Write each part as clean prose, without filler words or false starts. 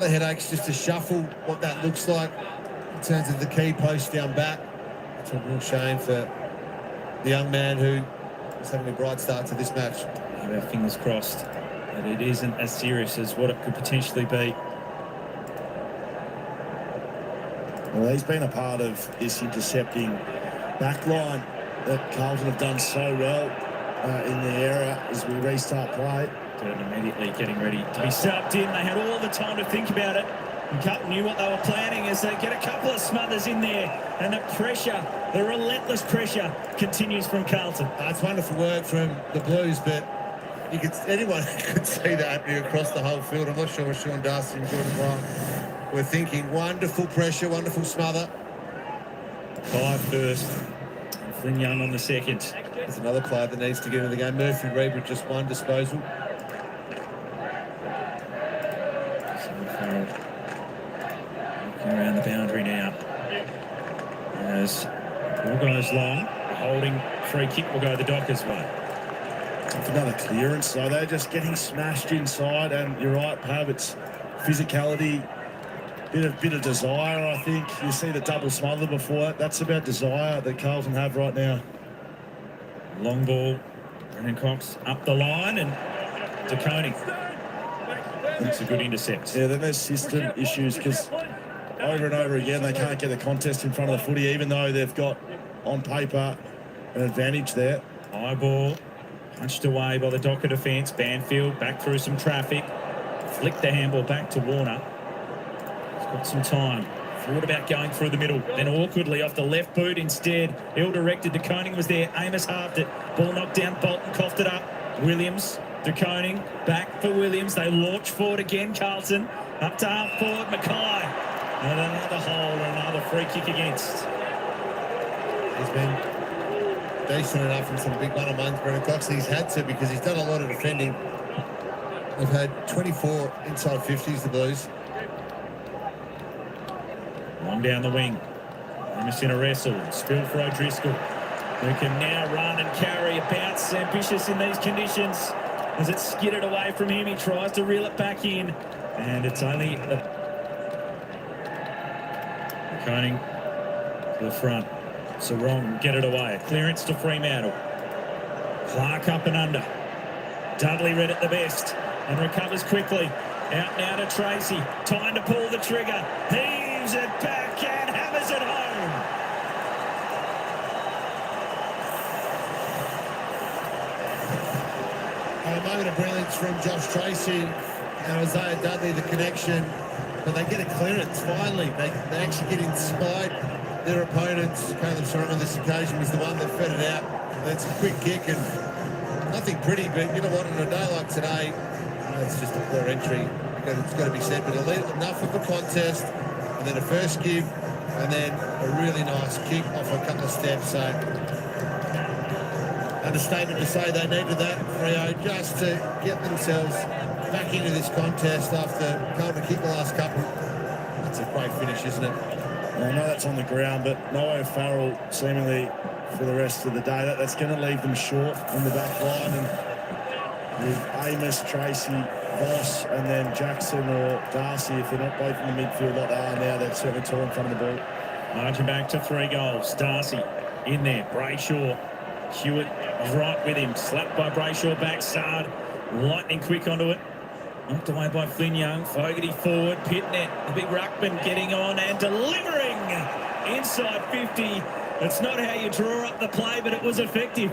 The headaches just to shuffle what that looks like in terms of the key post down back. It's a real shame for the young man who is having a bright start to this match. Our fingers crossed that it isn't as serious as what it could potentially be. Well, he's been a part of this intercepting backline that Carlton have done so well in the era as we restart play. And immediately getting ready to be subbed in. They had all the time to think about it. And Carlton knew what they were planning as they get a couple of smothers in there. And the pressure, the relentless pressure, continues from Carlton. That's wonderful work from the Blues, but anyone could see that happening across the whole field. I'm not sure what Sean Darcy and Jordan Brown were thinking. Wonderful pressure, wonderful smother. 5 first. And Flynn Young on the second. There's another player that needs to get into the game. Murphy Reid with just one disposal. Looking around the boundary now. As ball goes long, the holding free kick will go the Dockers' way. It's another clearance, so they're just getting smashed inside, and you're right, Pav, it's physicality, bit of desire, I think. You see the double smother before it. That's about desire that Carlton have right now. Long ball, Brendan Cox up the line, and DeConing. It's a good intercept. Yeah, then there's system issues because over and over again they can't get a contest in front of the footy, even though they've got, on paper, an advantage there. High ball, punched away by the Docker defence. Banfield back through some traffic. Flicked the handball back to Warner. He's got some time. Thought about going through the middle, then awkwardly off the left boot instead. Ill-directed. DeConing was there. Amos halved it. Ball knocked down. Bolton coughed it up. Williams, DeConing, back for Williams. They launch forward again, Carlton. Up to half forward, Mackay. And another hole, another free kick against. He's been decent enough in some big one-on-ones, Brendan Cox. He's had to because he's done a lot of defending. They've had 24 inside 50s, the Blues. Long down the wing. Amos in a wrestle. Spill for O'Driscoll, who can now run and carry a bounce. Ambitious in these conditions. As it's skidded away from him, he tries to reel it back in. And it's only Koning to the front. Sarong get it away. Clearance to Fremantle. Clark up and under. Dudley read it the best and recovers quickly. Out now to Tracy. Time to pull the trigger. Heaves it back and hammers it home. A moment of brilliance from Josh Tracy and Isaiah Dudley, the connection. But they get a clearance finally. They actually get inside their opponents. Caleb Sarong on this occasion was the one that fed it out. That's a quick kick and nothing pretty, but you know what, on a day like today, it's just a poor entry. It's got to be said, but enough of a contest, and then a first give, and then a really nice kick off a couple of steps. So, understatement to say they needed that, Freo, just to get themselves back into this contest after Carlton kicked the last couple. That's a great finish, isn't it? I know that's on the ground, but Noah Farrell seemingly for the rest of the day, that's going to leave them short in the back line. And with Amos, Tracy, Voss, and then Jackson or Darcy, if they're not both in the midfield like they are now, they're certainly tall in front of the ball. Marching back to 3 goals. Darcy in there. Brayshaw. Hewitt is right with him. Slapped by Brayshaw back. Sard lightning quick onto it. Knocked away by Flynn Young. Fogarty forward. Pitnet, the big ruckman, getting on and delivering inside 50. It's not how you draw up the play, but it was effective.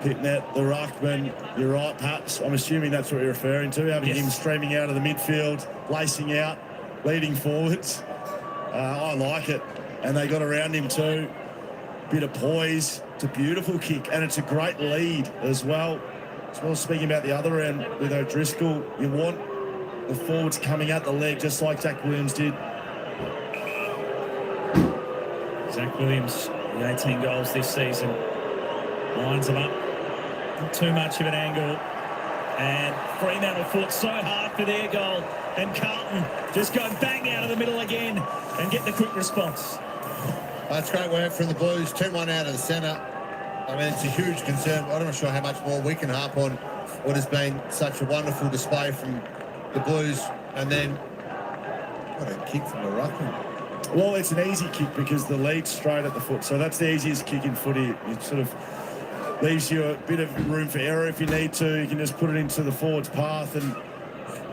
Pitnet, the ruckman, you're right, perhaps. I'm assuming that's what you're referring to, having him streaming out of the midfield, lacing out, leading forwards. I like it. And they got around him too. Bit of poise. It's a beautiful kick, and it's a great lead as well. As well as speaking about the other end with O'Driscoll, you want the forwards coming at the leg just like Zach Williams did. Zach Williams, the 18 goals this season, lines them up. Not too much of an angle. And Fremantle fought so hard for their goal. And Carlton just go bang out of the middle again and get the quick response. That's great work from the Blues. 2-1 out of the centre. I mean, it's a huge concern. I'm not sure how much more we can harp on what has been such a wonderful display from the Blues And then, what a kick from the ruckman. Well, it's an easy kick because the lead's straight at the foot. So that's the easiest kick in footy. It sort of leaves you a bit of room for error if you need to. You can just put it into the forward's path, and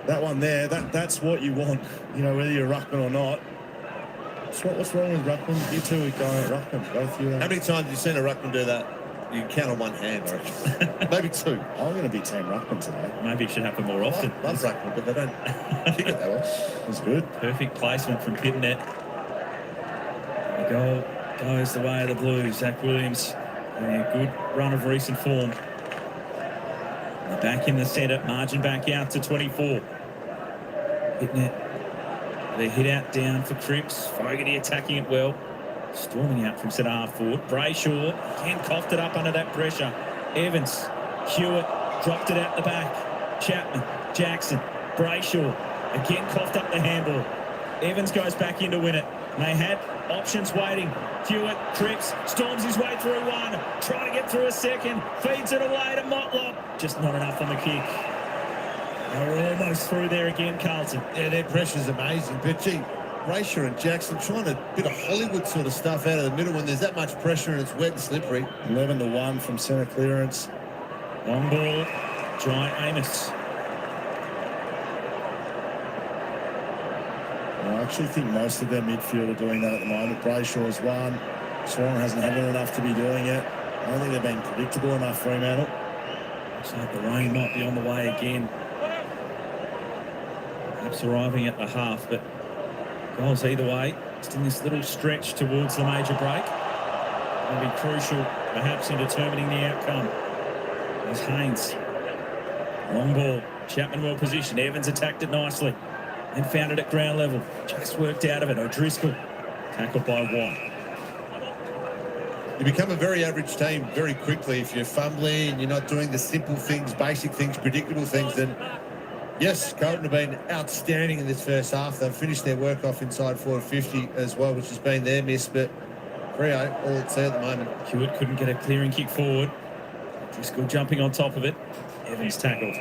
that one there, that's what you want, you know, whether you're a ruckman or not. What's wrong with ruckman? You two are going at ruckman, both you. How many times have you seen a ruckman do that? You can count on one hand, I reckon. Maybe two. I'm going to be team ruckman today. Maybe it should happen more often. I love ruckman, but they don't kick it that well. That's good. Perfect placement from Pitnet. The goal goes the way of the Blues. Zach Williams having a good run of recent form. They're back in the centre, margin back out to 24. Pitnet. The hit out down for Cripps. Fogarty attacking it well. Storming out from centre half forward. Brayshaw again coughed it up under that pressure. Evans, Hewitt dropped it out the back. Chapman, Jackson, Brayshaw again coughed up the handball. Evans goes back in to win it. They had options waiting. Hewitt, Cripps, storms his way through one. Trying to get through a second. Feeds it away to Motlop. Just not enough on the kick. They're almost through there again, Carlton. Yeah, their pressure's amazing. But, gee, Brayshaw and Jackson trying a bit of Hollywood sort of stuff out of the middle when there's that much pressure and it's wet and slippery. 11-1 from centre clearance. Long ball, Jai Amos. I actually think most of their midfield are doing that at the moment. Brayshaw's one. Swan hasn't had enough to be doing it. I don't think they're being predictable enough, Fremantle. Looks like the rain might be on the way again. Perhaps arriving at the half, but goals either way. Just in this little stretch towards the major break. It'll be crucial, perhaps, in determining the outcome. There's Haynes. Long ball. Chapman well positioned. Evans attacked it nicely. And found it at ground level. Just worked out of it. O'Driscoll tackled by Watt. You become a very average team very quickly if you're fumbling and you're not doing the simple things, basic things, predictable things. Then, yes, Carlton have been outstanding in this first half. They've finished their work off inside 450 as well, which has been their miss. But Freo, all it's there at the moment. Hewitt couldn't get a clearing kick forward. Driscoll jumping on top of it. Evans tackled.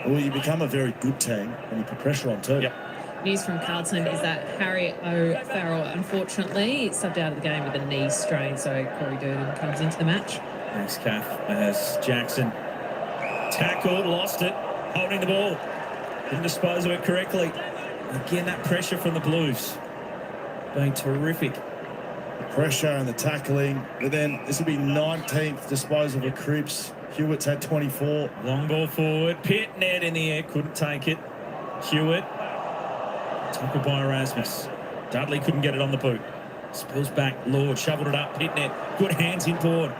Well, you become a very good team when you put pressure on too. Yep. News from Carlton is that Harry O'Farrell, unfortunately, subbed out of the game with a knee strain, so Corey Durden comes into the match. Next calf as Jackson tackled, lost it, holding the ball. Didn't dispose of it correctly. Again, that pressure from the Blues. Being terrific. The pressure and the tackling. But then this will be 19th disposal of Cripps. Hewitt's had 24. Long ball forward. Pitnet in the air, couldn't take it. Hewitt. Tackled by Erasmus. Dudley couldn't get it on the boot. Spills back. Lord shoveled it up. Pitnet. Good hands in board.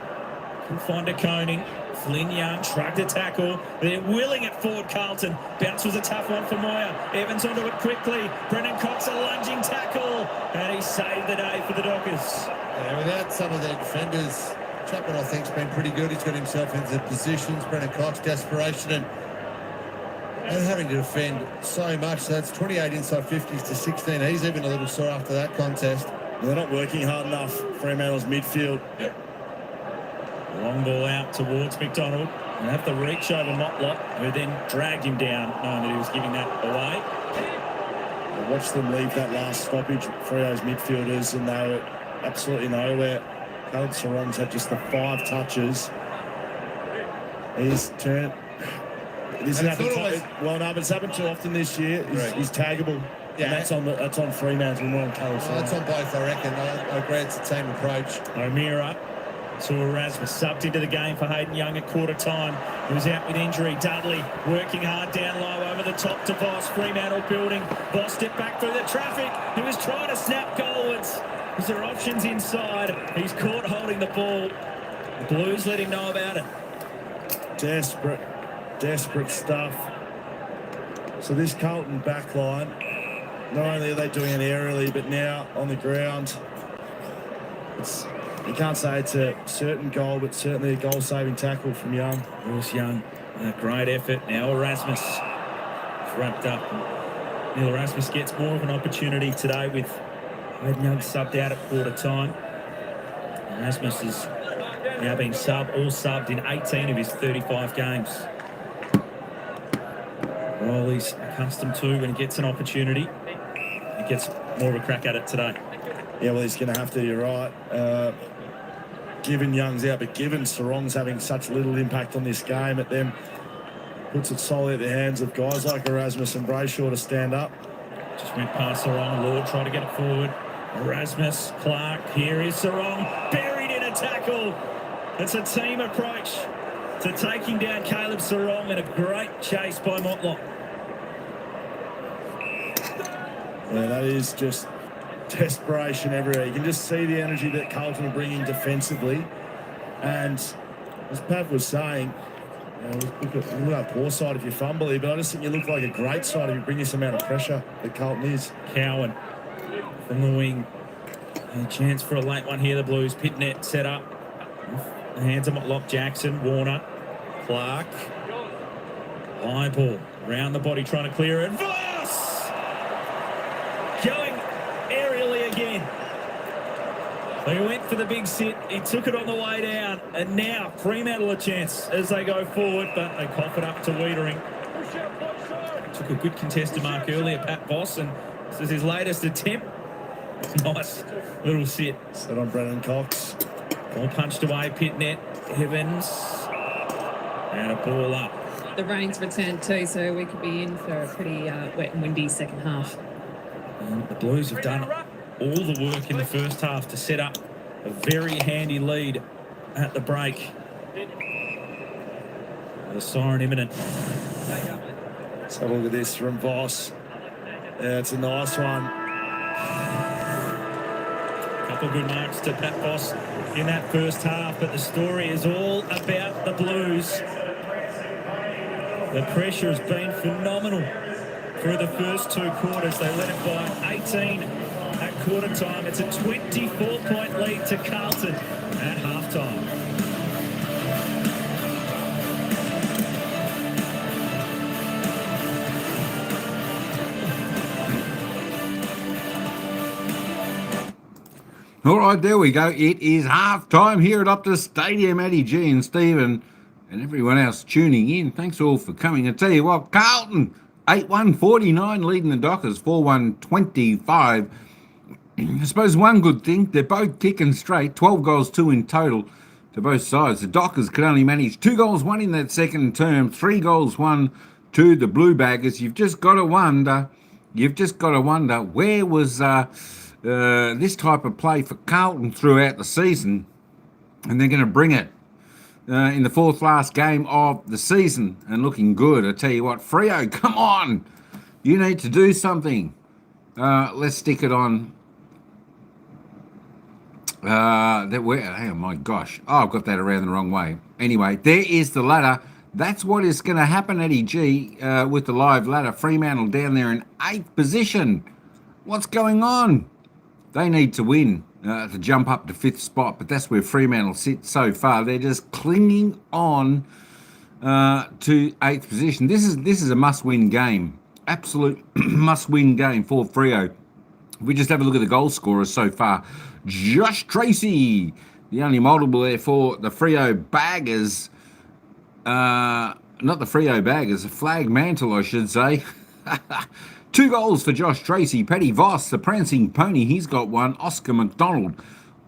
Couldn't find a Koning. Flynn Young shrugged a tackle. They're willing it forward, Carlton. Bounce was a tough one for Moyer. Evans onto it quickly. Brendan Cox a lunging tackle. And he saved the day for the Dockers. Yeah, without some of their defenders, Chapman, I think, has been pretty good. He's got himself into positions. Brendan Cox, desperation, and having to defend so much. So that's 28 inside 50s to 16. He's even a little sore after that contest. They're not working hard enough. Fremantle's midfield. Yep. Long ball out towards McDonald. And have the reach over Motlop, who then dragged him down, knowing that he was giving that away. I watched them leave that last stoppage, Freo's midfielders, and they were absolutely nowhere. Caleb Sarong's had just the 5 touches. He's turned. This has happened. Well, no, but it's happened too often this year. He's taggable. Yeah, and that's on Fremantle, not on Caleb Sarong. That's on both, I reckon. I agree it's the team approach. O'Meara to Erasmus, subbed into the game for Hayden Young at quarter time. He was out with injury. Dudley working hard down low over the top to Boss. Fremantle building. Boss stepped back through the traffic. He was trying to snap goalwards. Is there options inside? He's caught holding the ball. The Blues let him know about it. Desperate stuff. So this Carlton backline, not only are they doing it aerially, but now on the ground, you can't say it's a certain goal, but certainly a goal-saving tackle from Young. Lewis Young, a great effort. Now Erasmus is wrapped up. Neil Erasmus gets more of an opportunity today with Hayden Young subbed out at quarter time. Erasmus has now been subbed in 18 of his 35 games. Well, he's accustomed to when he gets an opportunity. He gets more of a crack at it today. Yeah, well, he's going to have to, you're right. Given Young's out, but given Sarong's having such little impact on this game, it then puts it solely at the hands of guys like Erasmus and Brayshaw to stand up. Just went past Sarong. Lord tried to get it forward. Erasmus, Clark, here is Sarong, buried in a tackle. It's a team approach to taking down Caleb Sarong, and a great chase by Motlop. Yeah, that is just desperation everywhere. You can just see the energy that Carlton are bringing defensively. And as Pav was saying, look at our poor side if you fumble here, but I just think you look like a great side if you bring this amount of pressure that Carlton is. Cowan from the wing. A chance for a late one here, the Blues. Pit net set up. The hands of Motlop, Jackson, Warner, Clark. High ball. Round the body trying to clear it. Voss! Going aerially again. He went for the big sit. He took it on the way down. And now Fremantle a chance as they go forward, but they cough it up to Wiedering. Took a good contested mark earlier, Pat Voss, and this is his latest attempt. Nice little sit. Set on Brennan Cox. All punched away, pit net. Evans. And a ball up. The rain's returned too, so we could be in for a pretty wet and windy second half. And the Blues have done all the work in the first half to set up a very handy lead at the break. The siren imminent. Let's have a look at this from Voss. Yeah, it's a nice one. Couple of good marks to Pat Voss in that first half, but the story is all about the Blues. The pressure has been phenomenal through the first two quarters. They led it by 18 at quarter time. It's a 24-point lead to Carlton at halftime. All right, there we go. It is half time here at Optus Stadium. Eddie G and Stephen and everyone else tuning in. Thanks all for coming. I tell you what, Carlton 8-1-49 leading the Dockers 4-1-25. I suppose one good thing, they're both kicking straight. 12 goals, 2 in total to both sides. The Dockers could only manage 2 goals, 1 in that second term, 3 goals, 1 to the Blue Baggers. You've just got to wonder where was this type of play for Carlton throughout the season, and they're going to bring it in the fourth last game of the season and looking good. I tell you what, Freo, come on, you need to do something. Let's stick it on. Oh my gosh, I've got that around the wrong way. Anyway, there is the ladder. That's what is going to happen, Eddie G, with the live ladder. Fremantle down there in 8th position. What's going on? They need to win to jump up to 5th spot, but that's where Fremantle sit so far. They're just clinging on to 8th position. This is a must-win game, absolute must-win game for Freo. If we just have a look at the goal scorers so far, Josh Tracy, the only multiple there for the Freo Baggers. Not the Freo Baggers, the Flag Mantle, I should say. 2 goals for Josh Tracy. Paddy Voss, the prancing pony, he's got 1. Oscar McDonald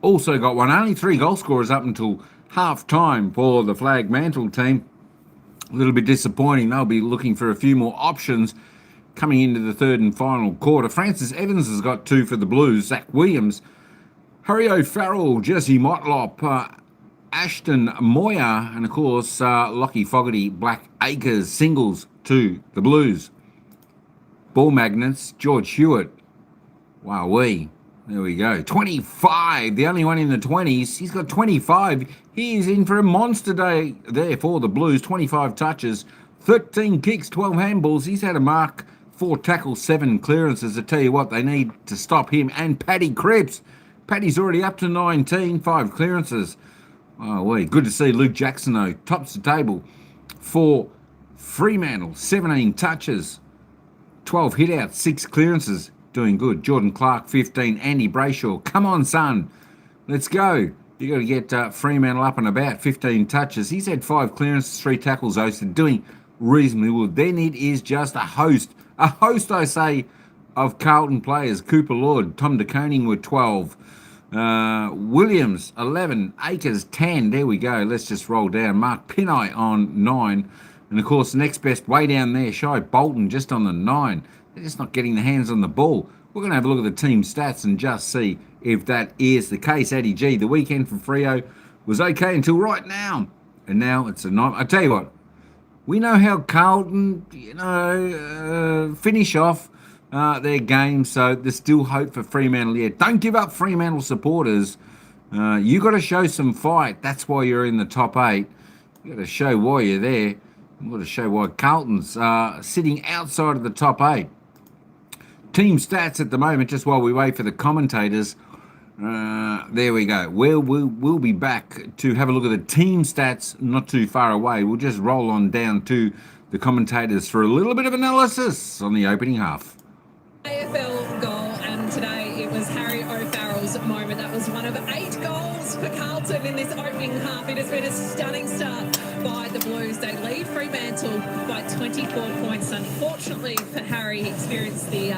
also got 1. Only 3 goal scorers up until half-time for the Flag Mantle team. A little bit disappointing. They'll be looking for a few more options coming into the third and final quarter. Francis Evans has got 2 for the Blues. Zach Williams, Harry O'Farrell, Jesse Motlop, Ashton Moyer, and of course Lockie Fogarty, Black Acres singles to the Blues. Ball magnets, George Hewitt. Wowee. There we go. 25, the only one in the 20s. He's got 25. He is in for a monster day there for the Blues. 25 touches, 13 kicks, 12 handballs. He's had a mark, 4 tackles, 7 clearances. I tell you what, they need to stop him. And Paddy Cripps. Paddy's already up to 19, 5 clearances. Wowee. Good to see Luke Jackson, though. Tops the table for Fremantle. 17 touches. 12 hit-outs, 6 clearances, doing good. Jordan Clark, 15. Andy Brayshaw, come on, son. Let's go. You got to get Fremantle up and about, 15 touches. He's had 5 clearances, 3 tackles, though, so doing reasonably well. Then it is just a host, I say, of Carlton players. Cooper Lord, Tom De Koning with 12. Williams, 11. Akers, 10. There we go. Let's just roll down. Mark Pinai on 9. And, of course, next best way down there, Shy Bolton just on the 9. They're just not getting the hands on the ball. We're going to have a look at the team stats and just see if that is the case. Eddie G, the weekend for Freo was okay until right now. And now it's a night. I tell you what, we know how Carlton, finish off their game, so there's still hope for Fremantle yet. Don't give up, Fremantle supporters. You got to show some fight. That's why you're in the top 8. You got to show why you're there. You got to show why Carlton's sitting outside of the top 8. Team stats at the moment, just while we wait for the commentators. There we go. We'll be back to have a look at the team stats not too far away. We'll just roll on down to the commentators for a little bit of analysis on the opening half. AFL goal, and today it was Harry O'Farrell's moment. That was one of 8 goals for Carlton in this opening half. It has been a stunning start by the Blues. They lead Fremantle by 24 points. Unfortunately for Harry, he experienced the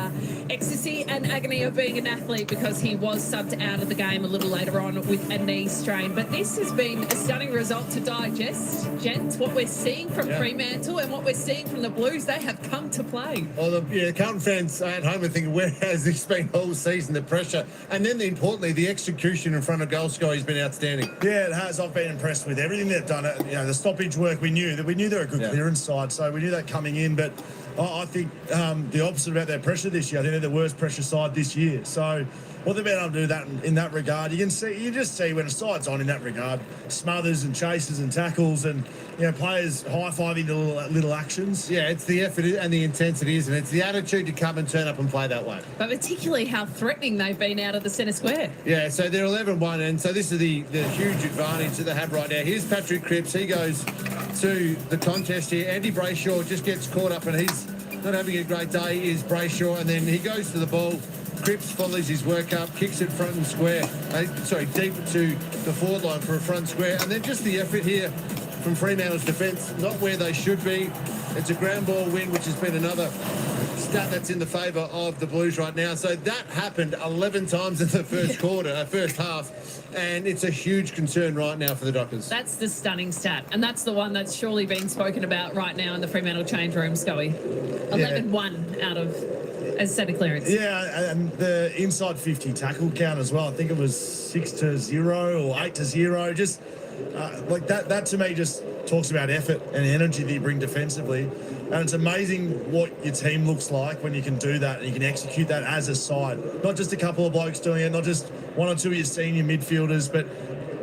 ecstasy and agony of being an athlete because he was subbed out of the game a little later on with a knee strain. But this has been a stunning result to digest, gents. What we're seeing from Fremantle and what we're seeing from the Blues, they have come to play. Well, the Carlton fans at home are thinking, where has this been all season, the pressure? And then, importantly, the execution in front of goal scorer has been outstanding. Yeah, it has. I've been impressed with everything they've done. The stoppage work, we knew they're a good clearance side, so we knew that coming in. But I think the opposite about their pressure this year. I think they're the worst pressure side this year. So what they've been able to do that in that regard, you just see when a side's on in that regard, smothers and chases and tackles and players high-fiving the little actions. Yeah, it's the effort and the intensity, isn't it? It's the attitude to come and turn up and play that way. But particularly how threatening they've been out of the centre square. Yeah, so they're 11-1, and so this is the huge advantage that they have right now. Here's Patrick Cripps. He goes to the contest here. Andy Brayshaw just gets caught up, and he's not having a great day, is Brayshaw, and then he goes to the ball. Cripps follows his work up, kicks it front and square. Deep to the forward line for a front square. And then just the effort here from Fremantle's defence, not where they should be. It's a ground ball win, which has been another stat that's in the favour of the Blues right now. So that happened 11 times in the first half, and it's a huge concern right now for the Dockers. That's the stunning stat, and that's the one that's surely being spoken about right now in the Fremantle change room, Scully. 11-1 out of a set of clearance. Yeah, and the inside 50 tackle count as well. I think it was 6-0 or 8-0. Just like that to me just talks about effort and energy that you bring defensively. And it's amazing what your team looks like when you can do that and you can execute that as a side. Not just a couple of blokes doing it, not just one or two of your senior midfielders, but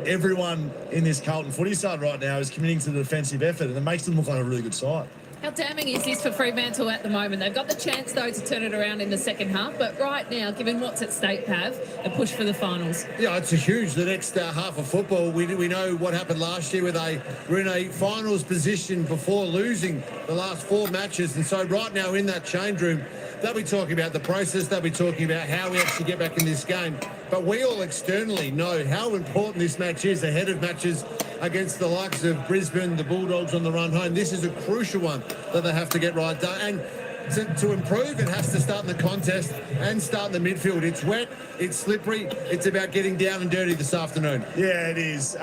everyone in this Carlton footy side right now is committing to the defensive effort, and it makes them look like a really good side. How damning is this for Fremantle at the moment? They've got the chance, though, to turn it around in the second half. But right now, given what's at stake, Pav, a push for the finals. Yeah, it's a huge, the next half of football. We know what happened last year where they were in a finals position before losing the last 4 matches. And so right now in that change room, they'll be talking about the process. They'll be talking about how we actually get back in this game. But we all externally know how important this match is ahead of matches against the likes of Brisbane, the Bulldogs on the run home. This is a crucial one that they have to get right done. And to improve, it has to start in the contest and start in the midfield. It's wet, it's slippery, it's about getting down and dirty this afternoon. Yeah, it is.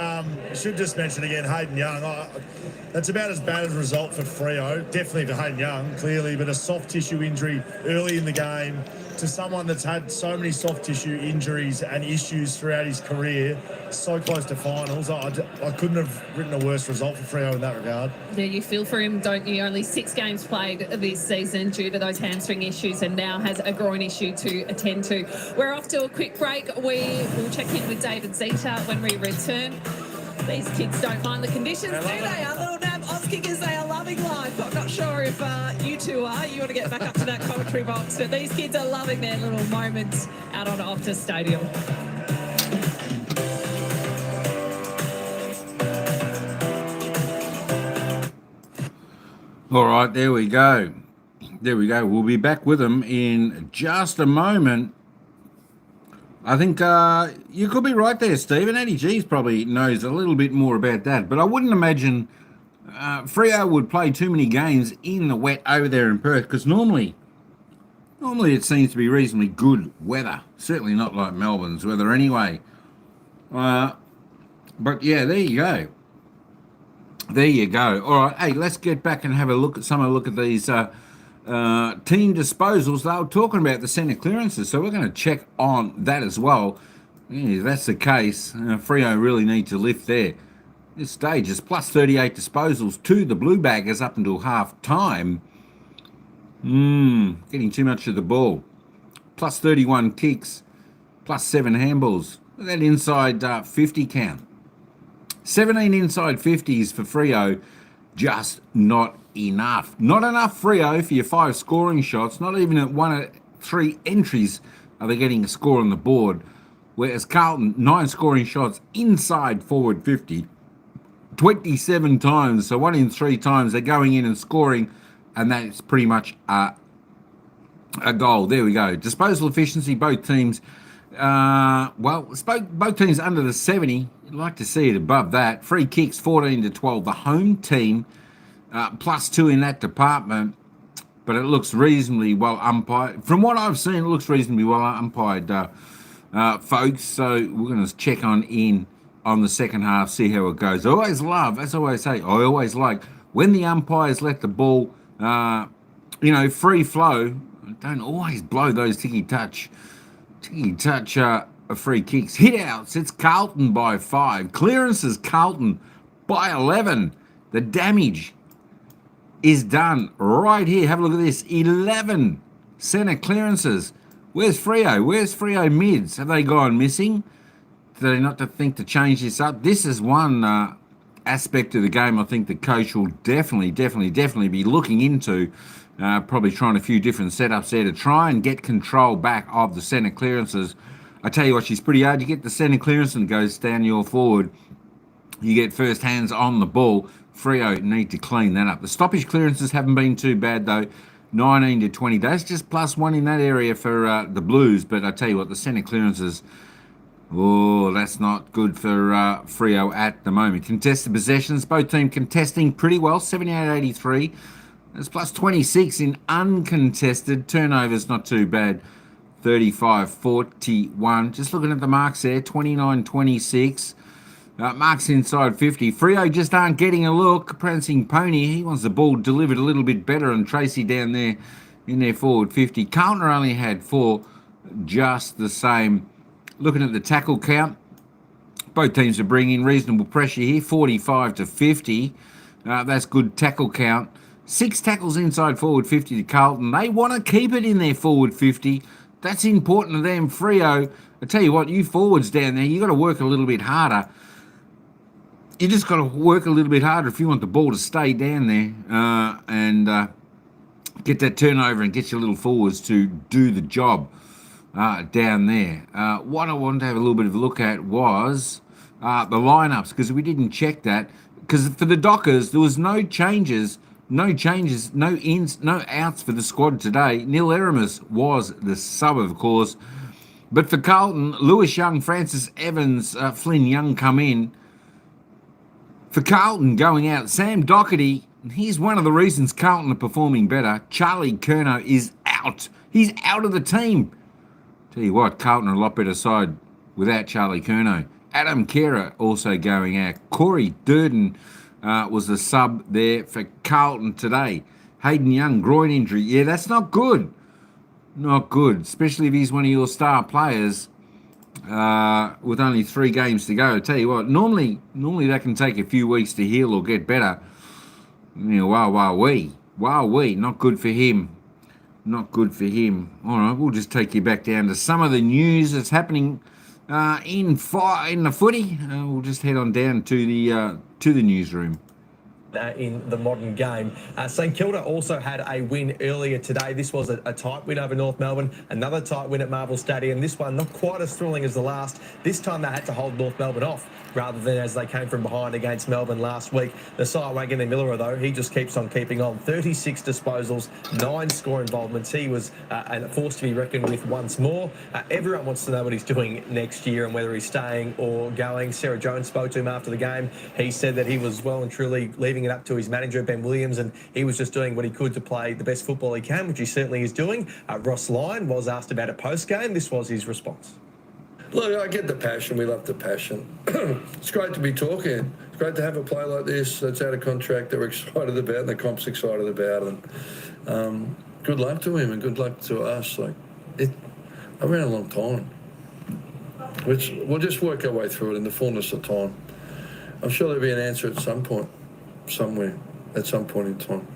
Should just mention again, Hayden Young. That's about as bad a result for Freo. Definitely for Hayden Young, clearly, but a soft tissue injury early in the game to someone that's had so many soft tissue injuries and issues throughout his career, so close to finals. I couldn't have written a worse result for Freo in that regard. Yeah, you feel for him, don't you? Only 6 games played this season due to those hamstring issues, and now has a groin issue to attend to. We're off to a quick break. We will check in with David Zeta when we return. These kids don't mind the conditions, do they? Our little nab Oz kickers, they are loving life. I'm not sure if you two are. You want to get back up to that commentary box, but these kids are loving their little moments out on Optus Stadium. All right, there we go. We'll be back with them in just a moment. I think you could be right there, Stephen. Eddie G's probably knows a little bit more about that, but I wouldn't imagine Freo would play too many games in the wet over there in Perth because normally it seems to be reasonably good weather. Certainly not like Melbourne's weather anyway. But yeah, there you go. There you go. All right, hey, let's get back and have a look at these team disposals. They were talking about the centre clearances, so we're going to check on that as well. Yeah, if that's the case, Freo really need to lift there. This stage is plus 38 disposals to the Blue Baggers up until half time. Getting too much of the ball. Plus 31 kicks, plus 7 handballs. Look at that inside 50 count. 17 inside 50s for Freo, just not enough. Not enough Freo for your 5 scoring shots. Not even at 1 of 3 entries are they getting a score on the board. Whereas Carlton, 9 scoring shots inside forward 50. 27 times, so 1 in 3 times they're going in and scoring, and that's pretty much a goal. There we go. Disposal efficiency, both teams, both teams under the 70. You'd like to see it above that. Free kicks 14-12. The home team plus 2 in that department, but it looks reasonably well umpired. From what I've seen, it looks reasonably well umpired, folks. So we're going to check on the second half, see how it goes. I always love, as I always say, I always like when the umpires let the ball, free flow. Don't always blow those ticky touch free kicks. Hit outs, it's Carlton by 5. Clearances, Carlton by 11. The damage is done right here. Have a look at this. 11 centre clearances. Where's Freo? Where's Freo mids? Have they gone missing? Do they not to think to change this up? This is one aspect of the game I think the coach will definitely be looking into. Probably trying a few different setups there to try and get control back of the centre clearances. I tell you what, she's pretty hard. You get the centre clearance and goes down your forward. You get first hands on the ball. Freo need to clean that up. The stoppage clearances haven't been too bad though. 19-20. That's just plus 1 in that area for the Blues. But I tell you what, the centre clearances, oh, that's not good for Freo at the moment. Contested possessions, both teams contesting pretty well, 78-83. That's plus 26 in uncontested. Turnovers not too bad, 35-41. Just looking at the marks there, 29-26. Marks inside 50. Freo just aren't getting a look. Prancing Pony, he wants the ball delivered a little bit better, and Tracy down there in their forward 50. Carlton only had 4, just the same. Looking at the tackle count, both teams are bringing reasonable pressure here, 45-50. That's good tackle count. 6 tackles inside forward 50 to Carlton. They want to keep it in their forward 50. That's important to them. Freo, I tell you what, you forwards down there, you got to work a little bit harder. You just got to work a little bit harder if you want the ball to stay down there and get that turnover and get your little forwards to do the job down there. What I wanted to have a little bit of a look at was the lineups, because we didn't check that. Because for the Dockers, there was no changes, no ins, no outs for the squad today. Neil Eramus was the sub, of course. But for Carlton, Lewis Young, Francis Evans, Flynn Young come in. For Carlton going out, Sam Doherty, he's one of the reasons Carlton are performing better. Charlie Curnow is out. He's out of the team. Tell you what, Carlton are a lot better side without Charlie Curnow. Adam Kehrer also going out. Corey Durden was the sub there for Carlton today. Hayden Young, groin injury. Yeah, that's not good. Not good, especially if he's one of your star players with only 3 games to go. I tell you what, normally that can take a few weeks to heal or get better. You know, wow-wee. Not good for him. Not good for him. All right, we'll just take you back down to some of the news that's happening in the footy. We'll just head on down to the newsroom. In the modern game. St Kilda also had a win earlier today. This was a tight win over North Melbourne, another tight win at Marvel Stadium. This one not quite as thrilling as the last. This time they had to hold North Melbourne off rather than as they came from behind against Melbourne last week. The Sire Wagon and Miller, though, he just keeps on keeping on. 36 disposals, 9 score involvements. He was a force to be reckoned with once more. Everyone wants to know what he's doing next year and whether he's staying or going. Sarah Jones spoke to him after the game. He said that he was well and truly leaving leaving it up to his manager, Ben Williams, and he was just doing what he could to play the best football he can, which he certainly is doing. Ross Lyon was asked about a post-game. This was his response. Look, I get the passion. We love the passion. It's great to be talking. It's great to have a play like this that's out of contract that we're excited about and the comp's excited about. And good luck to him and good luck to us. I've been a long time. We'll just work our way through it in the fullness of time. I'm sure there'll be an answer at some point, somewhere, at some point in time.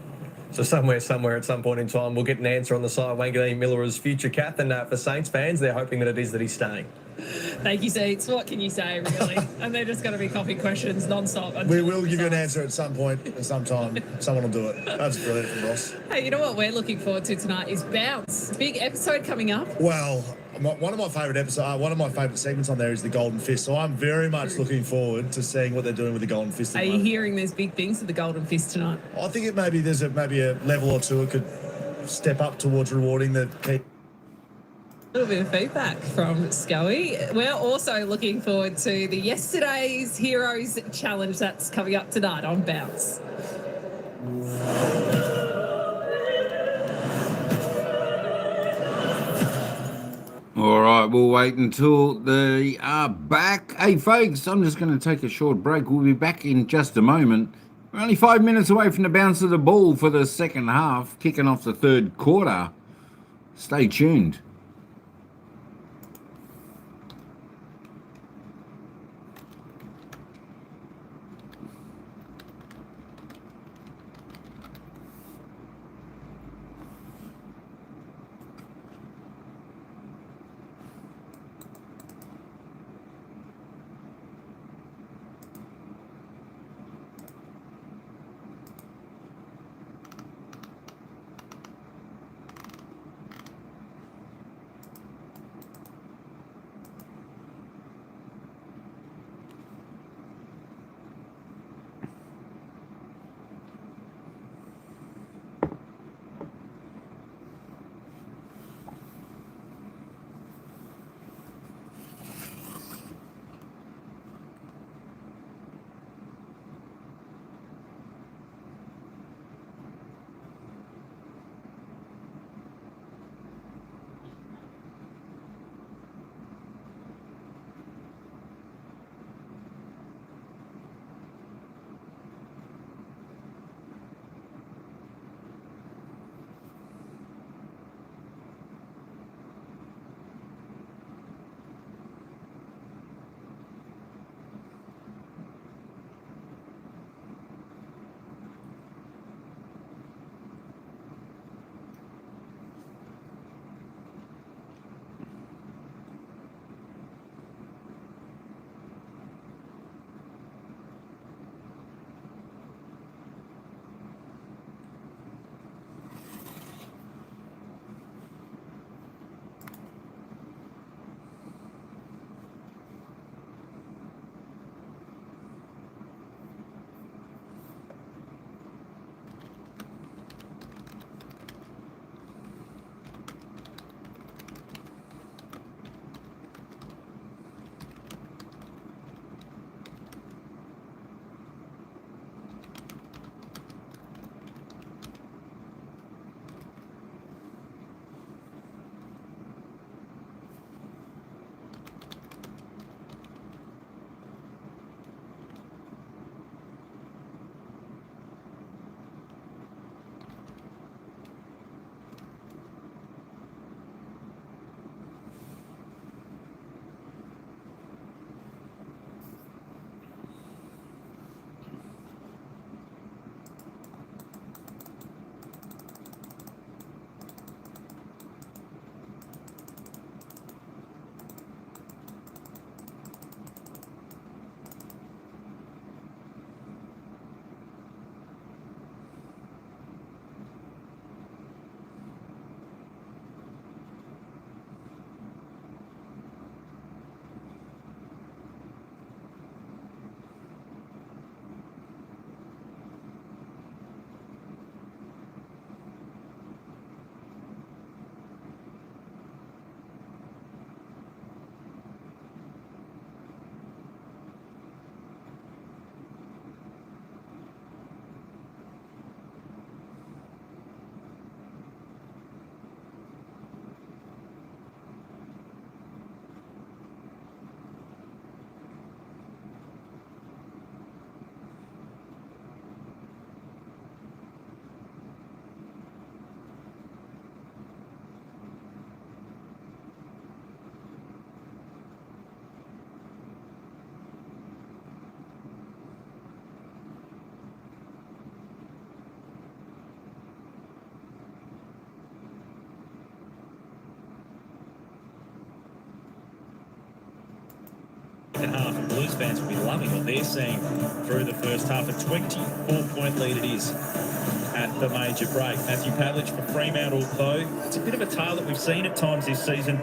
So somewhere, at some point in time, we'll get an answer on the side. Wanganeen Miller's future captain. For Saints fans, they're hoping that it is that he's staying. Thank you, Seats. What can you say, really? And they're just going to be copy questions non-stop. We will give you an answer at some point, at some time. Someone will do it. That's brilliant from Ross. Hey, you know what we're looking forward to tonight is Bounce. Big episode coming up. Well, one of my favourite segments on there is the Golden Fist. So I'm very much looking forward to seeing what they're doing with the Golden Fist. Are you hearing there's big things with the Golden Fist tonight? I think there's maybe a level or two it could step up towards rewarding the people. A little bit of feedback from Scully. We're also looking forward to the Yesterday's Heroes Challenge that's coming up tonight on Bounce. All right, we'll wait until they are back. Hey, folks, I'm just going to take a short break. We'll be back in just a moment. We're only 5 minutes away from the bounce of the ball for the second half, kicking off the third quarter. Stay tuned. second half, and Blues fans will be loving what they're seeing through the first half. A 24-point lead it is at the major break. Matthew Pavlich for Fremantle, though, it's a bit of a tale that we've seen at times this season,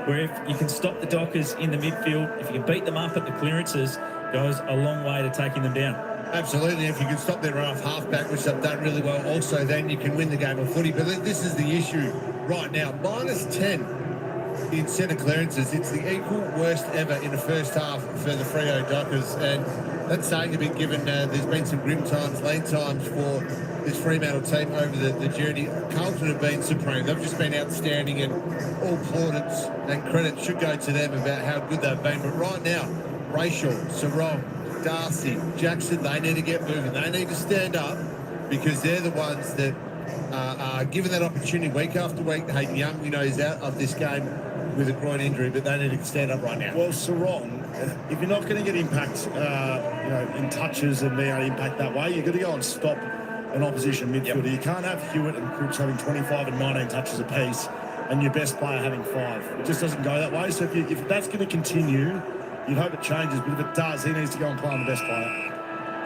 where if you can stop the Dockers in the midfield, if you can beat them up at the clearances, goes a long way to taking them down. Absolutely. If you can stop their run-off halfback, which they've done really well, also then you can win the game of footy. But this is the issue right now. -10 in centre clearances. It's the equal worst ever in the first half for the Freo Dockers. And that's saying a bit, given there's been some grim times, lean times for this Fremantle team over the journey. Carlton have been supreme. They've just been outstanding, and all plaudits and credit should go to them about how good they've been. But right now, Rachel, Sarong, Darcy, Jackson, they need to get moving. They need to stand up, because they're the ones that are given that opportunity week after week. Hayden Young, we know, is out of this game with a groin injury, but they need to stand up right now. Well, Sarong, if you're not going to get impact, in touches and being able to impact that way, you've got to go and stop an opposition midfielder. You can't have Hewitt and Cripps having 25 and 19 touches apiece and your best player having 5. It just doesn't go that way. So if that's going to continue, you'd hope it changes, but if it does, he needs to go and play on the best player.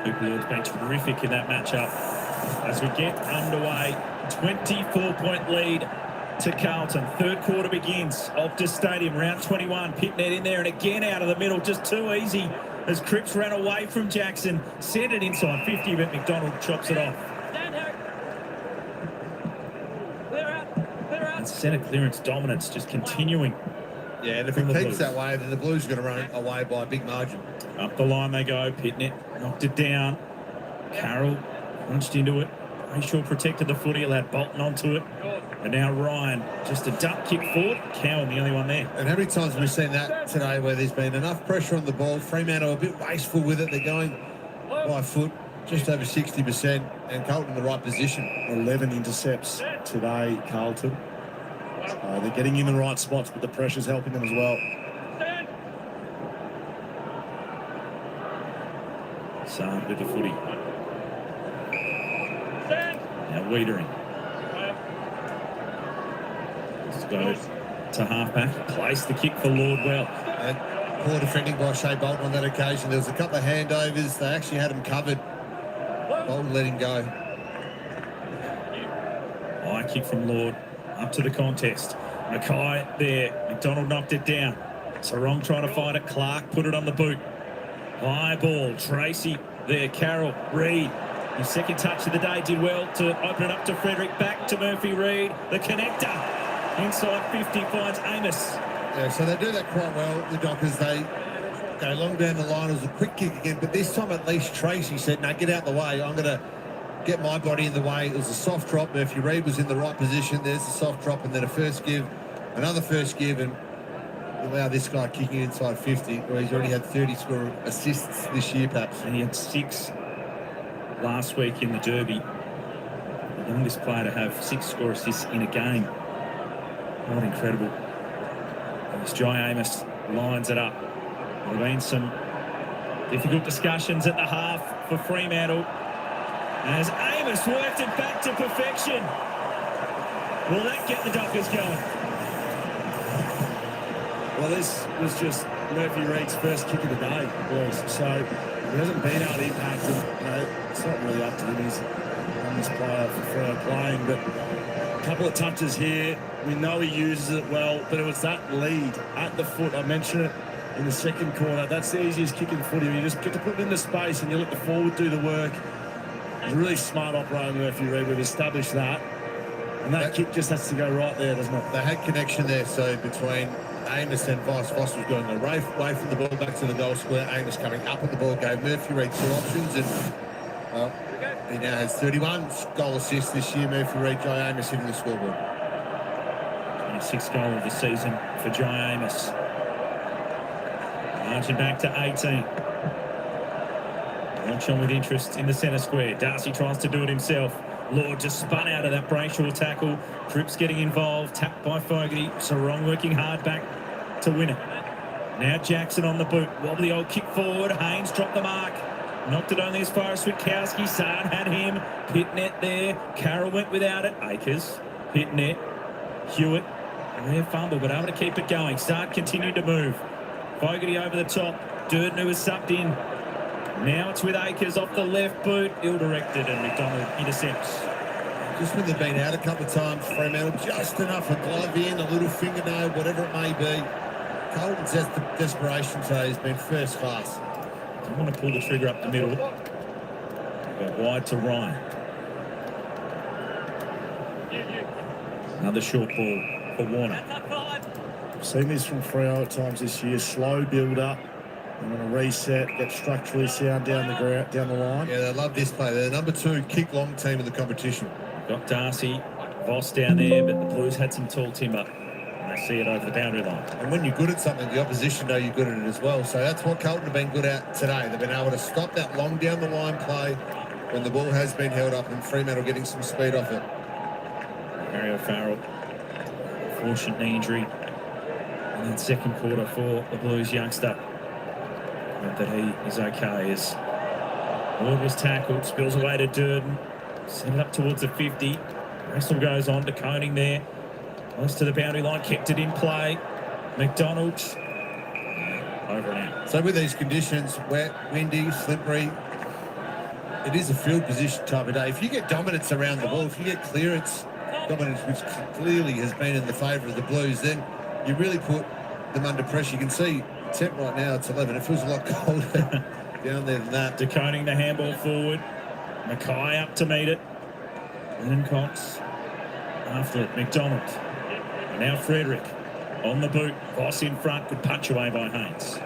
Luke Lord's been terrific in that matchup. As we get underway, 24-point lead to Carlton. Third quarter begins. Optus Stadium, round 21. Pitnet in there, and again out of the middle, just too easy as Cripps ran away from Jackson. Sent it inside 50, but McDonald chops it off. And centre clearance dominance just continuing. Yeah, and if it keeps that way, then the Blues are going to run away by a big margin. Up the line they go. Pitnet knocked it down. Carroll punched into it. Brayshaw protected the footy, allowed Bolton onto it. And now Ryan, just a dump kick forward. Cowan, the only one there. And how many times have we seen that today, where there's been enough pressure on the ball? Fremantle a bit wasteful with it. They're going by foot, just over 60%, and Carlton in the right position. 11 intercepts today, Carlton. They're getting in the right spots, but the pressure's helping them as well. Saad with the footy. Now Wiedering. Let's go to halfback. Place the kick for Lord well. And poor defending by Shea Bolton on that occasion. There was a couple of handovers. They actually had him covered. Bolton let him go. High kick from Lord. Up to the contest. Mackay there. McDonald knocked it down. Sarong trying to find it. Clark put it on the boot. High ball. Tracy there. Carroll. Reid. His second touch of the day, did well to open it up to Frederick. Back to Murphy Reid. The connector. Inside 50 finds Amos. Yeah, so they do that quite well, the Dockers. They go long down the line. It was a quick kick again, but this time at least Tracy said, no, get out the way. I'm going to get my body in the way. It was a soft drop. Murphy Reid was in the right position. There's the soft drop, and then a first give, another first give, and allow this guy kicking inside 50, where he's already had 30 score assists this year, perhaps. And he had 6 last week in the Derby. The youngest player to have 6 score assists in a game. What incredible. As Jai Amos lines it up. There have been some difficult discussions at the half for Fremantle. As Amos worked it back to perfection. Will that get the Dockers going? Well, this was just Murphy Reid's first kick of the day, boys. So he hasn't been able to impact him. It's not really up to him. He's on this player for playing, but a couple of touches here. We know he uses it well, but it was that lead at the foot. I mentioned it in the second quarter. That's the easiest kick in footy. You just get to put it into space and you let the forward do the work. He's a really smart operator, Murphy Reid. We've established that. And that kick just has to go right there, doesn't it? They had connection there, so between Amos and Vice Voss was going away from the ball back to the goal square. Amos coming up at the ball, gave Murphy Reid 2 options, and he now has 31 goal assists this year. Murphy Reid, Jai Amos hitting the scoreboard. 26th goal of the season for Jai Amos. Marching back to 18. Watch on with interest in the centre square. Darcy tries to do it himself. Lord just spun out of that Brayshaw tackle. Cripps getting involved. Tapped by Fogarty. Sarong working hard back to win it. Now Jackson on the boot. Wobbly old kick forward. Haynes dropped the mark. Knocked it only as far as Switkowski. Saad had him. Pitnet there. Carroll went without it. Akers. Pitnet. Hewitt. Rare fumble, but able to keep it going. Saad continued to move. Fogarty over the top. Durden, who was sucked in. Now it's with Akers off the left boot. Ill-directed, and McDonald intercepts. Just when they've been out a couple of times, Fremantle, just enough, a glove in, a little fingernail, whatever it may be. Carlton's desperation today has been first class. I want to pull the trigger up the middle. Go wide to Ryan. Another short ball for Warner. I've seen this from Freo at times this year. Slow build-up. They want to reset, get structurally sound down the ground, down the line. Yeah, they love this play. They're the number 2 kick-long team in the competition. Got Darcy, Voss down there, but the Blues had some tall timber. And they see it over the boundary line. And when you're good at something, the opposition know you're good at it as well. So that's what Carlton have been good at today. They've been able to stop that long down the line play when the ball has been held up, and Fremantle getting some speed off it. Harry O'Farrell, fortunate knee injury in that second quarter for the Blues youngster. Hope that he is okay as Ward was tackled, spills away to Durden, sent it up towards the 50. Russell goes on to Koning there, close to the boundary line, kept it in play. McDonald over and out. So with these conditions, wet, windy, slippery, it is a field position type of day. If you get dominance around the ball, if you get clearance dominance, which clearly has been in the favour of the Blues, then you really put them under pressure. You can see temp right now, it's 11. It feels a lot colder down there than that. DeConing the handball forward. Mackay up to meet it. Lennon Cox after it. McDonald. And now Frederick on the boot. Voss in front. Good punch away by Haynes.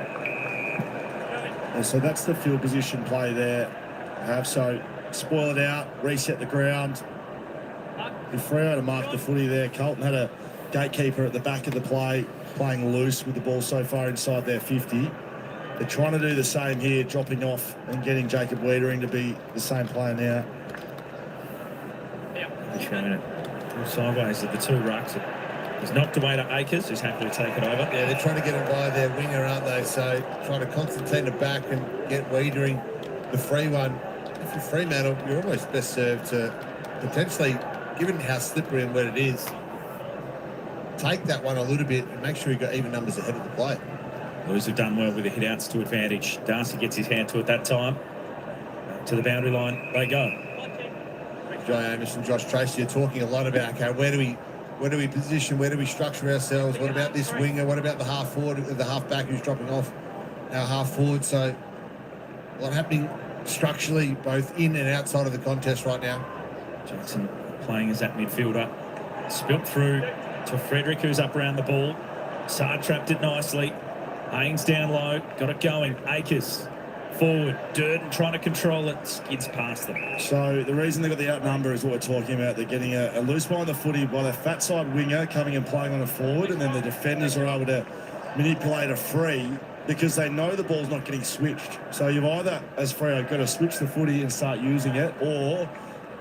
And so that's the field position play there. So spoil it out, reset the ground. If Freo to mark the footy there, Carlton had a gatekeeper at the back of the play, playing loose with the ball so far inside their 50. They're trying to do the same here, dropping off and getting Jacob Wiedering to be the same player now. They're trying to pull sideways at the 2 rucks. He's knocked away to Akers, who's happy to take it over. Yeah, they're trying to get it by their winger, aren't they? So trying to Constantine it back and get Wiedering the free one. If you're Fremantle, you're almost best served to potentially, given how slippery and wet it is, take that one a little bit and make sure you've got even numbers ahead of the play. Blues have done well with the hit-outs to advantage. Darcy gets his hand to it that time. To the boundary line, they go. Jai Amos and Josh Tracy are talking a lot about, okay, where do we position, where do we structure ourselves? What about this winger? What about the half forward, the half back who's dropping off our half forward? So a lot happening structurally, both in and outside of the contest right now. Johnson playing as that midfielder. Spilt through to Frederick, who's up around the ball. Sard trapped it nicely. Haynes down low, got it going. Akers forward. Durden trying to control it, skids past them. So the reason they got the outnumber is what we're talking about. They're getting a loose ball on the footy by the fat side winger coming and playing on a forward, and then the defenders are able to manipulate a free because they know the ball's not getting switched. So you've either, as Freo, got to switch the footy and start using it, or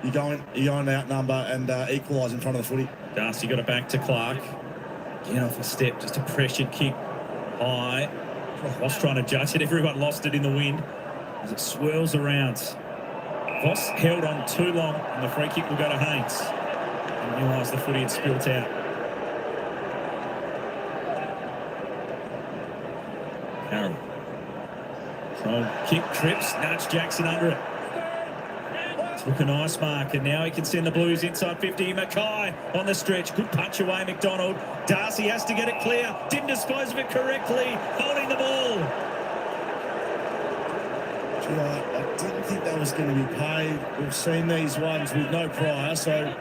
you're going outnumber and equalise in front of the footy. Darcy got it back to Clark. Get off a step, just a pressured kick high. Voss trying to judge it. Everyone lost it in the wind as it swirls around. Voss held on too long, and the free kick will go to Haynes. And realised the footy had spilt out. Carroll. Control kick, trips, nudge Jackson under it. Took a nice mark, and now he can send the Blues inside 50. Mackay on the stretch. Good punch away, McDonald. Darcy has to get it clear. Didn't dispose of it correctly. Holding the ball. I didn't think that was going to be paid. We've seen these ones with no prior, so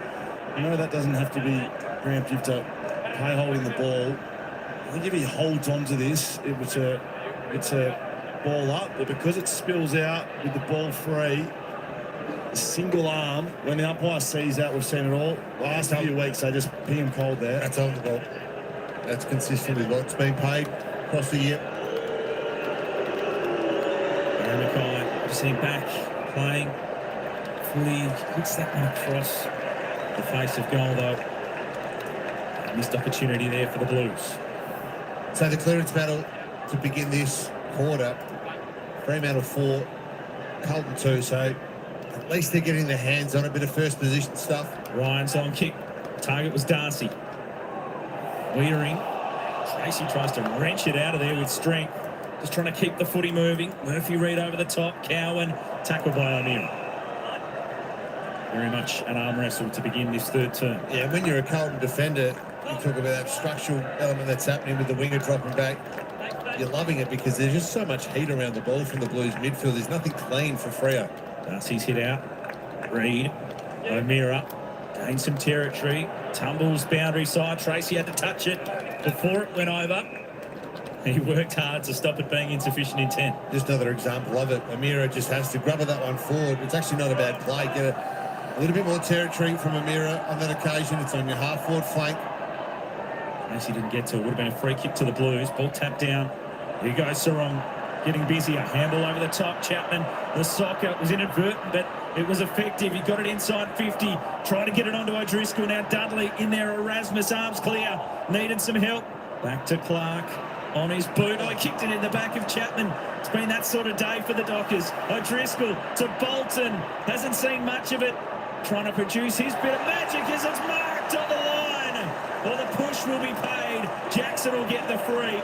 you know that doesn't have to be preemptive to pay holding the ball. I think if he holds on to this, it's a ball up, but because it spills out with the ball free, single arm, when the umpire sees that, we've seen it all. Last few weeks, they just ping him cold there. That's on the ball. That's consistent with what's been paid across the year. Aaron Mackay, just seen back, playing. Fully hits that one across the face of goal, though. Missed opportunity there for the Blues. So the clearance battle to begin this quarter. Fremantle 4, Carlton 2, so at least they're getting their hands on a bit of first position stuff. Ryan's on kick. Target was Darcy. Wiedering Tracy tries to wrench it out of there with strength. Just trying to keep the footy moving. Murphy Reid over the top. Cowan tackled by O'Meara. Very much an arm wrestle to begin this third term. Yeah, when you're a Carlton defender, you talk about that structural element that's happening with the winger dropping back. You're loving it because there's just so much heat around the ball from the Blues midfield. There's nothing clean for Freo. Darcy's hit out. Reid. O'Meara. Gained some territory. Tumbles boundary side. Tracy had to touch it before it went over. He worked hard to stop it being insufficient intent. Just another example of it. O'Meara just has to grab that one forward. It's actually not a bad play. Get a little bit more territory from O'Meara on that occasion. It's on your half-forward flank. Tracy didn't get to it. Would have been a free kick to the Blues. Ball tapped down. Here goes Sarong. Getting busy. A handball over the top. Chapman, the soccer was inadvertent, but it was effective. He got it inside 50. Trying to get it onto O'Driscoll. Now Dudley in there. Erasmus, arms clear. Needed some help. Back to Clark. On his boot. I kicked it in the back of Chapman. It's been that sort of day for the Dockers. O'Driscoll to Bolton. Hasn't seen much of it. Trying to produce his bit of magic as it's marked on the line. Well, the push will be paid. Jackson will get the free.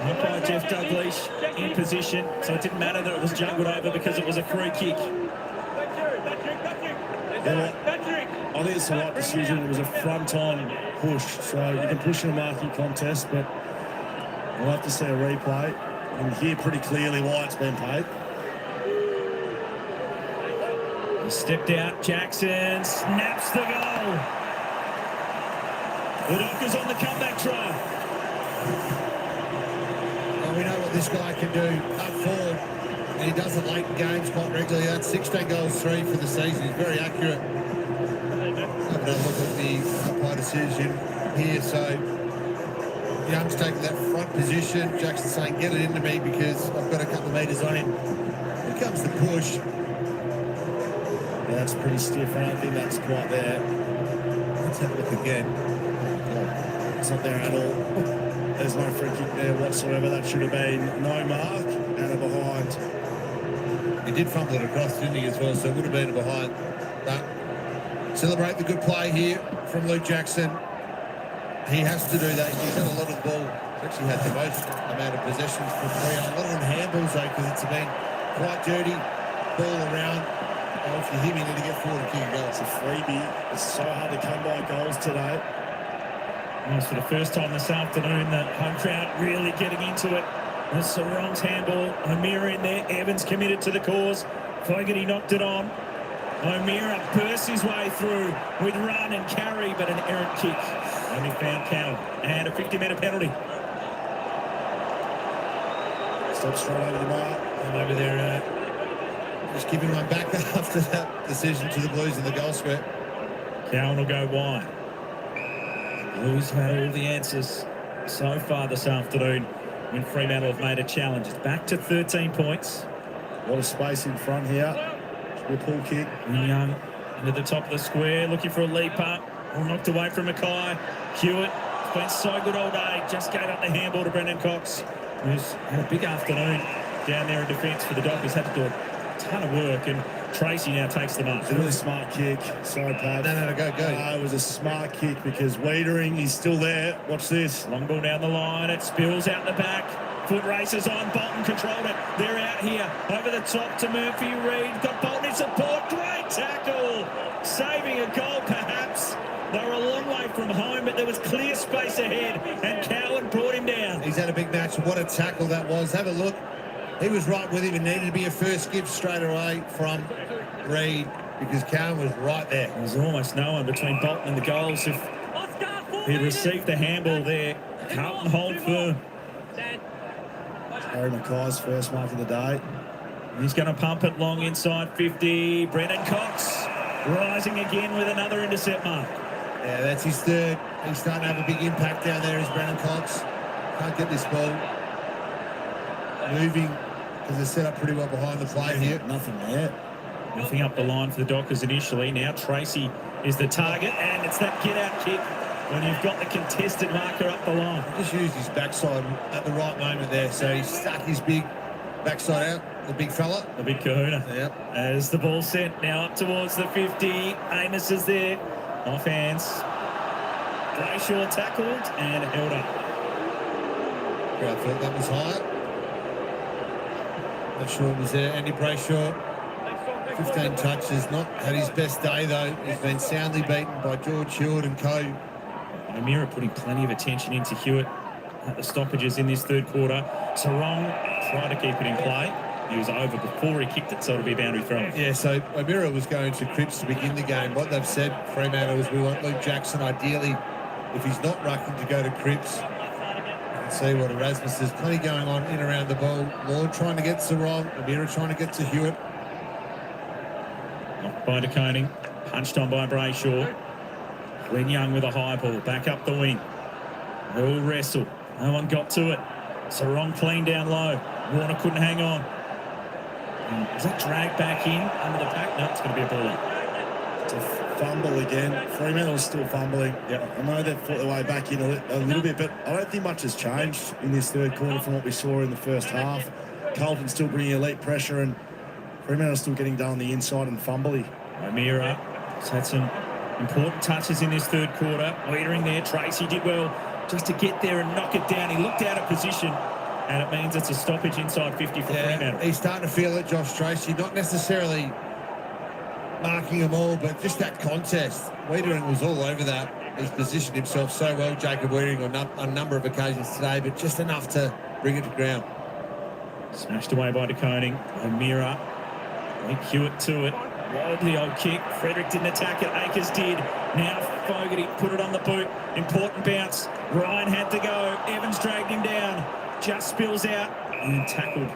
Umpire Jeff Dalglish in position, so it didn't matter that it was juggled over because it was a free kick. I think it's the right decision. It was a front-on push, so you can push in a marking contest, but we'll have to see a replay and hear pretty clearly why it's been paid. He stepped out. Jackson snaps the goal. The Dockers on the comeback try. Well, we know what this guy can do up forward, and he does it late in games quite regularly. That's 16 goals, 3 for the season. He's very accurate. Have another look at the umpire decision here. So Young's taking that front position. Jackson's saying, get it into me because I've got a couple of metres on him. Here comes the push. Yeah, that's pretty stiff. I don't think that's quite there. Let's have a look again. It's not there at all. There's no free kick there whatsoever. That should have been no mark and a behind. He did fumble it across, didn't he, as well? So it would have been a behind. But celebrate the good play here from Luke Jackson. He has to do that. He's had a lot of the ball. He's actually had the most amount of possessions for Freo. A lot of them handballs, though, because it's been quite dirty. Ball around. Oh, if you hit me, you need to get forward and kick a goal. It's a freebie. It's so hard to come by goals today. Almost for the first time this afternoon, the home crowd really getting into it. There's Sarong's handball. O'Meara in there. Evans committed to the cause. Fogarty knocked it on. O'Meara bursts his way through with run and carry, but an errant kick. Only found Cowan. And a 50-metre penalty. Step straight over the mark. And over there, Just giving one back after that decision to the Blues in the goal square. Cowan will go wide. Blues had all the answers so far this afternoon when Fremantle have made a challenge. It's back to 13 points. A lot of space in front here. Should be a pull kick. Young into the top of the square, looking for a leap up. All knocked away from Mackay. Hewitt has been so good all day. Just gave up the handball to Brendan Cox, who's had a big afternoon down there in defence for the Dockers. Had to do a ton of work, and Tracy now takes them up. It's a really smart kick. Sorry, Pat. No, go. It was a smart kick because Wiedering, he's still there. Watch this. Long ball down the line. It spills out the back. Foot races on. Bolton controlled it. They're out here. Over the top to Murphy Reid. Got Bolton in support. Great tackle. Saving a goal, perhaps. They were a long way from home, but there was clear space ahead, and Cowan brought him down. He's had a big match. What a tackle that was. Have a look. He was right with him. It needed to be a first gift straight away from Reid because Cowan was right there. There was almost no one between Bolton and the goals. If he received the handball there, Carlton hold firm. Harry Mackay's first mark of the day. He's going to pump it long inside 50. Brendan Cox rising again with another intercept mark. Yeah, that's his third. He's starting to have a big impact down there, is Brendan Cox. Can't get this ball moving because they're set up pretty well behind the play here. Nothing there. Nothing up the line for the Dockers initially. Now Tracy is the target, and it's that get-out kick when you've got the contested marker up the line. He just used his backside at the right moment there, so he stuck his big backside out. the big fella. The big kahuna. Yep. As the ball sent now up towards the 50. Amos is there. Off hands. Brayshaw tackled and held up. I thought that was high. Not sure it was there. Andy Brayshaw, 15 touches. Not had his best day, though. He's been soundly beaten by George Hewitt and co. O'Meara putting plenty of attention into Hewitt at the stoppages in this third quarter. Sarong tried to keep it in play. He was over before he kicked it, so it'll be a boundary throw. Yeah, so O'Meara was going to Cripps to begin the game. What they've said, Fremantle, is we want Luke Jackson, ideally, if he's not rucking, to go to Cripps. See what Erasmus, there's plenty going on in around the ball. Lord trying to get Sarong, O'Meara trying to get to Hewitt. Knocked by DeConing, punched on by Brayshaw. Glenn Young with a high ball, back up the wing. They all wrestle. No one got to it. Sarong clean down low. Warner couldn't hang on. Is that dragged back in under the pack? No, it's going to be a ball up. It's a fumble again. Fremantle's still fumbling. Yep. I know they've fought their way back in a little bit, but I don't think much has changed in this third quarter from what we saw in the first half. Carlton's still bringing elite pressure, and Fremantle's still getting down the inside and fumbly. O'Meara has had some important touches in this third quarter. Leadering there, Tracy did well just to get there and knock it down. He looked out of position, and it means it's a stoppage inside 50 for Fremantle. He's starting to feel it, Josh Tracy. Not necessarily marking them all, but just that contest. Wiedering was all over that. He's positioned himself so well, Jacob Wiedering, on a number of occasions today, but just enough to bring it to ground. Smashed away by DeConing. O'Meara. Link Hewitt to it. Wildly old kick. Frederick didn't attack it. Akers did. Now Fogarty put it on the boot. Important bounce. Ryan had to go. Evans dragged him down. Just spills out and tackled.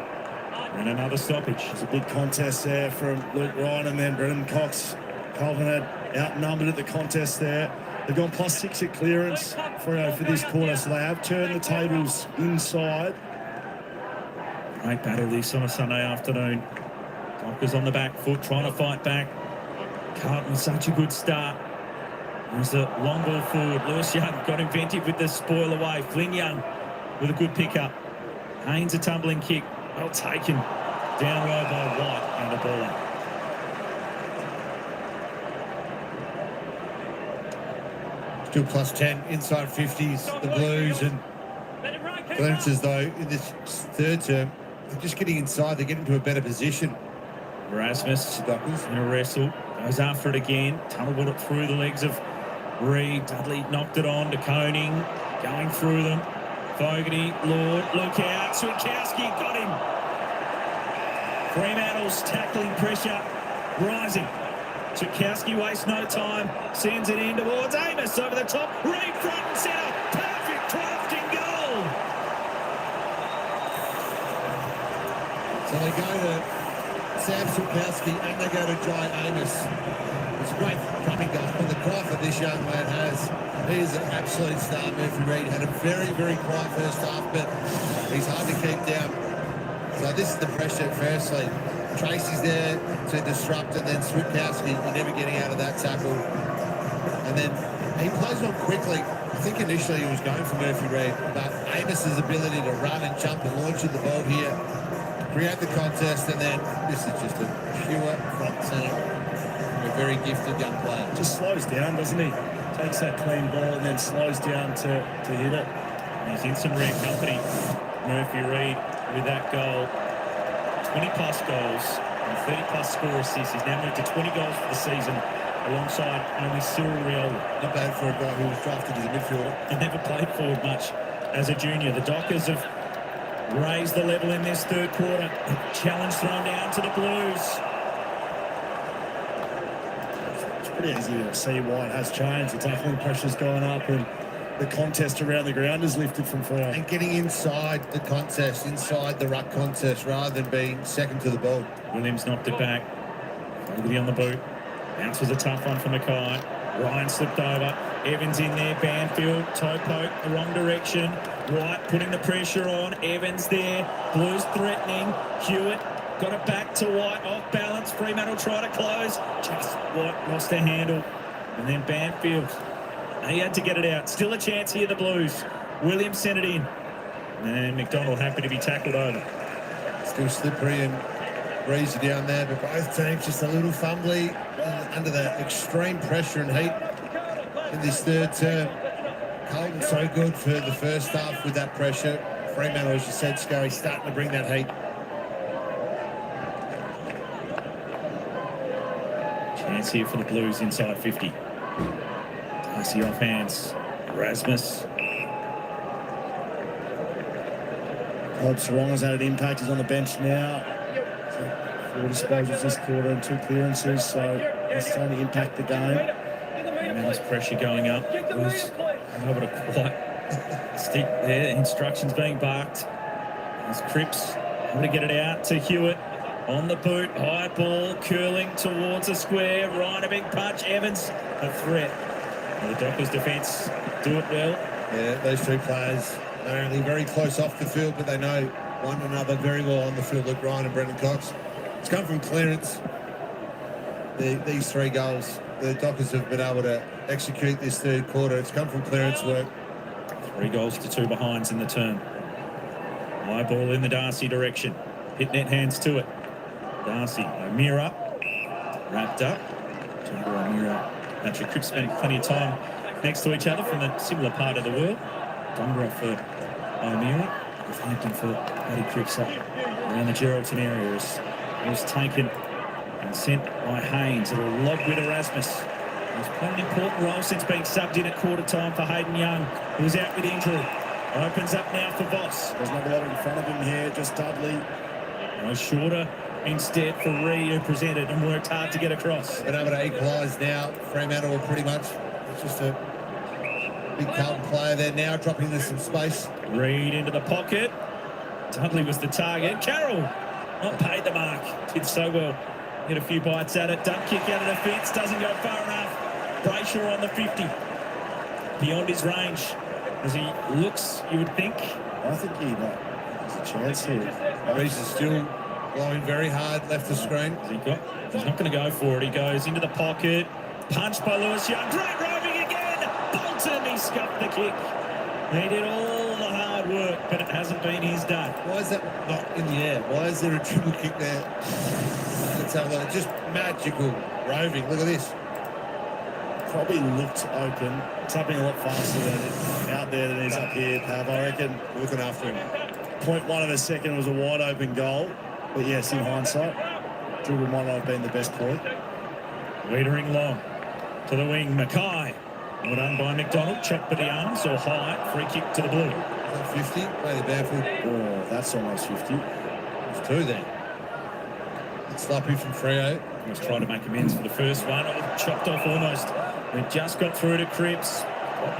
And another stoppage. It's a big contest there from Luke Ryan and then Brendan Cox. Carlton had outnumbered at the contest there. They've gone +6 at clearance for this quarter, so they have turned the tables inside. Great battle this on a Sunday afternoon. Dockers on the back foot, trying to fight back. Carlton, such a good start. There's a long ball forward. Lewis Young got inventive with the spoil away. Flynn Young with a good pickup. Haynes a tumbling kick. Well taken. Down low by White and a ball up. Still +10 inside 50s, the Blues, and glimpses though in this third term, they're just getting inside, they're getting to a better position. Erasmus in a wrestle, goes after it again, tunneled it through the legs of Reed. Dudley knocked it on to Koning, going through them. Fogarty, Lord, look out, Switkowski got him. Fremantle's tackling pressure rising. Switkowski wastes no time, sends it in towards Amos over the top. Reed front and centre, perfect 12th goal. So they go to Sam Switkowski and they go to Jai Amos. It's a great coming goal, and the cry for this young lad has. He is an absolute star. Murphy Reid had a very, very quiet first half, but he's hard to keep down. So this is the pressure, firstly. Tracy's there to disrupt, and then Switkowski, you're never getting out of that tackle. And then he plays on quickly. I think initially he was going for Murphy Reid, but Amos's ability to run and jump and launch at the ball here, create the contest, and then this is just a pure front centre. A very gifted young player. Just slows down, doesn't he? Takes that clean ball and then slows down to hit it. He's in some rare company. Murphy Reid with that goal. 20-plus goals and 30-plus score assists. He's now moved to 20 goals for the season alongside only Cyril Rioli. Not bad for a guy who was drafted as a midfielder. He never played forward much as a junior. The Dockers have raised the level in this third quarter. Challenge thrown down to the Blues. Pretty easy to see why it has changed. The tackling pressure's gone up and the contest around the ground is lifted from Freo. And getting inside the contest, inside the ruck contest, rather than being second to the ball. Williams knocked it back. Fogarty on the boot. Bounce was a tough one for Mackay. Ryan slipped over. Evans in there. Banfield. Toe poke the wrong direction. White putting the pressure on. Evans there. Blues threatening. Hewitt got it back to White. Off balance. Fremantle try to close. Just White lost a handle. And then Banfield. He had to get it out. Still a chance here, the Blues. Williams sent it in. And McDonald happy to be tackled over. Still slippery, and breezy down there, but both teams just a little fumbly under the extreme pressure and heat in this third term. Carlton so good for the first half with that pressure. Fremantle, as you said, Scary, starting to bring that heat. Chance here for the Blues inside 50. Darcy off hands. Rasmus. Todd Sarong's had an impact. He's on the bench now. 4 disposals this quarter and 2 clearances, so it's starting to impact the game. And there's pressure going up. Blues unable to quite stick there. Instructions being barked. There's Cripps able to get it out to Hewitt. On the boot, high ball, curling towards a square. Ryan, a big punch. Evans, a threat. And the Dockers' defence do it well. Yeah, those two players are only very close off the field, but they know one another very well on the field, Luke Ryan and Brendan Cox. It's come from clearance. These 3 goals, the Dockers have been able to execute this third quarter. It's come from clearance work. 3 goals to 2 behinds in the term. High ball in the Darcy direction. Hit net hands to it. Darcy, O'Meara, wrapped up. Jaguar O'Meara, Patrick Cripps spent plenty of time next to each other from a similar part of the world. Dungra for O'Meara, Hampton for Paddy Cripps up around the Geraldton area. It was taken and sent by Haynes. It'll lob with Erasmus. He's played an important role since being subbed in at quarter time for Hayden Young, who's out with injury. Opens up now for Voss. There's not a lot in front of him here, just Dudley. No shorter instead for Ree, who presented and worked hard to get across. Been able to equalise now. Fremantle will pretty much, it's just a big Carlton player there now, dropping into some space. Reed into the pocket. Dudley was the target. Carroll not paid the mark. Did so well. Get a few bites at it. Dump kick out of the fence. Doesn't go far enough. Brayshaw on the 50. Beyond his range. As he looks, you would think. I think there's a chance here. Reese is still blowing very hard left the screen. He's not going to go for it. He goes into the pocket. Punched by Lewis Young. Great roving again. Bolton, he scuffed the kick. He did all the hard work, but it hasn't been his day. Why is that not in the air? Why is there a dribble kick there? Let's have a look. Just magical roving. Look at this. Probably looked open. It's happening a lot faster than out there than it is up here, Pav. I reckon Looking after him. 0.1 of a second was a wide open goal. But yes, in hindsight, dribble might not have been the best point. Leadering long to the wing. Mackay. Well done by McDonald. Chopped at the arms or high. Free kick to the Blue. 50. Play the barefoot. Oh, that's almost 50. There's 2 there. It's sloppy from Freo. He was trying to make amends for the first one. Oh, chopped off almost. We just got through to Cripps.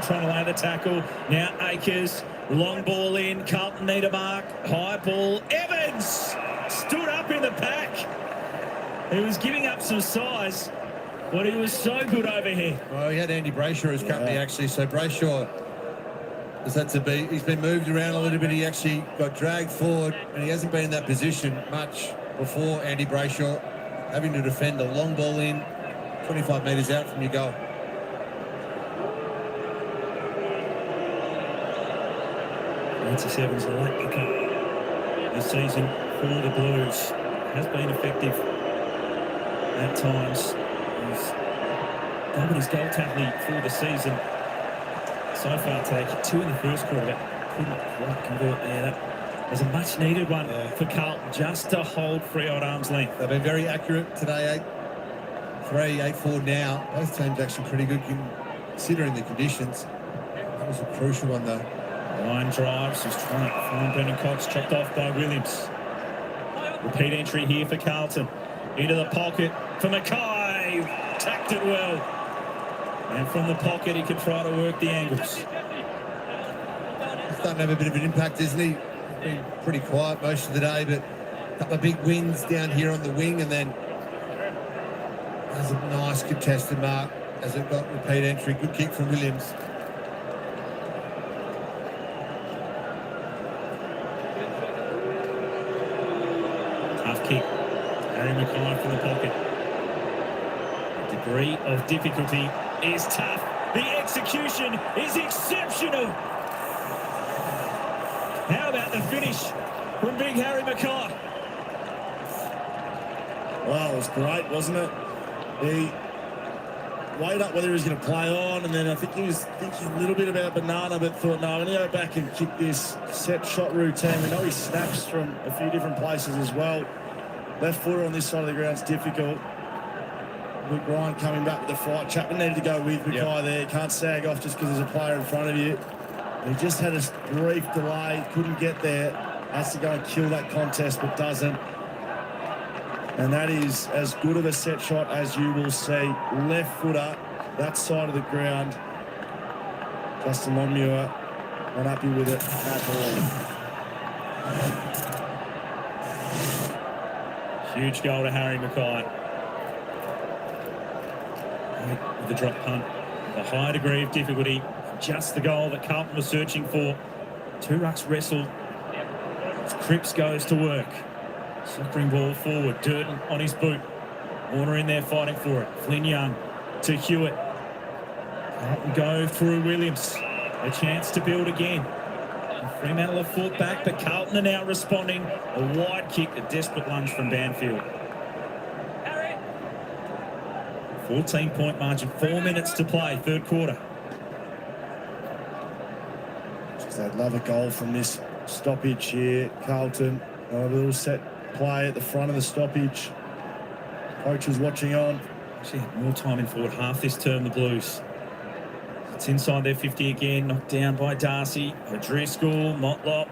Trying to lay the tackle. Now Akers. Long ball in. Carlton need a mark. High ball. Evans stood up in the pack. He was giving up some size, but he was so good over here. Well, he had Andy Brayshaw as company, actually. So Brayshaw has had to be... He's been moved around a little bit. He actually got dragged forward, and he hasn't been in that position much before. Andy Brayshaw having to defend a long ball in, 25 metres out from your goal. Francis Evans, a late pickup this season for the Blues. Has been effective at times. He's doubled his goal tally for the season so far today. 2 in the first quarter, but couldn't quite convert there. That was a much needed one for Carlton, just to hold Freo at arm's length. They've been very accurate today. 8-3, 8-4 now. Both teams actually pretty good considering the conditions. That was a crucial one though. Line drives, he's trying to find Brendan Cox, chopped off by Williams. Repeat entry here for Carlton. Into the pocket for Mackay. Tacked it well. And from the pocket, he could try to work the angles. He's starting to have a bit of an impact, isn't he? Been pretty quiet most of the day, but a couple of big wins down here on the wing, and then there's a nice contested mark as it got repeat entry. Good kick from Williams. Tough kick. Harry Mackay from the pocket. The degree of difficulty is tough. The execution is exceptional. How about the finish from Big Harry Mackay? Well, it was great, wasn't it? He weighed up whether he was going to play on, and then I think he was thinking a little bit about banana, but thought, no, I'm going to go back and kick this set shot routine. We know he snaps from a few different places as well. Left footer on this side of the ground is difficult. Luke Ryan coming back with the fight. Chapman needed to go with Mackay there. You can't sag off just because there's a player in front of you. He just had a brief delay, couldn't get there. Has to go and kill that contest, but doesn't. And that is as good of a set shot as you will see. Left footer, that side of the ground. Justin Longmuir not happy with it at all. Huge goal to Harry Mackay. With the drop punt, the high degree of difficulty, just the goal that Carlton was searching for. Two rucks wrestle. Cripps goes to work. Suckering ball forward. Durden on his boot. Warner in there fighting for it. Flynn Young to Hewitt. Carlton go through Williams. A chance to build again. Fremantle have fought back, but Carlton are now responding. A wide kick, a desperate lunge from Banfield. 14-point margin, 4 minutes to play, third quarter. I'd love a goal from this stoppage here. Carlton, a little set play at the front of the stoppage. Coach is watching on. Actually had more time in forward half this term, the Blues. It's inside their 50 again, knocked down by Darcy, O'Driscoll, Motlop,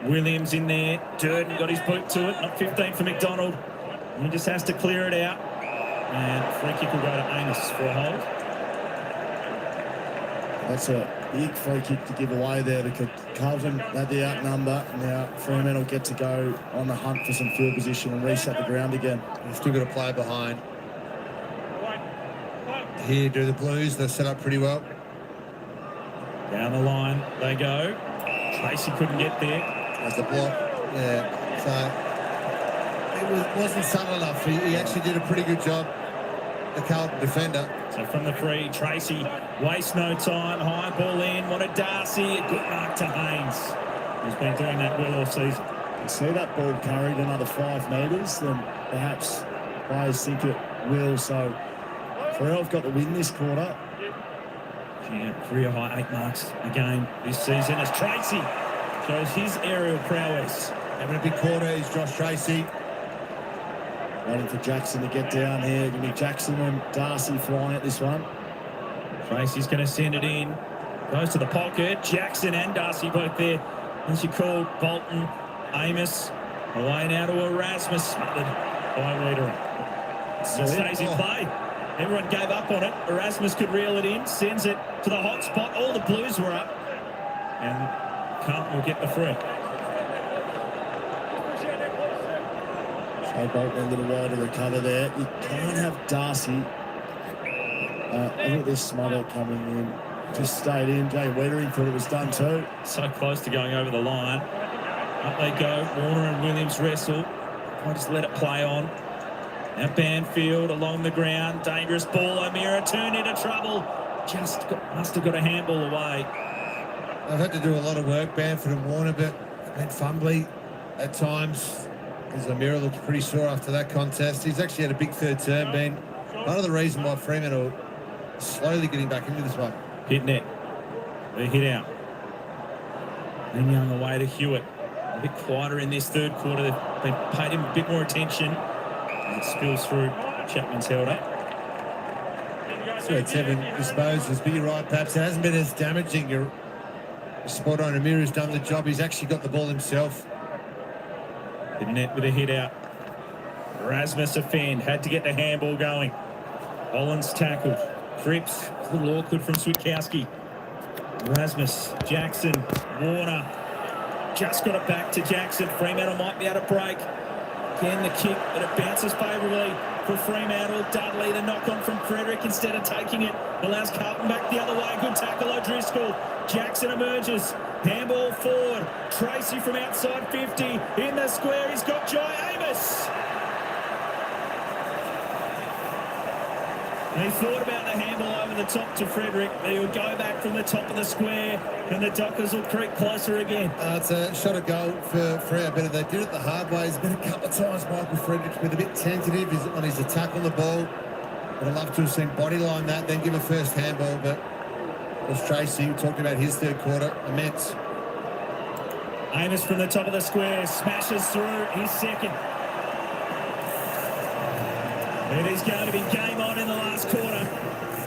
Williams in there. Durden got his boot to it, not 15 for McDonald. He just has to clear it out. And free kick will go to Amos for a hold. That's a big free kick to give away there because Carlton had the outnumber. Now Fremantle get to go on the hunt for some field position and reset the ground again. They've still got a player behind. Here do the Blues. They're set up pretty well. Down the line they go. Tracy couldn't get there. As the block. Yeah. So it wasn't subtle enough. He actually did a pretty good job. The Carlton defender. So from the free, Tracy wastes no time. High ball in. Wanted Darcy. A good mark to Haynes. He's been doing that well all season. You see that ball carried another 5 metres, then perhaps players think it will. So Freo have got the win this quarter. Yeah, career high 8 marks a game this season as Tracy shows his aerial prowess. Having a big quarter is Josh Tracy. Waiting for Jackson to get down here. Going to be Jackson and Darcy flying at this one. Tracy's going to send it in. Goes to the pocket. Jackson and Darcy both there. As you call Bolton, Amos. Away now to Erasmus. Smothered by Wiedering. So stays in play. Everyone gave up on it. Erasmus could reel it in. Sends it to the hot spot. All the Blues were up. And Carlton will get the free. So Bolton a little while to recover there. You can't have Darcy. I think there's Smother coming in. Just stayed in. Jay Wiedering thought it was done too. So close to going over the line. Up they go. Warner and Williams wrestle. I just let it play on. Now Banfield along the ground. Dangerous ball. O'Meara turned into trouble. Must have got a handball away. They've had to do a lot of work, Banfield and Warner, but and fumbly at times. As O'Meara looked pretty sore after that contest. He's actually had a big third term, Ben. Part of the reason why Fremantle is slowly getting back into this one. Hit net. They hit out. Then Young away to Hewitt. A bit quieter in this third quarter. They've paid him a bit more attention. It spills through. Chapman's held up. So it's Evan disposals, but you're right, perhaps it hasn't been as damaging. You're spot on. O'Meara's done the job. He's actually got the ball himself. The net with a hit out. Erasmus offend. Had to get the handball going. Hollins tackled. Cripps. A little awkward from Switkowski. Erasmus. Jackson. Warner. Just got it back to Jackson. Fremantle might be able to break. Again, the kick, but it bounces favourably for Fremantle. Dudley, the knock-on from Frederick instead of taking it. Allows Carlton back the other way. Good tackle, O'Driscoll. Jackson emerges. Handball forward. Tracy from outside 50. In the square, he's got Jai Amos. He thought about the handle over the top to Frederick. He'll go back from the top of the square, and the Dockers will creep closer again. It's a shot of goal for Freo, but they did it the hard way. He's been a couple of times, Michael Frederick's been a bit tentative on his attack on the ball. But I'd love to have seen bodyline that, then give a first handball. But it was Tracy who talked about his third quarter. Immense. Amos from the top of the square smashes through his second. It is going to be game on in the last quarter.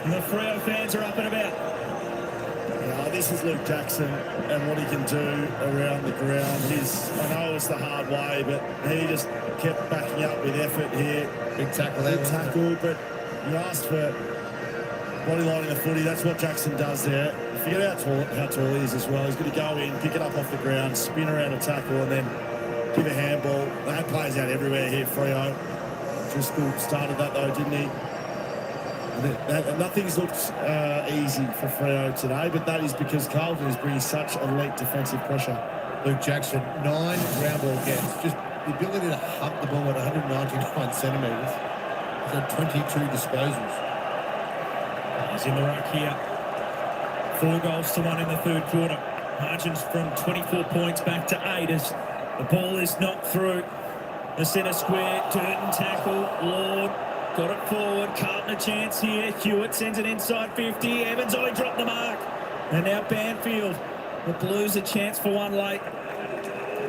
And the Freo fans are up and about. Yeah, this is Luke Jackson and what he can do around the ground. I know it's the hard way, but he just kept backing up with effort here. Big tackle there. Big tackle, but you asked for body line in the footy. That's what Jackson does there. Forget how tall he is as well. He's going to go in, pick it up off the ground, spin around a tackle, and then give a handball. They had players out everywhere here, Freo. Driscoll started that though, didn't he? Nothing's looked easy for Freo today, but that is because Carlton is bringing such elite defensive pressure. Luke Jackson, 9 ground ball gets. Just the ability to hug the ball at 199 centimetres. He's had 22 disposals. He's in the ruck here. 4 goals to 1 in the third quarter. Margins from 24 points back to 8 as the ball is knocked through the centre square. Durden tackle. Lord got it forward. Carlton a chance here. Hewitt sends it inside 50. Evans, he dropped the mark. And now Banfield. The Blues a chance for one late.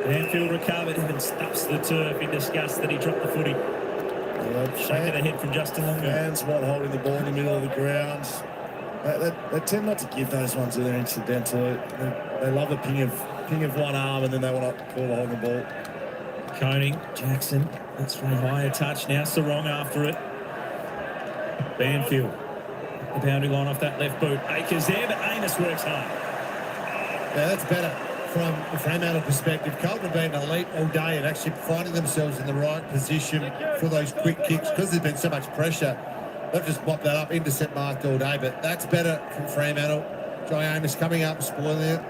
Banfield recovered and stuffs the turf in disgust that he dropped the footy. Shake it ahead from Justin Longo. Fans not holding the ball in the middle of the ground. They tend not to give those ones that are incidental. They love the ping of one arm, and then they want to call holding the ball. Koning, Jackson, that's from a higher touch. Now Sarong after it. Banfield, the boundary line off that left boot. Akers there, but Amos works hard. Yeah, that's better from the Fremantle perspective. Carlton have been elite all day and actually finding themselves in the right position for those quick kicks because there's been so much pressure. They've just mopped that up, intercept marked all day, but that's better from Fremantle. Joy Amos coming up, spoiling it,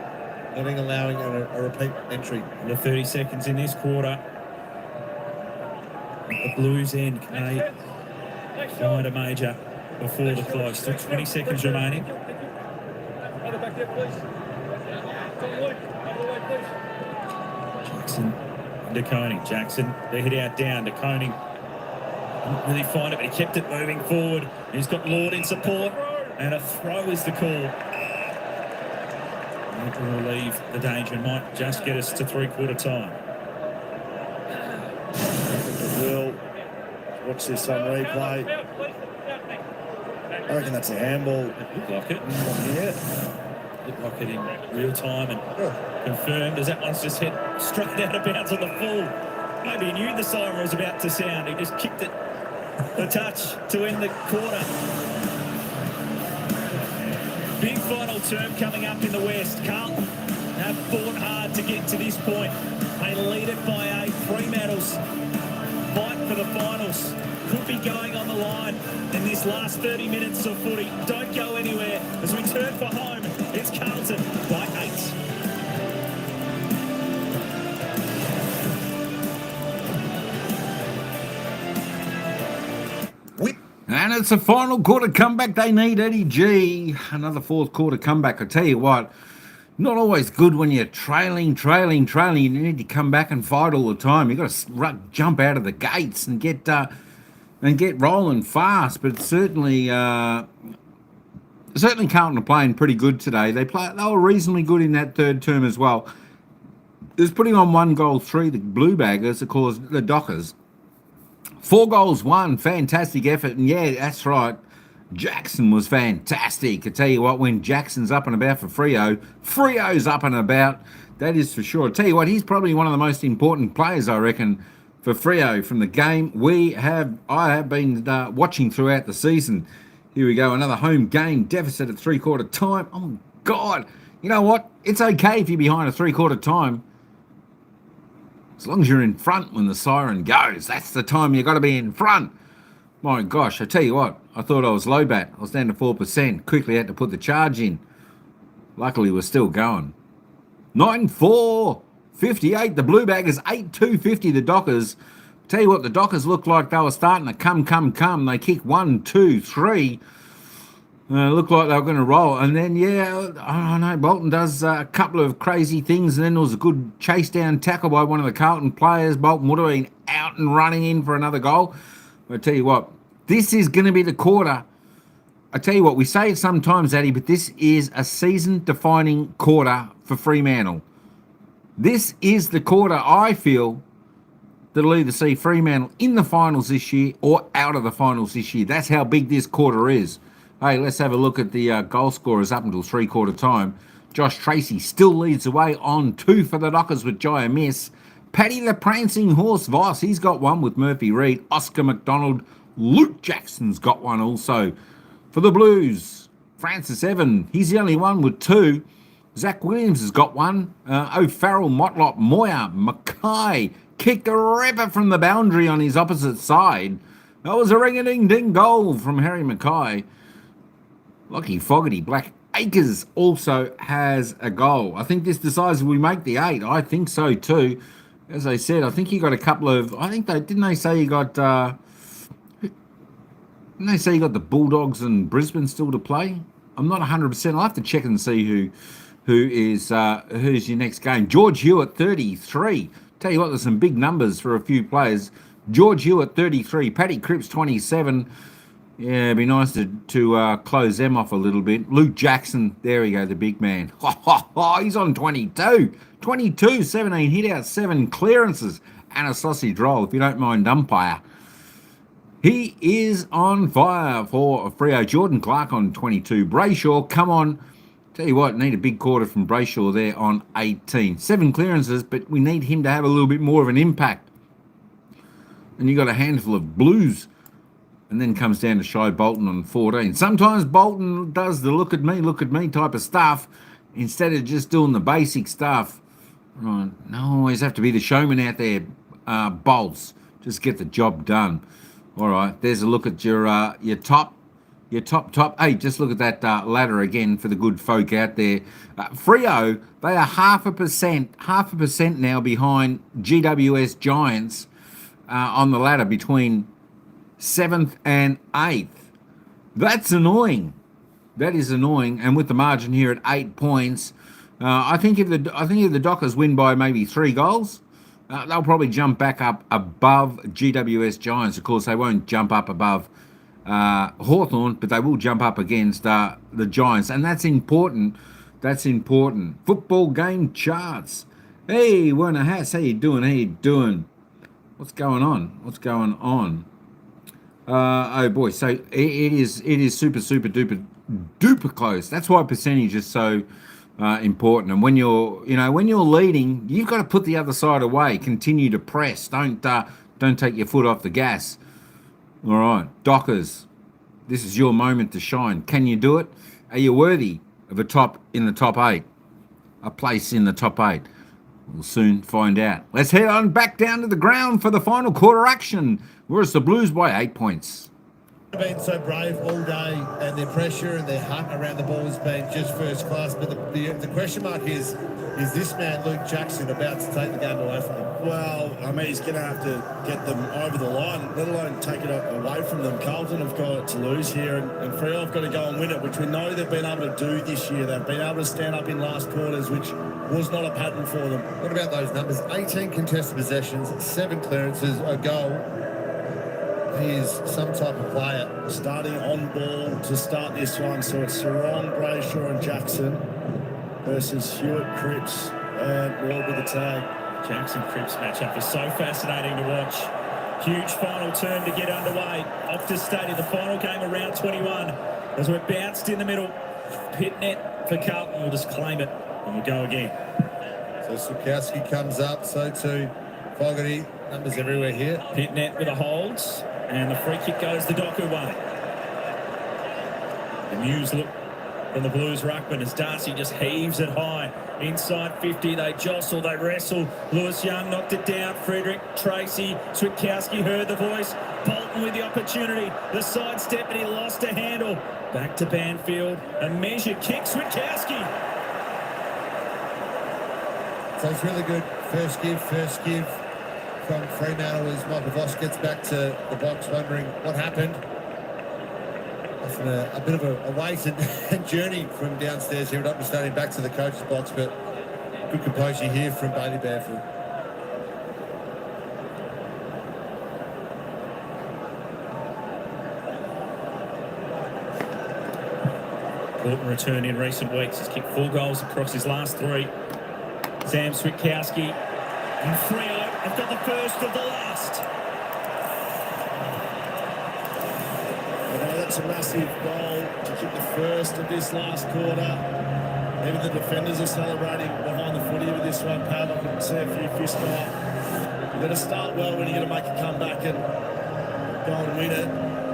and allowing a repeat entry. Under 30 seconds in this quarter. The Blues end, can they find a major before the close? Still 20 seconds remaining. Jackson to Koning. Jackson, they hit out down to Koning. Didn't really find it, but he kept it moving forward. He's got Lord in support, and a throw is the call. That will relieve the danger and might just get us to three-quarter time. We'll watch this on replay. I reckon that's a handball. It looked like it. Yeah. Looked like it in real time and confirmed as that one's just hit straight out of bounds on the full. Maybe he knew the siren was about to sound. He just kicked it the touch to end the quarter. Big final term coming up in the West. Carlton have fought hard to get to this point. They lead it by 8. Fremantle's fight for the finals could be going on the line in this last 30 minutes of footy. Don't go anywhere as we turn for home. It's Carlton by 8. And it's a final quarter comeback they need, Eddie G. Another fourth quarter comeback. I tell you what, not always good when you're trailing. You need to come back and fight all the time. You've got to jump out of the gates and get rolling fast. But certainly Carlton are playing pretty good today. They were reasonably good in that third term as well. There's putting on 1 goal 3, the Blue Baggers, of course, the Dockers. 4 goals 1, fantastic effort. And yeah, that's right. Jackson was fantastic. I tell you what, when Jackson's up and about for Freo's up and about. That is for sure. I tell you what, he's probably one of the most important players, I reckon, for Freo from the game I have been watching throughout the season. Here we go, another home game deficit at three-quarter time. Oh, my God. You know what? It's okay if you're behind a three-quarter time. As long as you're in front when the siren goes. That's the time you've got to be in front. My gosh, I tell you what, I thought I was low bat. I was down to 4%. Quickly had to put the charge in. Luckily, we're still going. 9-4, 58. The Blue Baggers, 8-2, 50. The Dockers. Tell you what, the Dockers looked like they were starting to come. They kicked 1, 2, 3. Looked like they were going to roll. And then, I don't know, Bolton does a couple of crazy things. And then there was a good chase down tackle by one of the Carlton players. Bolton would have been out and running in for another goal. But I tell you what, this is going to be the quarter. I tell you what, we say it sometimes, Addy, but this is a season-defining quarter for Fremantle. This is the quarter, I feel, that'll either see Fremantle in the finals this year or out of the finals this year. That's how big this quarter is. Hey, let's have a look at the goal scorers up until three-quarter time. Josh Tracy still leads the way on 2 for the Dockers with Jaya Miss. Paddy the Prancing Horse Voss, he's got 1 with Murphy Reid. Oscar McDonald, Luke Jackson's got 1 also. For the Blues, Francis Evan, he's the only one with 2. Zach Williams has got 1. O'Farrell, Motlop, Moyer, Mackay kicked a ripper from the boundary on his opposite side. That was a ring-a-ding-ding goal from Harry Mackay. Lucky Fogarty, Black Acres also has a goal. I think this decides if we make the 8. I think so too. As I said, I think he got a couple of. I think didn't they say he got? Didn't they say you got the Bulldogs and Brisbane still to play? I'm not 100%. I'll have to check and see who's your next game. George Hewitt, 33. Tell you what, there's some big numbers for a few players. George Hewitt, 33. Paddy Cripps, 27. Yeah, it'd be nice to close them off a little bit. Luke Jackson, there we go, the big man. He's on 22. 22, 17 hit-outs, 7 clearances, and a sausage roll, if you don't mind, umpire. He is on fire for Freo. Jordan Clark on 22. Brayshaw, come on. Tell you what, need a big quarter from Brayshaw there on 18. 7 clearances, but we need him to have a little bit more of an impact. And you got a handful of Blues. And then comes down to Shy Bolton on 14. Sometimes Bolton does the look at me type of stuff instead of just doing the basic stuff. Right. No, always have to be the showman out there, Bolts. Just get the job done. All right, there's a look at your top. Hey, just look at that ladder again for the good folk out there. Freo, they are 0.5% now behind GWS Giants on the ladder between 7th and 8th. That's annoying. That is annoying. And with the margin here at 8 points, I think if the Dockers win by maybe 3 goals, they'll probably jump back up above GWS Giants. Of course, they won't jump up above Hawthorn, but they will jump up against the Giants, and that's important. That's important. Football game charts. Hey, Werner Haas, how you doing? What's going on? Oh boy, so it is super duper close. That's why percentage is so important. And when you're leading, you've got to put the other side away. Continue to press. Don't take your foot off the gas. All right, Dockers, this is your moment to shine. Can you do it? Are you worthy of a place in the top 8? We'll soon find out. Let's head on back down to the ground for the final quarter action. Where it's the Blues by 8 points. They've been so brave all day, and their pressure and their hunt around the ball has been just first class. But the question mark is this man, Luke Jackson, about to take the game away from them? Well, I mean, he's going to have to get them over the line, let alone take it away from them. Carlton have got it to lose here, and Freo have got to go and win it, which we know they've been able to do this year. They've been able to stand up in last quarters, which was not a pattern for them. What about those numbers? 18 contested possessions, 7 clearances, a goal. He is some type of player. Starting on ball to start this one, so it's Sarong, Brayshaw and Jackson versus Hewitt, Cripps and Ward with the tag. Jackson-Cripps matchup is so fascinating to watch. Huge final term to get underway. Optus Stadium, the final game of round 21. As we're bounced in the middle. Pit net for Carlton. We'll just claim it and we'll go again. So Sukowski comes up, so too Fogarty. Numbers everywhere here. Pit net with a hold. And the free kick goes the Doku way. The Muse look from the Blues ruckman as Darcy just heaves it high. Inside 50, they jostle, they wrestle. Lewis Young knocked it down. Frederick, Tracy, Switkowski heard the voice. Bolton with the opportunity. The sidestep, and he lost a handle. Back to Banfield. A measured kick. Switkowski. So it's really good. First give. from Fremantle as Michael Voss gets back to the box wondering what happened. Often a bit of a wait and journey from downstairs here at Optus Stadium back to the coach's box, but good composure here from Bailey Banfield. Important return in recent weeks. He's kicked 4 goals across his last 3. Sam Switkowski and Freo have got the first of the last. I know that's a massive goal to kick the first of this last quarter. Even the defenders are celebrating behind the footy with this one, Pat. I can see a few fists go up. You've got to start well when you're going to make a comeback and go and win it.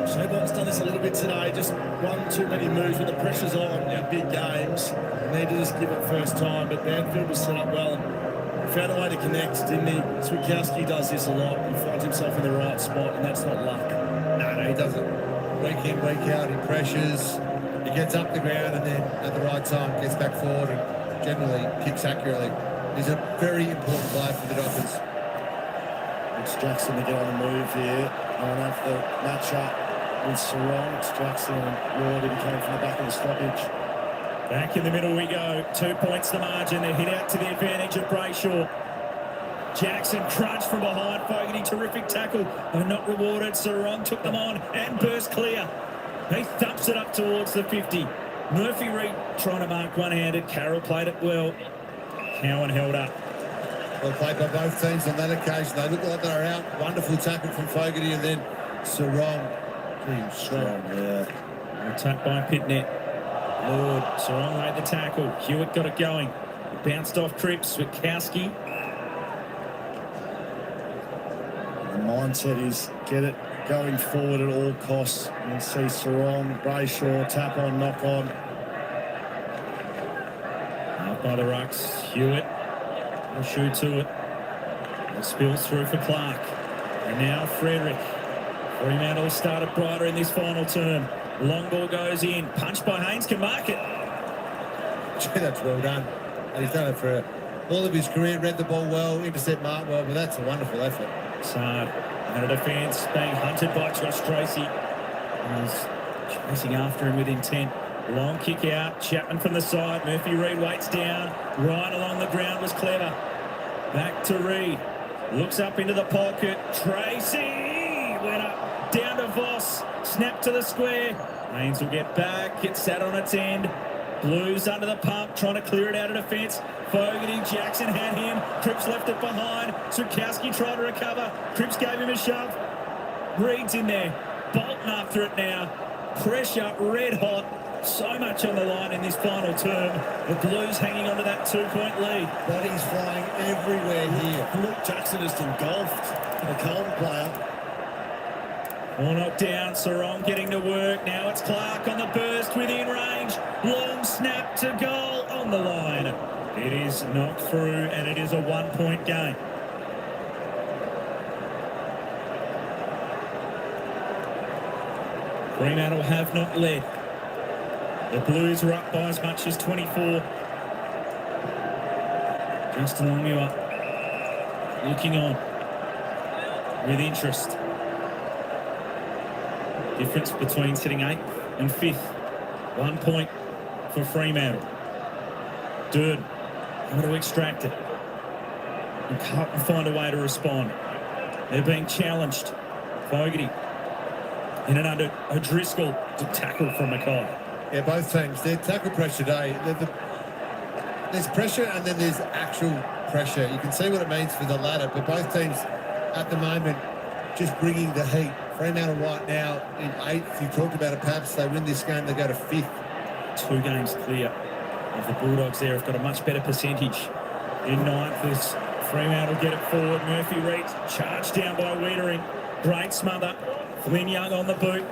Shaybolt's done this a little bit today, just one too many moves when the pressure's on in big games. They need to just give it first time, but Banfield was set up well and found a way to connect, didn't he? Switkowski does this a lot. He finds himself in the right spot, and that's not luck. No, he doesn't. Week in, week out, he pressures, he gets up the ground, and then at the right time gets back forward and generally kicks accurately. He's a very important player for the Dolphins. It's Jackson to get on the move here. Going after the matchup with Sarong. It's Jackson and Ward, he came from the back of the stoppage. Back in the middle we go. 2 points the margin. They hit out to the advantage of Brayshaw. Jackson crunched from behind. Fogarty, terrific tackle. They're not rewarded. Sarong took them on and burst clear. He thumps it up towards the 50. Murphy Reid trying to mark one-handed. Carroll played it well. Cowan held up. Well played by both teams on that occasion. They looked like they were out. Wonderful tackle from Fogarty, and then Sarong. Strong, yeah. Attacked by Pitnet. Lord, Sarong made the tackle. Hewitt got it going. It bounced off Cripps. Switkowski. The mindset is get it going forward at all costs. You can see Sarong, Brayshaw, tap on, knock on. Out by the rucks. Hewitt. A shoe to it. It spills through for Clark. And now Frederick. Fremantle started brighter in this final term. Long ball goes in. Punched by Haynes. Can mark it. Gee, that's well done. And he's done it for all of his career. Read the ball well, intercept mark well, but that's a wonderful effort. Sard and a defence being hunted by Josh Tracy. He's chasing after him with intent. Long kick out. Chapman from the side. Murphy Reid waits down. Ryan along the ground was clever. Back to Reid. Looks up into the pocket. Tracy went up. Down to Voss. Snap to the square. Haynes will get back. Gets sat on its end. Blues under the pump. Trying to clear it out of defence. Fogarty. Jackson had him. Cripps left it behind. Switkowski tried to recover. Cripps gave him a shove. Reid's in there. Bolton after it now. Pressure red hot. So much on the line in this final term. The Blues hanging on to that 2-point lead. Bodies flying everywhere here. Look, Jackson just engulfed the Carlton player. Warnock down, Sarong getting to work. Now it's Clark on the burst within range. Long snap to goal on the line. It is knocked through and it is a 1-point game. Fremantle have not led. The Blues are up by as much as 24. Justin Longmuir looking on with interest. Difference between sitting 8th and 5th. 1 point for Fremantle. Durden able to extract it. And Carlton find a way to respond. They're being challenged. Fogarty in and under O'Driscoll to tackle from Mackay. Yeah, both teams. Their tackle pressure today. There's pressure and then there's actual pressure. You can see what it means for the ladder, but both teams at the moment just bringing the heat. Fremantle right now in 8th. You talked about it, perhaps they win this game, they go to 5th. 2 games clear of the Bulldogs there. Have got a much better percentage. In 9th as Fremantle get it forward. Murphy Reid charged down by Wiedering. Great smother. Flynn Young on the boot.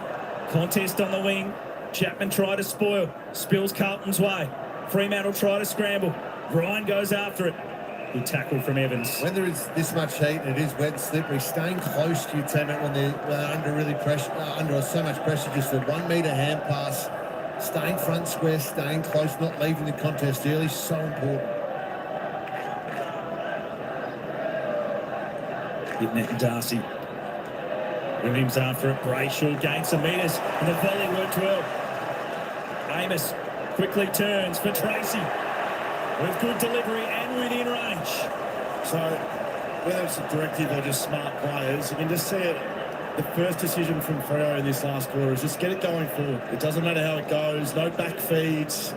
Contest on the wing. Chapman tried to spoil. Spills Carlton's way. Fremantle try to scramble. Ryan goes after it. Good tackle from Evans. When there is this much heat and it is wet and slippery, staying close to your teammate when they're under really pressure, under so much pressure, just a 1 metre hand pass, staying front square, staying close, not leaving the contest early, so important. Pitnet and Darcy. Williams after it. Brayshaw gains some metres, and the volley worked well. Amos quickly turns for Tracy with good delivery and within range. So, whether it's a directive or just smart players, you can just see it. The first decision from Freo in this last quarter is just get it going forward. It doesn't matter how it goes. No back feeds.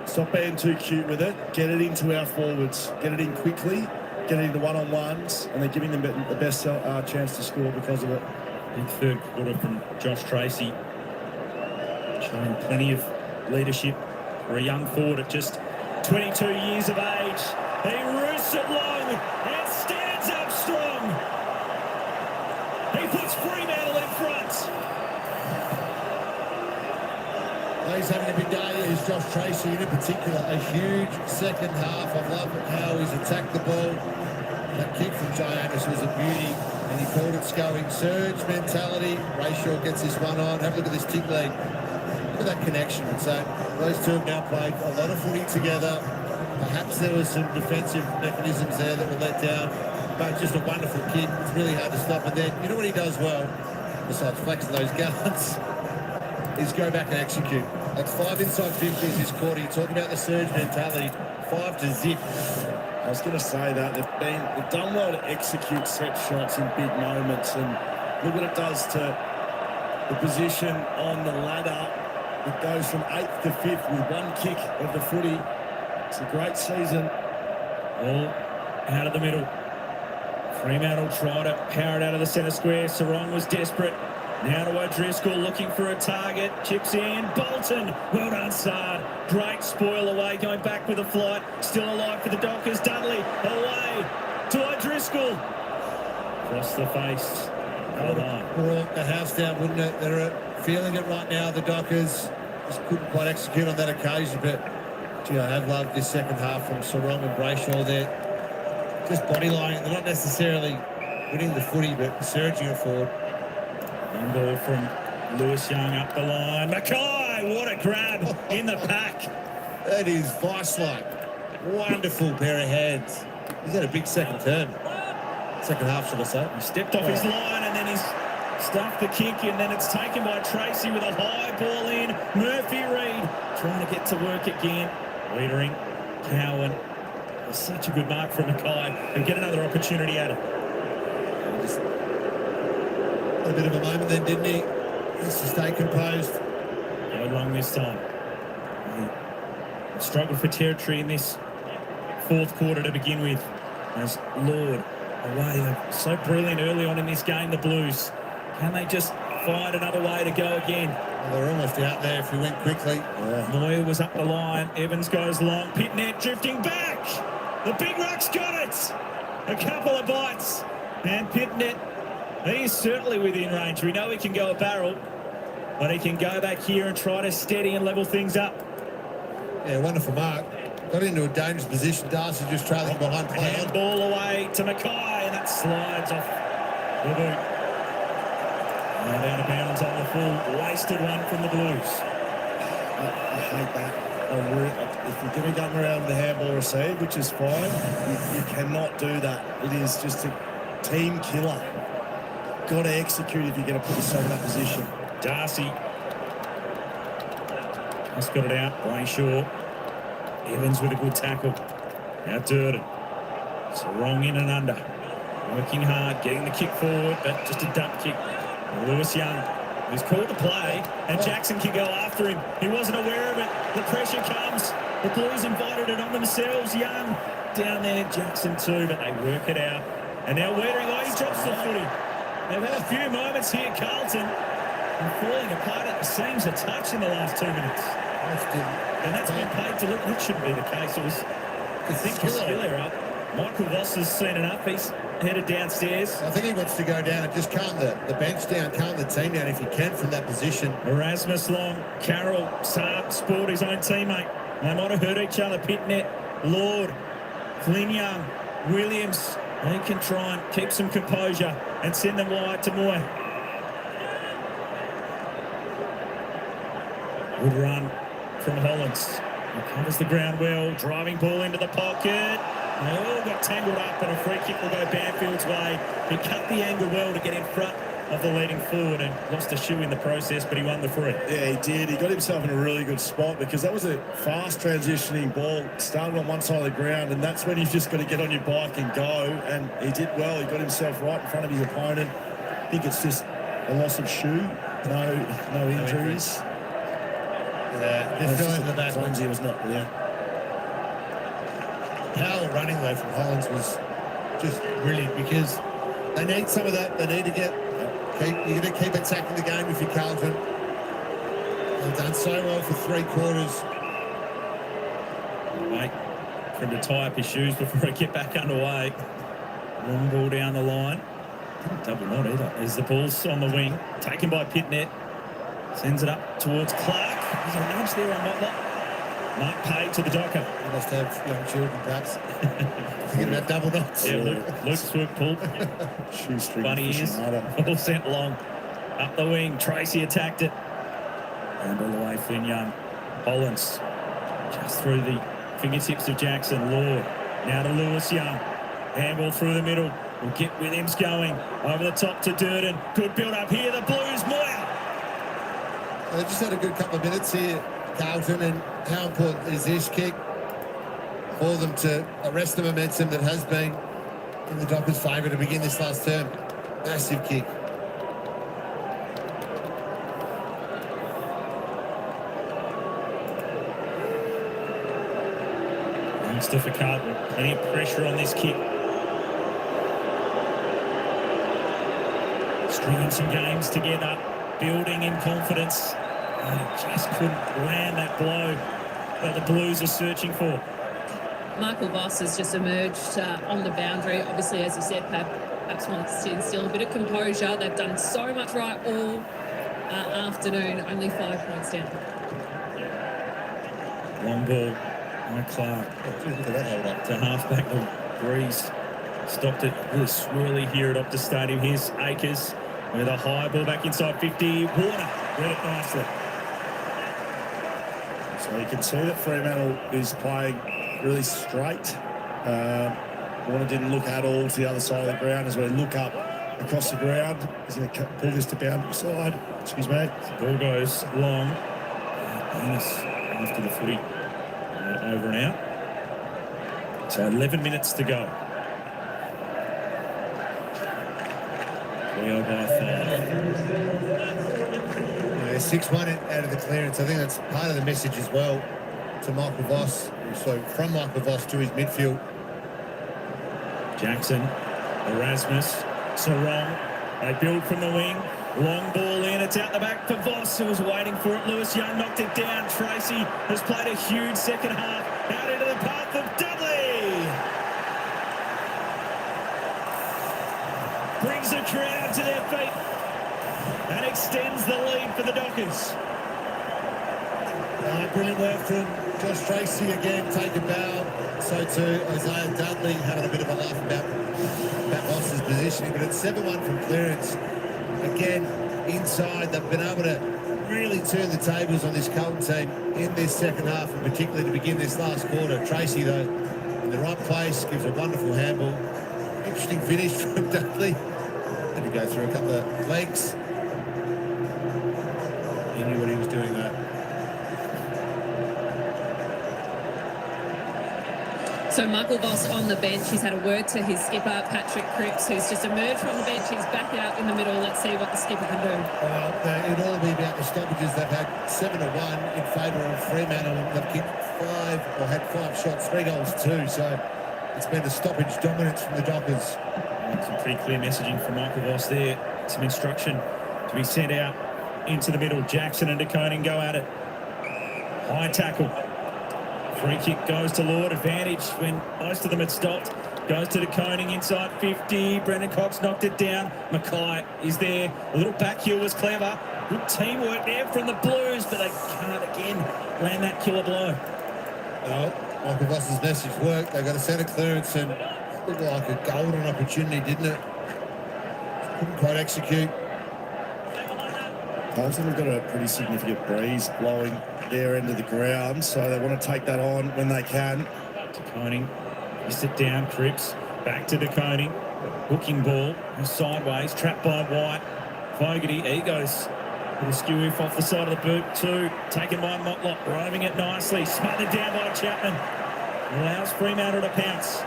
Stop being too cute with it. Get it into our forwards. Get it in quickly. Get it into one-on-ones. And they're giving them the best chance to score because of it. Big third quarter from Josh Tracy. Showing plenty of leadership for a young forward at just 22 years of age. He roosts it long and stands up strong. He puts Fremantle in front. He's having a big day, is Josh Tracy in particular. A huge second half. I love how he's attacked the ball. That kick from Giannis was a beauty, and he called it going surge mentality. Brayshaw gets this one on. Have a look at this tick lead. Look at that connection. So those two have now played a lot of footy together. Perhaps there was some defensive mechanisms there that were let down, but just a wonderful kick. It's really hard to stop. And then, you know what he does well, besides flexing those guns, is go back and execute. That's 5 inside 50s this quarter. You talk about the surge mentality, 5 to zip. I was going to say that they've done well to execute set shots in big moments, and look what it does to the position on the ladder. It goes from 8th to 5th with one kick of the footy. It's a great season. All out of the middle. Fremantle tried to power it out of the centre square. Sarong was desperate. Now to O'Driscoll looking for a target. Chips in. Bolton. Well done, Sard. Great spoil away. Going back with a flight. Still alive for the Dockers. Dudley away to O'Driscoll. Across the face. Hold on. Brought the house down, wouldn't it? They're feeling it right now, the Dockers. Just couldn't quite execute on that occasion, but gee, I have loved this second half from Sarong and Brayshaw there. Just body lying. They're not necessarily winning the footy, but surging it forward. One ball from Lewis Young up the line. Mackay, what a grab in the pack. That is vice-like. Wonderful pair of hands. He's had a big second term. Second half, should I say. He stepped off his line and then he's stuffed the kick, and then it's taken by Tracy with a high ball in. Murphy Reid trying to get to work again. Leadering Cowan. Such a good mark from Mackay. He'll get another opportunity at it. Just a bit of a moment then, didn't he? Just to stay composed. Go long this time. He struggled for territory in this fourth quarter to begin with. As Lord away, they're so brilliant early on in this game, the Blues. Can they just find another way to go again? Well, they're almost out there if we went quickly. Yeah. Moyer was up the line. Evans goes long. Pitnet drifting back. The big ruck's got it. A couple of bites. And Pitnet, he's certainly within range. We know he can go a barrel, but he can go back here and try to steady and level things up. Yeah, wonderful mark. Got into a dangerous position. Darcy just trailing behind play. And ball away to Mackay, and that slides off the boot. And out of bounds on the full. Wasted one from the Blues. I hate that. If you're going to come around the handball receive, which is fine, you cannot do that. It is just a team killer. Got to execute if you're going to put yourself in that position. Darcy just got it out. Brayshaw. Evans with a good tackle. Now Durden. Sarong in and under. Working hard, getting the kick forward, but just a dump kick. Lewis Young, who's called to play, and Jackson can go after him. He wasn't aware of it. The pressure comes. The Blues invited it on themselves. Young down there, Jackson too, but they work it out. And now Weitering, he drops the footy. They've had a few moments here, Carlton, and falling apart at the seams a touch in the last 2 minutes. And that's been paid to look. That shouldn't be the case. It was, I think, a skill error. Michael Voss has seen enough. He's headed downstairs. I think he wants to go down and just calm the bench down, calm the team down if he can from that position. Erasmus Long, Carroll, Saab spoiled his own teammate. They might have hurt each other. Pitnet, Lord, Flynn Young, Williams. They can try and keep some composure and send them wide to Moy. Good run from Hollands. He covers the ground well. Driving ball into the pocket. They all got tangled up, and a free kick will go Banfield's way. He cut the angle well to get in front of the leading forward and lost a shoe in the process, but he won the free. Yeah, he did. He got himself in a really good spot because that was a fast transitioning ball. Started on one side of the ground, and that's when you've just got to get on your bike and go. And he did well. He got himself right in front of his opponent. I think it's just a loss of shoe. No injuries. Yeah, they're feeling the back. Clumsy was not there. Power running though from Hollands was just brilliant because they need some of that. They need to you're going to keep attacking the game if you're Carlton. They've done so well for 3 quarters. Wait for him to tie up his shoes before I get back underway. Long ball down the line. Didn't double not either. There's the ball's on the wing, taken by Pitnet. Sends it up towards Clark. There's a nudge there on Motlop. Mark Pay to the docker. They must have young children, perhaps. Thinking about double knots. Yeah, Luke Swoop pulled. Shoestring. Bunny ears. All sent long. Up the wing. Tracy attacked it. And all the way Flynn Young. Hollands. Just through the fingertips of Jackson. Lord. Now to Lewis Young. Handball through the middle. We'll get Williams going. Over the top to Durden. Good build up here. The Blues. Moyer. They just had a good couple of minutes here, Carlton, and how important is this kick for them to arrest the momentum that has been in the Dockers' favour to begin this last term? Massive kick. Youngster for Carlton. Plenty of pressure on this kick. Stringing some games together. Building in confidence. Just couldn't land that blow that the Blues are searching for. Michael Voss has just emerged on the boundary. Obviously, as you said, perhaps wants to instill a bit of composure. They've done so much right all afternoon. Only 5 points down. Long ball by Clark. To halfback of Breeze. Stopped it really swirly here at Optus Stadium. Here's Akers with a high ball back inside 50. Warner read it nicely. So you can see that Fremantle is playing really straight. Warner didn't look at all to the other side of the ground as we look up across the ground. He's going to pull this to boundary side. Excuse me. Ball goes long. Venus after the footy. Over and out. So 11 minutes to go. Leo by 5. 6-1 out of the clearance. I think that's part of the message as well to Michael Voss. So from Michael Voss to his midfield. Jackson, Erasmus, Sarong. They build from the wing. Long ball in. It's out the back for Voss, who was waiting for it. Lewis Young knocked it down. Tracy has played a huge second half. Out into the path of Dudley. Brings the crowd to their feet and extends the lead for the Dockers. Brilliant work from Josh Tracy again, taking bow. So too Isaiah Dudley having a bit of a laugh about Voss's positioning, but it's 7-1 from clearance. Again, inside, they've been able to really turn the tables on this Carlton team in this second half, and particularly to begin this last quarter. Tracy, though, in the right place, gives a wonderful handball. Interesting finish from Dudley. Had to go through a couple of legs. He knew what he was doing there. So Michael Voss on the bench. He's had a word to his skipper, Patrick Cripps, who's just emerged from the bench. He's back out in the middle. Let's see what the skipper can do. Well, it'll all be about the stoppages. They've had 7-1 in favour of Fremantle. They've kicked 5 shots, 3 goals too. So it's been a stoppage dominance from the Dockers. Some pretty clear messaging from Michael Voss there. Some instruction to be sent out into the middle. Jackson and DeConing go at it. High tackle. Free kick goes to Lord. Advantage when most of them had stopped. Goes to DeConing inside 50. Brendan Cox knocked it down. Mackay is there. A little back heel was clever. Good teamwork there from the Blues, but they can't again land that killer blow. Well, Michael Voss's message worked. They got a centre clearance and looked like a golden opportunity, didn't it? Couldn't quite execute. Carlton have got a pretty significant breeze blowing their end of the ground, so they want to take that on when they can. DeConing You sit down, Cripps. Back to DeConing. Hooking ball. Sideways. Trapped by White. Fogarty. He goes. Little skew off the side of the boot. 2. Taken by Motlop. Roving it nicely. Smothered down by Chapman. Allows Fremantle to pounce.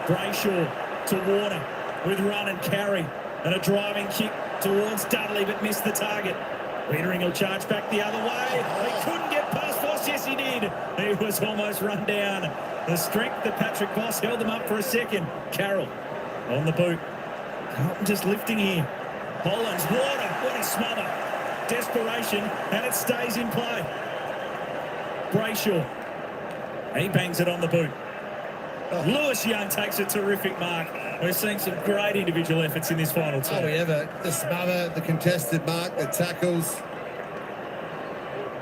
Brayshaw to Warner. With run and carry. And a driving kick towards Dudley, but missed the target. Wiedering will charge back the other way. He couldn't get past Voss. Yes, he did. He was almost run down. The strength that Patrick Voss held him up for a second. Carroll on the boot. Carlton just lifting here. Hollands, Warner, what a smother. Desperation, and it stays in play. Brayshaw. He bangs it on the boot. Lewis Young takes a terrific mark. We're seeing some great individual efforts in this final Oh, two. yeah, the smother, the contested mark, the tackles.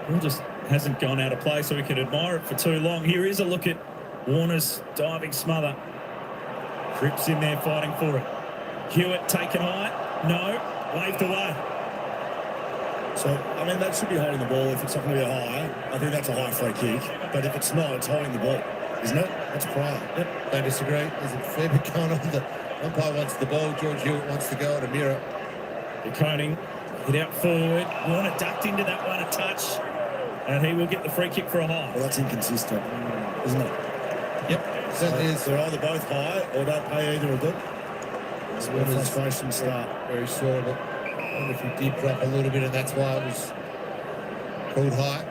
It just hasn't gone out of play, so we can admire it for too long. Here is a look at Warner's diving smother. Cripps in there fighting for it. Hewitt taken high. No. Waved away. So, I mean, that should be holding the ball. If it's not going to be a high, I think that's a high free kick. But if it's not, it's holding the ball, isn't it? That's prior. Yep, don't disagree. There's a fair bit going on. The umpire wants the ball. George Hewitt wants to go at a mirror. DeConing hit out forward. Warner ducked into that one a touch. And he will get the free kick for a high. Well, that's inconsistent, isn't it? Yep, certainly is. They're either both high or don't pay either of them. That's where frustrations start. Very sure, but I wonder if he did drop a little bit, and that's why it was called high.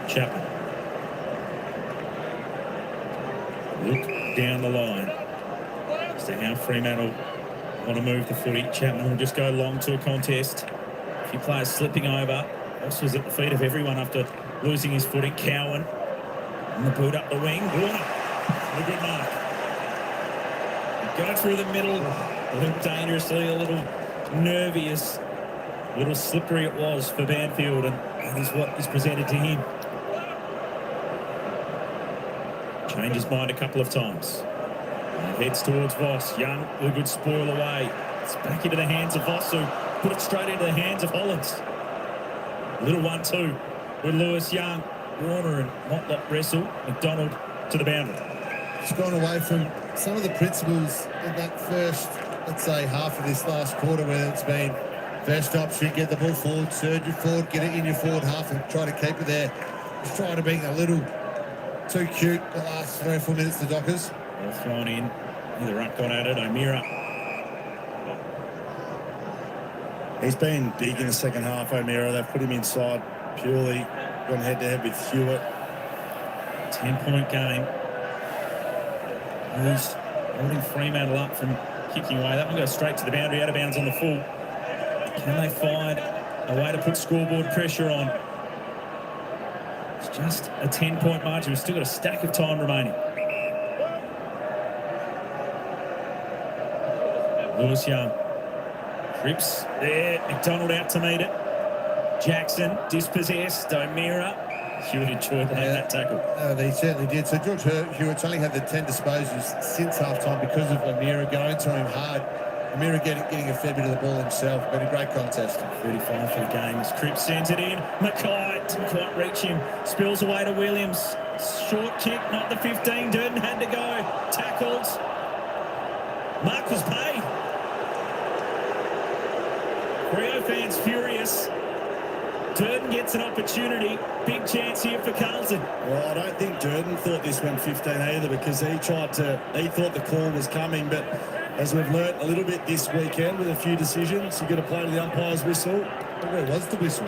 Chapman. Look down the line. So how Fremantle want to move the footy. Chapman will just go long to a contest. A few players slipping over. Ross was at the feet of everyone after losing his footing. Cowan on the boot up the wing. Warner. A good mark. Go through the middle. A little dangerously, a little nervous, a little slippery it was for Banfield, and that is what is presented to him. Changed his mind a couple of times. And heads towards Voss. Young, a good spoil away. It's back into the hands of Voss, who put it straight into the hands of Hollands. Little 1-2 with Lewis Young. Warner and Motlop wrestle. McDonald to the boundary. It's gone away from some of the principles in that first, let's say, half of this last quarter, where it's been first option, get the ball forward, surge it forward, get it in your forward half and try to keep it there. It's trying to be a little too cute the last 3 or 4 minutes, the Dockers. Well thrown in. The ruck got at it. O'Meara. He's been big in the second half, O'Meara. They've put him inside purely, gone head-to-head with Hewitt. 10-point game. He's holding Fremantle up from kicking away. That one goes straight to the boundary, out of bounds on the full. Can they find a way to put scoreboard pressure on? It's just a 10-point margin. We've still got a stack of time remaining. Lewis Young. Cripps there. McDonald out to meet it. Jackson dispossessed. O'Meara. Hewitt enjoyed that tackle. They certainly did. So George Hewitt's only had the 10 disposals since half-time because of O'Meara going to him hard. O'Meara getting a fair bit of the ball himself. Been a great contest. 35 for the game as Cripps sends it in. Mackay didn't quite reach him. Spills away to Williams. Short kick, not the 15. Durden had to go. Tackled. Mark was paid. Rio fans furious. Durden gets an opportunity. Big chance here for Carlton. Well, I don't think Durden thought this went 15 either, because he thought the call was coming, but as we've learnt a little bit this weekend with a few decisions, you've got to play to the umpire's whistle. Where was the whistle?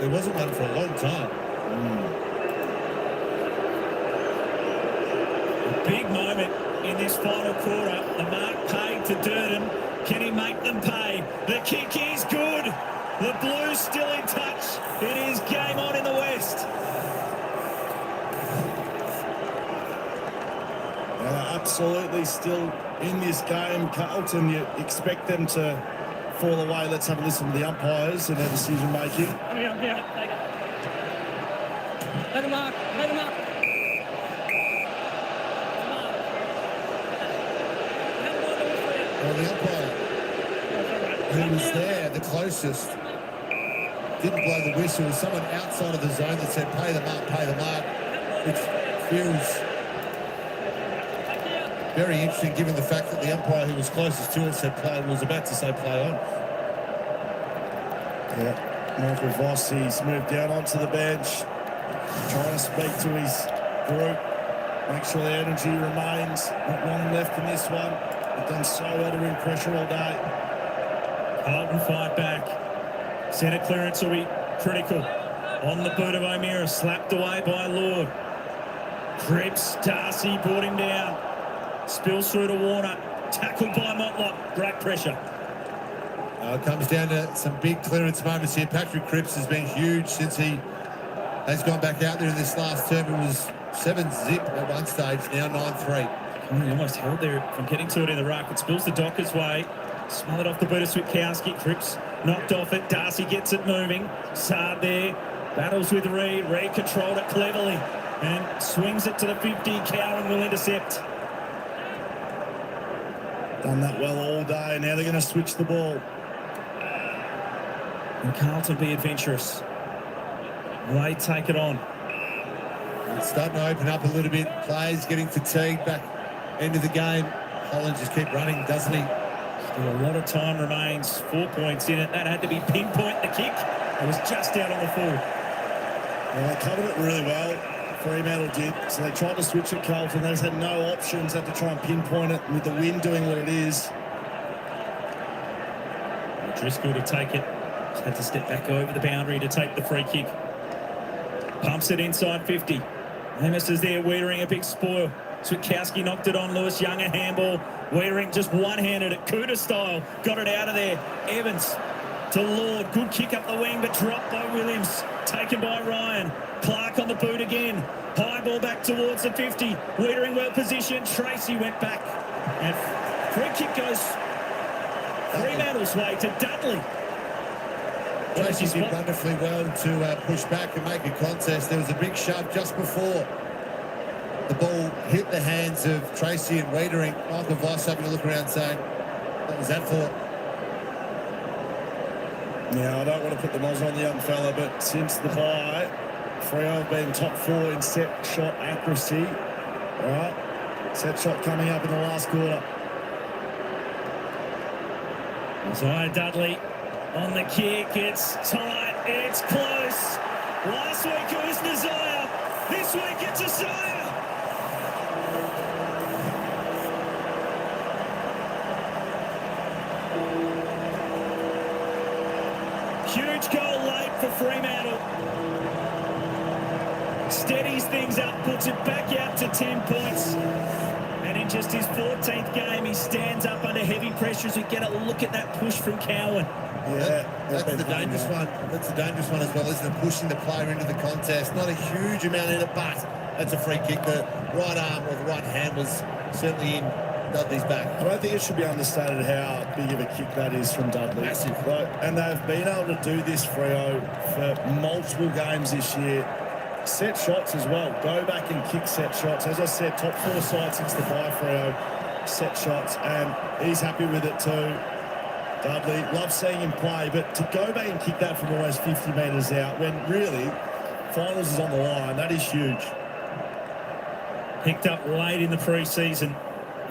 There wasn't one for a long time. A big moment in this final quarter. The mark paid to Durden. Can he make them pay? The kick is good. The Blues still in touch. It is game on in the West. Absolutely still in this game. Carlton, you expect them to fall away. Let's have a listen to the umpires and their decision making. Yeah. Let him up. Well, the umpire who was there, the closest, didn't blow the whistle. Someone outside of the zone that said, pay the mark, which feels very interesting given the fact that the umpire who was closest to it said play, was about to say play on. Yeah, Michael Vossi's moved down onto the bench, trying to speak to his group, make sure the energy remains. Not long left in this one. They've done so well to win pressure all day. Carlton fight back. Centre clearance will be critical. On the boot of O'Meara, slapped away by Lord. Cripps, Darcy brought him down. Spills through to Warner. Tackled by Motlop. Great pressure. It comes down to some big clearance moments here. Patrick Cripps has been huge since he has gone back out there in this last term. It was 7-zip at one stage, now 9-3. He almost held there from getting to it in the ruck. It spills the Dockers way. Smothered off the boot of Switkowski. Cripps knocked off it. Darcy gets it moving. Sard there. Battles with Reed. Reed controlled it cleverly and swings it to the 50. Cowan will intercept. Done that well all day. Now they're going to switch the ball. And Carlton be adventurous. They take it on. It's starting to open up a little bit. Players getting fatigued back into the game. Holland just keep running, doesn't he? Still a lot of time remains. 4 points in it. That had to be pinpoint the kick. It was just out on the full. Well, they covered it really well. Fremantle did. So they tried to switch at Carlton. They just had no options. Had to try and pinpoint it with the wind doing what it is. Driscoll to take it. Just had to step back over the boundary to take the free kick. Pumps it inside 50. Amos is there, Wiedering a big spoil. Switkowski knocked it on. Lewis Young a handball. Wiedering just one-handed it, Cooter style. Got it out of there. Evans to Lord. Good kick up the wing, but dropped by Williams. Taken by Ryan. Clark on the boot again. High ball back towards the 50. Wiedering well positioned. Tracy went back. And free kick goes Fremantle's way to Dudley. Tracy did wonderfully well to push back and make a contest. There was a big shove just before the ball hit the hands of Tracy and Wiedering. Michael Voss having a look around saying, what was that for? Now, I don't want to put the moz on the young fella, but since the bye, Freo have been top 4 in set shot accuracy. All right, set shot coming up in the last quarter. Isaiah Dudley on the kick. It's tight. It's close. Last week it was Nazaya. This week it's Isaiah. Huge goal late for Fremantle. Steadies things up, puts it back out to 10 points. And in just his 14th game, he stands up under heavy pressure as we get a look at that push from Cowan. Yeah, that's the dangerous one. That's the dangerous one as well, isn't it? Pushing the player into the contest. Not a huge amount in it, but that's a free kick. The right arm or the right hand was certainly in Dudley's back. I don't think it should be understated how big of a kick that is from Dudley. Massive. And they've been able to do this, Freo, for multiple games this year. Set shots as well. Go back and kick set shots. As I said, top 4 side since the bye, Freo. Set shots, and he's happy with it too. Dudley, love seeing him play, but to go back and kick that from almost 50 metres out when really finals is on the line, that is huge. Picked up late in the pre-season.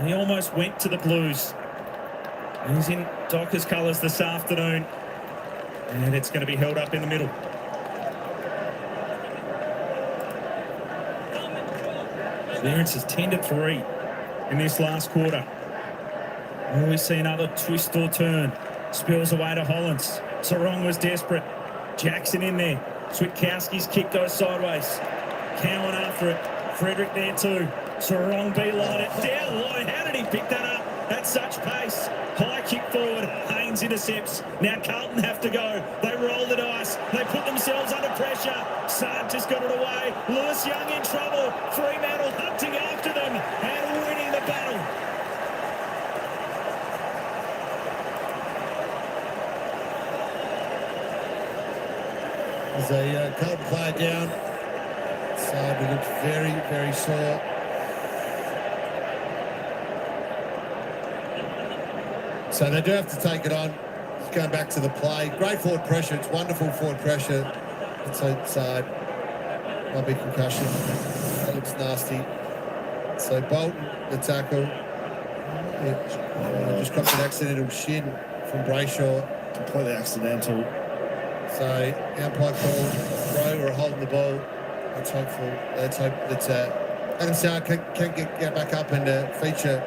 He almost went to the Blues. He's in Dockers colours this afternoon, and it's going to be held up in the middle. Clearance is 10-3 in this last quarter. And we see another twist or turn. Spills away to Hollands. Sarong was desperate. Jackson in there. Switkowski's kick goes sideways. Cowan after it. Frederick there too. Sarong beeline it. Down low. How did he pick that up at such pace? High kick forward. Haynes intercepts. Now Carlton have to go. They roll the dice. They put themselves under pressure. Sard just got it away. Lewis Young in trouble. Fremantle hunting after them and winning the battle. There's a Carlton player down. Sard looks very, very sore. So they do have to take it on. Just going back to the play. Great forward pressure. It's wonderful forward pressure. It's outside. Might be concussion. That looks looks nasty. So Bolton, the tackle. Just copped an accidental shin from Brayshaw. Completely accidental. So umpire called a throw or a hold in the ball. Let's hope that Adam Sauer can get back up and feature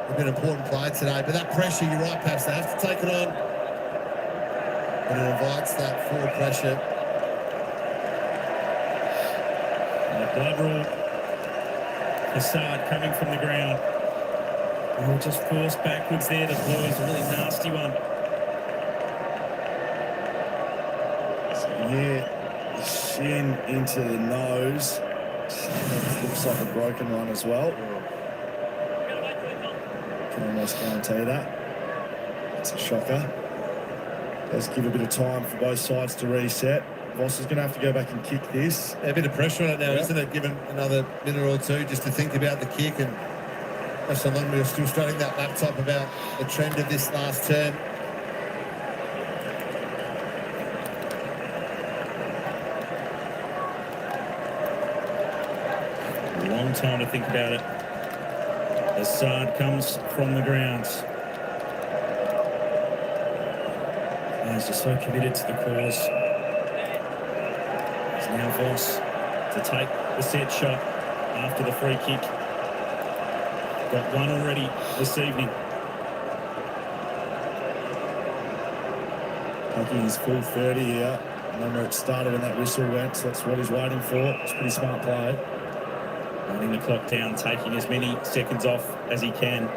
a bit important play today. But that pressure, you're right, perhaps they have to take it on. And it invites that forward pressure. Blood rule. Hassad coming from the ground. Oh, just forced backwards there. The Blues, a really nasty one. So yeah, the shin into the nose. Looks like a broken one as well. Can almost guarantee that. It's a shocker. Does give a bit of time for both sides to reset. Voss is going to have to go back and kick this. A bit of pressure on it now, isn't it? Given another minute or two just to think about the kick. And so long we were still starting that laptop about the trend of this last term. A long time to think about it. Assad comes from the grounds. He's just so committed to the cause. It's now Voss to take the set shot after the free kick. Got one already this evening. Taking his full 30 here. Remember it started when that whistle went, so that's what he's waiting for. It's a pretty smart play. Running the clock down, taking as many seconds off as he can.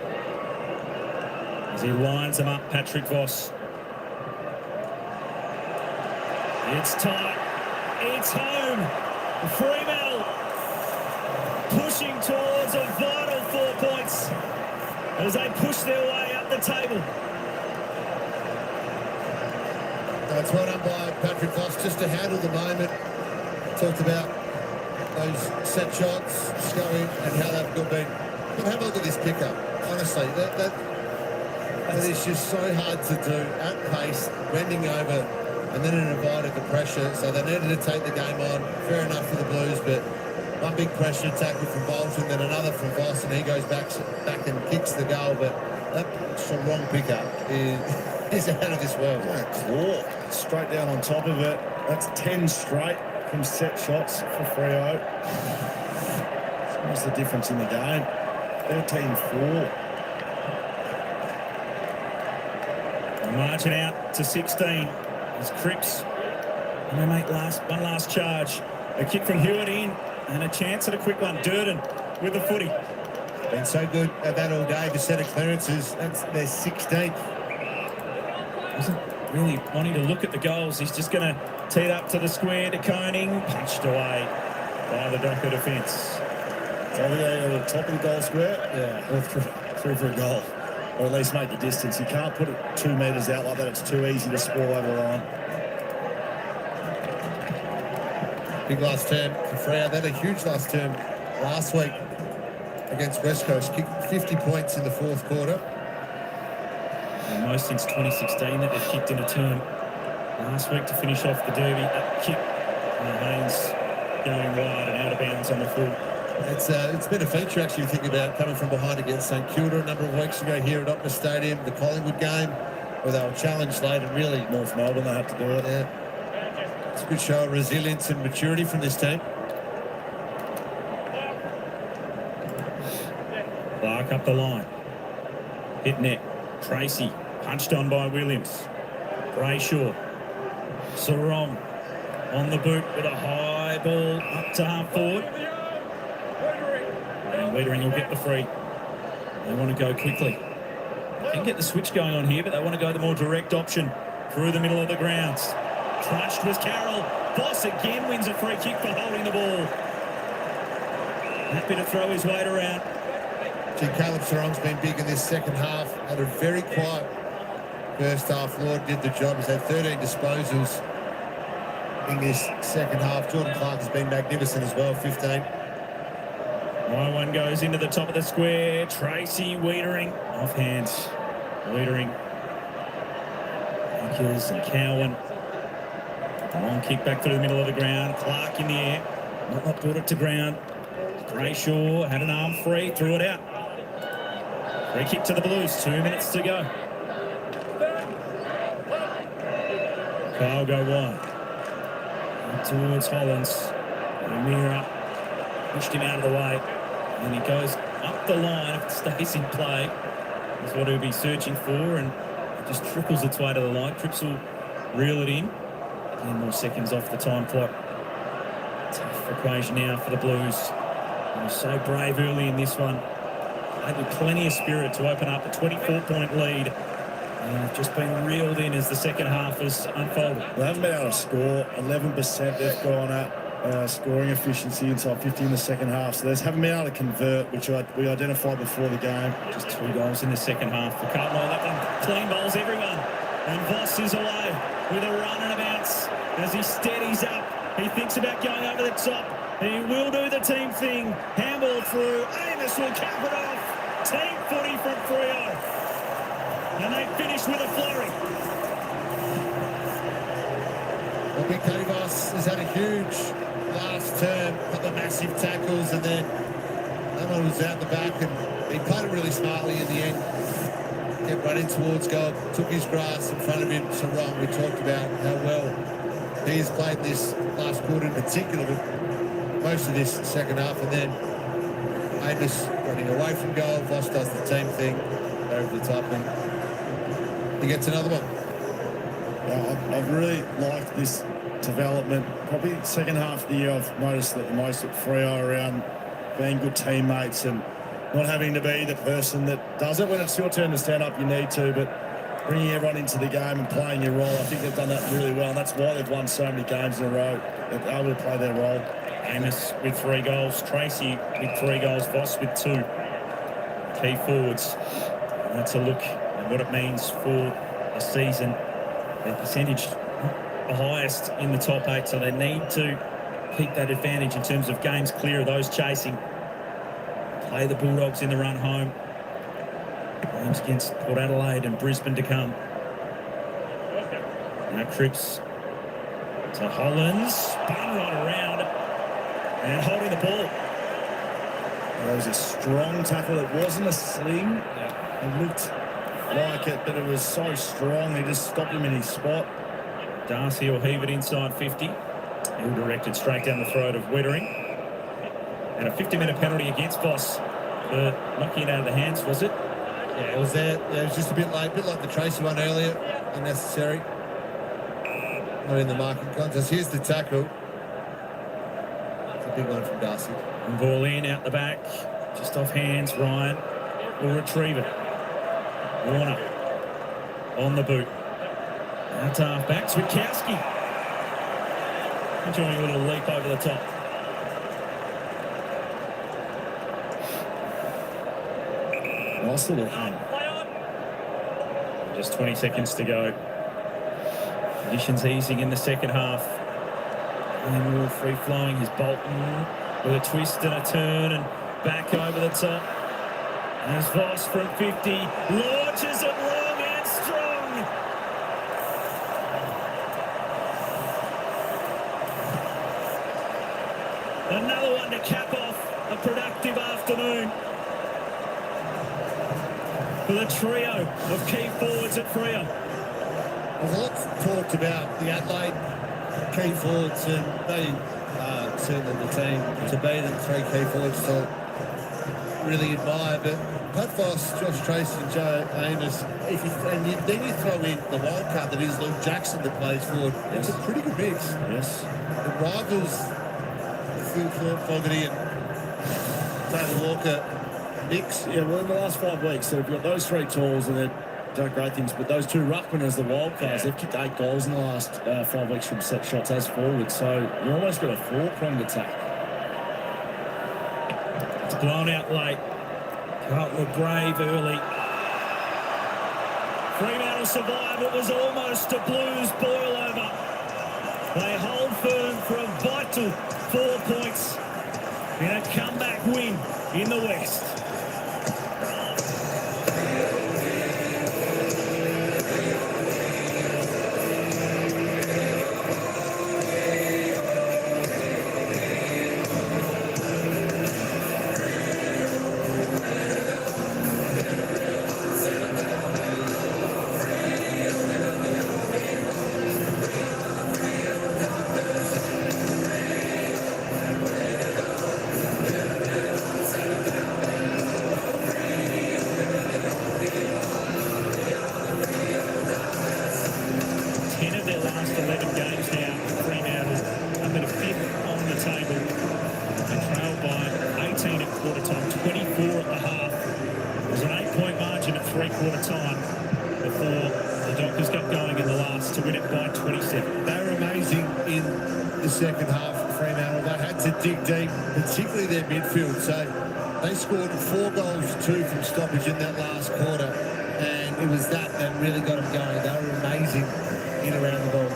As he lines them up, Patrick Voss. It's tight. It's home. Fremantle pushing towards a vital 4 points as they push their way up the table. It's well done by Patrick Voss just to handle the moment. Talked about those set shots, going and how they've been. But have a look at this pickup. Honestly, that is just so hard to do at pace, bending over, and then it invited the pressure. So they needed to take the game on. Fair enough for the Blues, but one big pressure tackle from Bolton, then another from Voss, and he goes back and kicks the goal. But that's a wrong pickup. Is out of this world. Yeah, claw straight down on top of it. That's 10 straight from set shots for Freo. What's the difference in the game? 13-4. Marching out to 16 is Cripps. And they make one last charge. A kick from Hewitt in, and a chance at a quick one. Durden with the footy. Been so good at that all day. The set of clearances. That's their 16th. Wasn't really wanting to look at the goals. He's just going to tee it up to the square to Koning. Punched away by the Docker defence. So we go to the top of the goal square. Yeah, or through for a goal. Or at least make the distance. You can't put it 2 metres out like that. It's too easy to sprawl over the line. Big last term for Freo. They had a huge last term last week against West Coast. Kicked 50 points in the fourth quarter. And most since 2016 that they've kicked in a term. Last week to finish off the derby, that kick. And Haynes going wide and out of bounds on the full. It's been a feature actually, think about coming from behind against St Kilda a number of weeks ago here at Optus Stadium, the Collingwood game, where they were challenged late and really North Melbourne, they had to do it. Yeah. It's a good show of resilience and maturity from this team. Clark up the line. Hit net. Tracy punched on by Williams. Brayshaw. Sarong on the boot with a high ball up to half forward. And Wiedering will get the free. They want to go quickly. They can get the switch going on here, but they want to go the more direct option through the middle of the grounds. Crunched was Carroll. Voss again wins a free kick for holding the ball. Happy to throw his weight around. Caleb Sarong's been big in this second half. Had a very quiet first half. Lord did the job. He's had 13 disposals in this second half. Jordan Clark has been magnificent as well, 15. One goes into the top of the square. Tracy Wiedering off hands. Wiedering. Akers and Cowan. Long kick back through the middle of the ground. Clark in the air. Not brought it to ground. Brayshaw had an arm free, threw it out. Free kick to the Blues, 2 minutes to go. Kyle go wide. Up towards Hollands. O'Meara pushed him out of the way. And he goes up the line. If it stays in play, that's what he'll be searching for. And it just trickles its way to the line. Cripps will reel it in. 10 more seconds off the time clock. Tough equation now for the Blues. They were so brave early in this one. Had plenty of spirit to open up a 24-point lead. And they've just been reeled in as the second half has unfolded. They haven't been able to score. 11% they've gone at scoring efficiency inside 50 in the second half. So they haven't been able to convert, which we identified before the game. Just 2 goals in the second half for Carlton. That one clean bowls everyone. And Voss is away with a run and a bounce as he steadies up. He thinks about going over the top. He will do the team thing. Handball through. Amos will cap it off. Team footy from Freo. And they finish with a flurry. Well, BK Voss has had a huge last term, got the massive tackles, and then that one was out the back, and he played it really smartly in the end. Kept running towards goal, took his grass in front of him. So wrong. We talked about how well he has played this last quarter in particular, but most of this second half, and then Amos running away from goal. Voss does the team thing over the top, and he gets another one. I've really liked this development. Probably second half of the year I've noticed that the most at Freo around being good teammates and not having to be the person that does it. When it's your turn to stand up, you need to, but bringing everyone into the game and playing your role, I think they've done that really well, and that's why they've won so many games in a row. They're able to play their role. Amos with 3 goals, Tracy with 3 goals, Voss with 2. Key forwards. And that's a look at what it means for the season. Their percentage the highest in the top 8, so they need to keep that advantage in terms of games clear of those chasing. Play the Bulldogs in the run home. Games against Port Adelaide and Brisbane to come. Now Cripps to Hollands, spun right around and holding the ball. That was a strong tackle. It wasn't a sling. It looked like it, but it was so strong. He just stopped him in his spot. Darcy will heave it inside 50. He'll direct it straight down the throat of Wettering. And a 50-minute penalty against Voss for knocking it out of the hands, was it? Yeah, it was there. Yeah, it was just a bit late, a bit like the Tracy one earlier. Unnecessary. Not in the marking contest. Here's the tackle. It's a big one from Darcy. And ball in, out the back. Just off hands, Ryan will retrieve it. Warner on the boot. Out to half-back, Switkowski. Enjoying a little leap over the top. Nice little hand. Just 20 seconds to go. Conditions easing in the second half. And more free-flowing is Bolton with a twist and a turn and back over the top. As Voss from 50 launches it long and strong. Another one to cap off a productive afternoon for the trio of key forwards at Freo. There's a lot talked about the Adelaide key forwards, and they certainly the team to be the 3 key forwards to really admire. But Pat Voss, Josh Tracy and Joe Amos, then you throw in the wild card that is Luke Jackson that plays forward. It's a pretty good mix. Yes. It rivals Phil Fogarty and Taylor Walker mix. Yeah, well, in the last 5 weeks, so we've got those 3 tools and they've done great things, but those 2 ruckmen as the wild cards, they've kicked 8 goals in the last 5 weeks from set shots as forward, so you almost got a 4-pronged attack. It's blown out late. Carlton were brave early. Fremantle survive. It was almost a Blues boil over. They hold firm for a vital 4 points in a comeback win in the West. 18 at quarter time, 24 at the half. It was an 8-point margin at three-quarter time before the Dockers got going in the last to win it by 27. They were amazing in the second half of Fremantle. They had to dig deep, particularly their midfield. So they scored 4 goals, 2 from stoppage in that last quarter, and it was that really got them going. They were amazing in around the ball.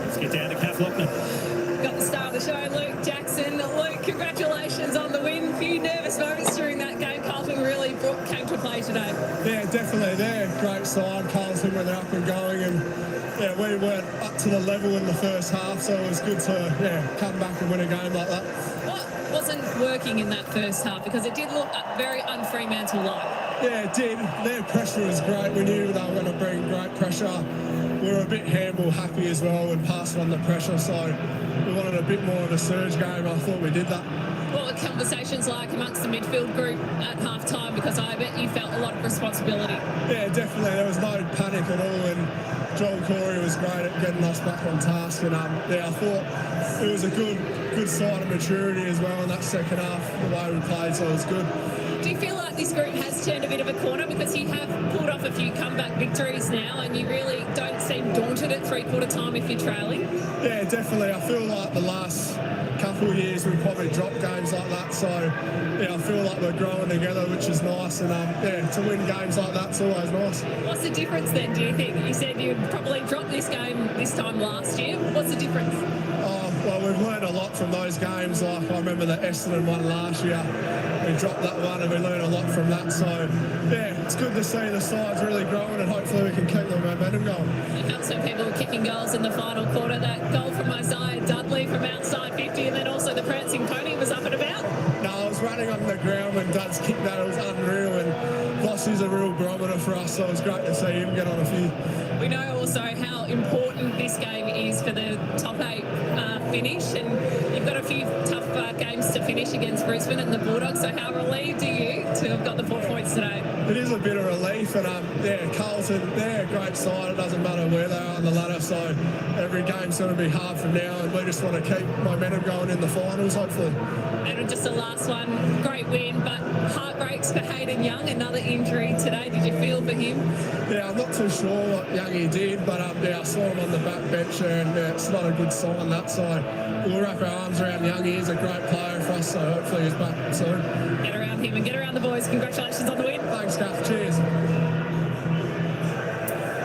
Let's get down to Kath Lochner. Got the star of the show, Luke Jackson. Luke, congratulations on the win. Few nervous moments during that game. Carlton really came to play today. Yeah, definitely. They're a great side, Carlton, when they're up and going. And yeah, we weren't up to the level in the first half, so it was good to come back and win a game like that. What wasn't working in that first half? Because it did look very un-Fremantle-like. Yeah, it did. Their pressure was great. We knew they were going to bring great pressure. We were a bit handball happy as well and passing on the pressure, so we wanted a bit more of a surge game. I thought we did that. What were conversations like amongst the midfield group at half-time? Because I bet you felt a lot of responsibility. Yeah, definitely. There was no panic at all, and Joel Corey was great at getting us back on task. And I thought it was a good sign of maturity as well in that second half, the way we played, so it was good. Do you feel like this group has turned a bit of a corner, because you have pulled off a few comeback victories now and you really don't seem daunted at three-quarter time if you're trailing? Yeah, definitely. I feel like the last couple of years we've probably dropped games like that, so I feel like we're growing together, which is nice, and to win games like that's always nice. What's the difference then, do you think? You said you'd probably drop this game this time last year. What's the difference? Well, we've learned a lot from those games. Like I remember the Essendon one last year. We dropped that one and we learned a lot from that. So, it's good to see the side's really growing, and hopefully we can keep the momentum going. It helps when people were kicking goals in the final quarter. That goal from Isaiah Dudley from outside 50, and then also the prancing pony was up and about. No, I was running on the ground when Duds kicked that. It was unreal, and Vossi's a real barometer for us, so it was great to see him get on a few. We know also how important this game is for the top 8 finish, and you've got a few tough games to finish against Brisbane and the Bulldogs, so how relieved are you to have got the 4 points today? It is a bit of relief, and Carlton, they're a great side. It doesn't matter where they are on the ladder, so every game's going to be hard from now, and we just want to keep momentum going in the finals, hopefully. And just the last one, great win, but heartbreaks for Hayden Young, another injury today. Did you feel for him? Yeah, I'm not too sure what Youngie did, but I saw him on the back bench, and it's not a good sign that side. We'll wrap our arms around Youngie. He's a great player for us, so hopefully he's back soon. Get around him and get around the boys. Congratulations on the win. Thanks, Gaff. Cheers.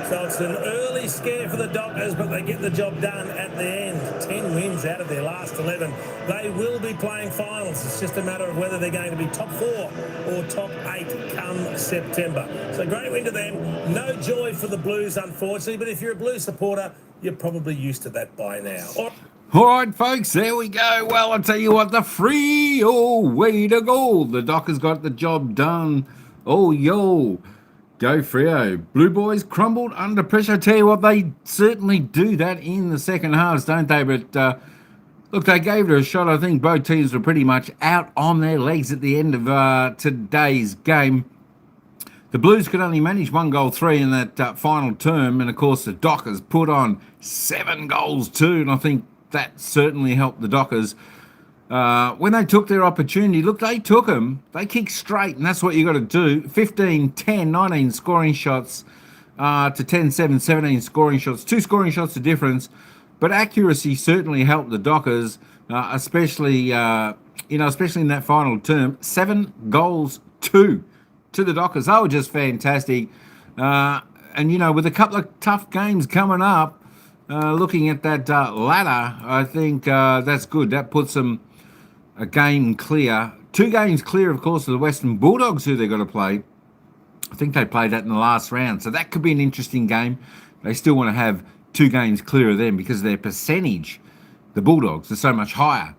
So it's an early scare for the Dockers, but they get the job done at the end. 10 wins out of their last 11. They will be playing finals. It's just a matter of whether they're going to be top 4 or top 8 come September. So great win to them. No joy for the Blues, unfortunately, but if you're a Blues supporter, you're probably used to that by now. All right, folks, there we go. Well, I'll tell you what, the Freo way to go. The Dockers got the job done. Oh, yo. Go Freo. Blue Boys crumbled under pressure. I tell you what, they certainly do that in the second halves, don't they? But, look, they gave it a shot. I think both teams were pretty much out on their legs at the end of today's game. The Blues could only manage 1 goal 3 in that final term. And, of course, the Dockers put on 7 goals 2. And I think that certainly helped the Dockers. When they took their opportunity, look, they took them. They kicked straight, and that's what you got to do. 15, 10, 19 scoring shots to 10, 7, 17 scoring shots. 2 scoring shots the difference. But accuracy certainly helped the Dockers, especially in that final term. 7 goals 2 to the Dockers. They were just fantastic. And, with a couple of tough games coming up, looking at that ladder, I think that's good. That puts them a game clear. 2 games clear, of course, of the Western Bulldogs, who they've got to play. I think they played that in the last round. So that could be an interesting game. They still want to have 2 games clear of them because their percentage, the Bulldogs, are so much higher.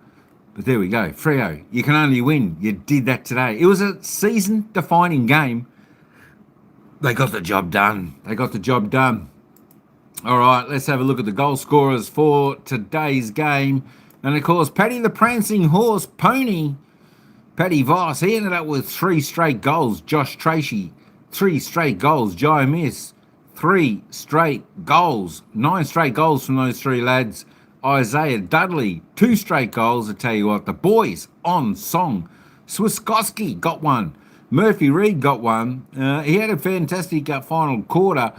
But there we go. Freo, you can only win. You did that today. It was a season-defining game. They got the job done. All right, let's have a look at the goal scorers for today's game. And, of course, Paddy the Prancing Horse Pony, Paddy Voss, he ended up with 3 straight goals. Josh Tracy, 3 straight goals. Jai Miss, 3 straight goals. 9 straight goals from those 3 lads. Isaiah Dudley, 2 straight goals. I tell you what, the boys on song Swiskowski got one. Murphy Reed got one. He had a fantastic final quarter.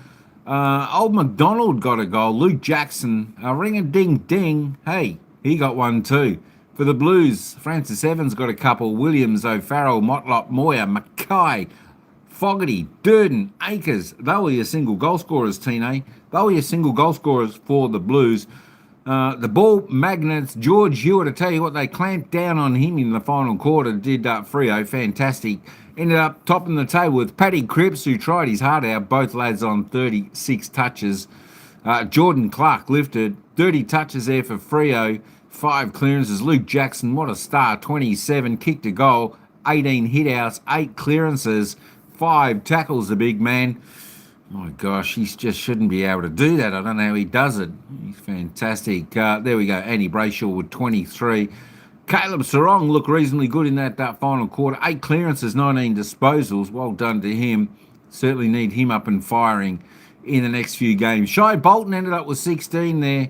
Old McDonald got a goal. Luke Jackson, ring-a-ding-ding. Hey, he got one too. For the Blues, Francis Evans got a couple. Williams, O'Farrell, Motlop, Moyer, Mackay, Fogarty, Durden, Akers. They were your single goal scorers, Tino. They were your single goal scorers for the Blues. The ball magnets, George Hewitt, I tell you what, they clamped down on him in the final quarter, did Freo, fantastic. Ended up topping the table with Paddy Cripps, who tried his heart out, both lads on 36 touches. Jordan Clark lifted 30 touches there for Freo, 5 clearances. Luke Jackson, what a star, 27, kicked a goal, 18 hitouts, 8 clearances, 5 tackles, the big man. My gosh, he just shouldn't be able to do that. I don't know how he does it. He's fantastic. There we go. Andy Brayshaw with 23. Caleb Sarong looked reasonably good in that final quarter. 8 clearances, 19 disposals. Well done to him. Certainly need him up and firing in the next few games. Shai Bolton ended up with 16 there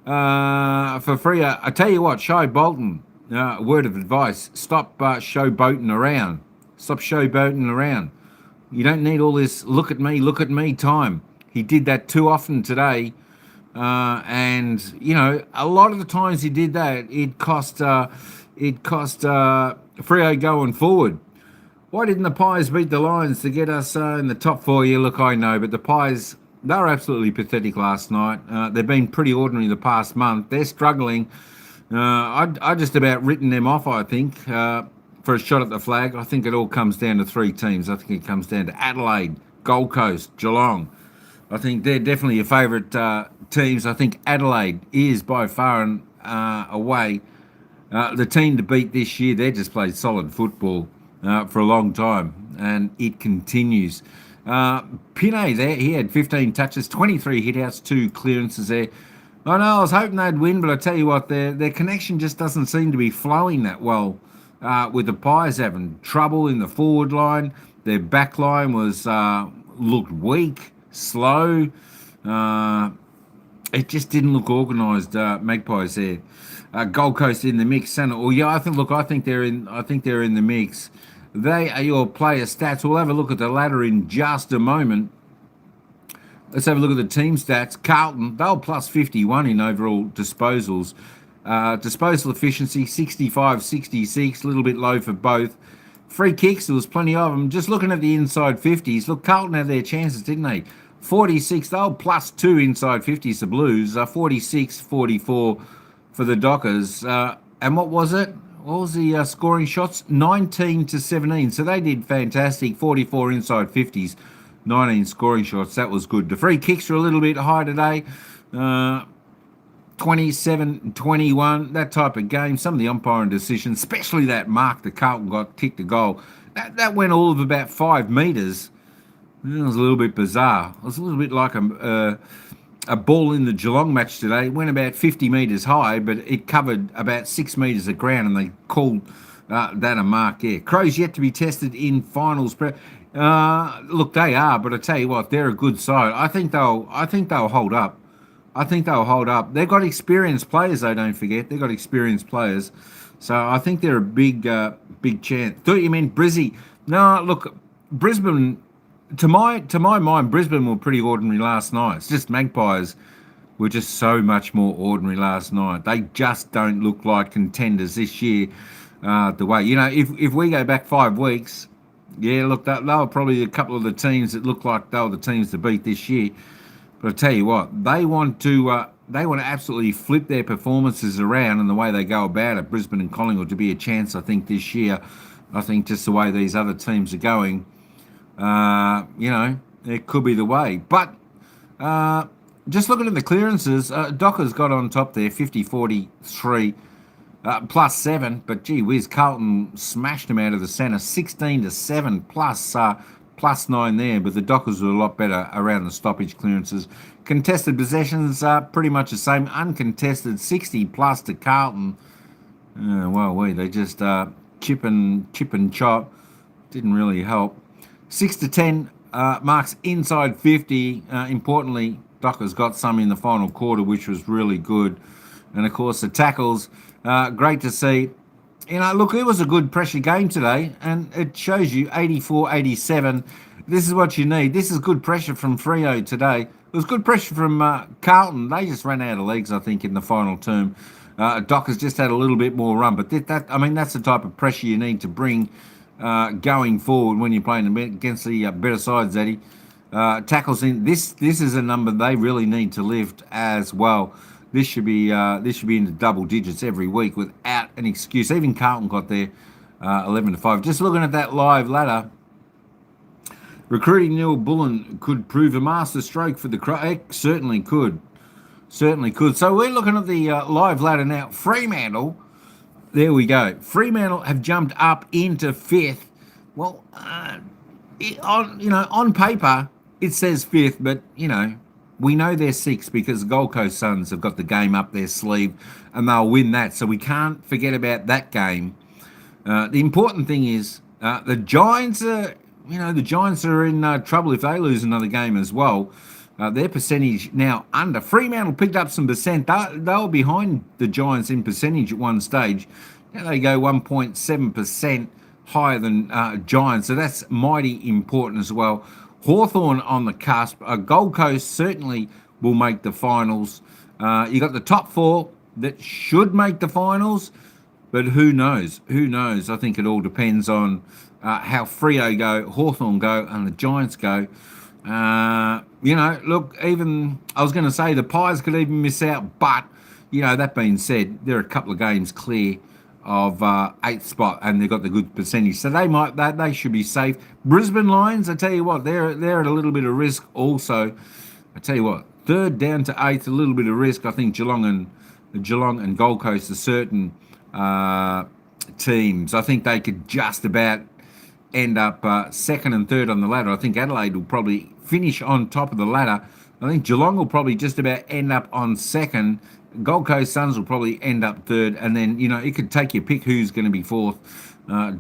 for Freo. I tell you what, Shai Bolton, word of advice, stop showboating around. Stop showboating around. You don't need all this look at me time. He did that too often today. And, you know, a lot of the times he did that, it cost Freo going forward. Why didn't the Pies beat the Lions to get us in the top 4? Yeah, look, I know, but the Pies, they were absolutely pathetic last night. They've been pretty ordinary the past month. They're struggling. I just about written them off, I think, for a shot at the flag. I think it all comes down to 3 teams. I think it comes down to Adelaide, Gold Coast, Geelong. I think they're definitely your favourite teams. I think Adelaide is by far and away the team to beat this year. They just played solid football for a long time, and it continues. Pinay there, he had 15 touches, 23 hitouts, 2 clearances there. I know, I was hoping they'd win, but I tell you what, their connection just doesn't seem to be flowing that well. With the Pies having trouble in the forward line, their back line was looked weak, slow. It just didn't look organised. Magpies there, Gold Coast in the mix. I think they're in the mix. They are your player stats. We'll have a look at the ladder in just a moment. Let's have a look at the team stats. Carlton, they were plus 51 in overall disposals. Disposal efficiency 65-66, a little bit low for both. Free kicks, there was plenty of them. Just looking at the inside 50s, look, Carlton had their chances, didn't they? 46, they were plus 2 inside 50s, the Blues. 46-44 for the Dockers. And what was it? What was the scoring shots? 19-17, so they did fantastic. 44 inside 50s, 19 scoring shots, that was good. The free kicks were a little bit high today. 27-21, that type of game. Some of the umpiring decisions, especially that mark that Carlton got, kicked a goal, that went all of about 5 metres. It was a little bit bizarre. It was a little bit like a ball in the Geelong match today. It went about 50 metres high, but it covered about 6 metres of ground, and they called that a mark. Yeah, Crows yet to be tested in finals. Look, they are, but I tell you what, they're a good side. I think they'll hold up. They've got experienced players, though, don't forget. They've got experienced players. So I think they're a big chance. Thought you meant Brizzy. No, look, Brisbane, to my mind, Brisbane were pretty ordinary last night. It's just Magpies were just so much more ordinary last night. They just don't look like contenders this year the way. You know, if we go back 5 weeks, yeah, look, they were probably a couple of the teams that looked like they were the teams to beat this year. But I tell you what, they want to absolutely flip their performances around and the way they go about it. Brisbane and Collingwood to be a chance, I think, this year. I think just the way these other teams are going, it could be the way. But just looking at the clearances, Dockers got on top there, 50-43, plus 7. But gee whiz, Carlton smashed them out of the centre, 16-7 plus 9 there, but the Dockers were a lot better around the stoppage clearances. Contested possessions are pretty much the same. Uncontested, 60 plus to Carlton. They just chip and chop. Didn't really help. 6-10 marks inside 50. Importantly, Dockers got some in the final quarter, which was really good. And of course, the tackles, great to see. look, it was a good pressure game today, and it shows you 84-87. This is what you need. This is good pressure from Freo today. It was good pressure from Carlton. They just ran out of legs, I think, in the final term. Doc has just had a little bit more run, but that's the type of pressure you need to bring going forward when you're playing against the better sides, Eddie. Tackles in this is a number they really need to lift as well. This should be into double digits every week without an excuse. Even Carlton got there 11-5. Just looking at that live ladder, recruiting Neil Bullen could prove a master stroke for the Crows. Certainly could. Certainly could. So we're looking at the live ladder now. Fremantle, there we go. Fremantle have jumped up into 5th. Well, on paper it says 5th, but we know they're 6th because the Gold Coast Suns have got the game up their sleeve and they'll win that. So we can't forget about that game. The important thing is the Giants are, in trouble if they lose another game as well. Their percentage now under. Fremantle picked up some percent. They were behind the Giants in percentage at one stage. Now they go 1.7% higher than Giants. So that's mighty important as well. Hawthorn on the cusp. Gold Coast certainly will make the finals. You got the top 4 that should make the finals, but who knows? Who knows? I think it all depends on how Freo go, Hawthorn go, and the Giants go. Look, even I was going to say the Pies could even miss out, but that being said, they're a couple of games clear of 8th spot, and they've got the good percentage, so they should be safe. Brisbane Lions, I tell you what, they're at a little bit of risk also. I tell you what, 3rd down to 8th, a little bit of risk. I think Geelong and Gold Coast are certain teams. I think they could just about end up 2nd and 3rd on the ladder. I think Adelaide will probably finish on top of the ladder. I think Geelong will probably just about end up on 2nd. Gold Coast Suns will probably end up 3rd, and then it could take your pick who's going to be 4th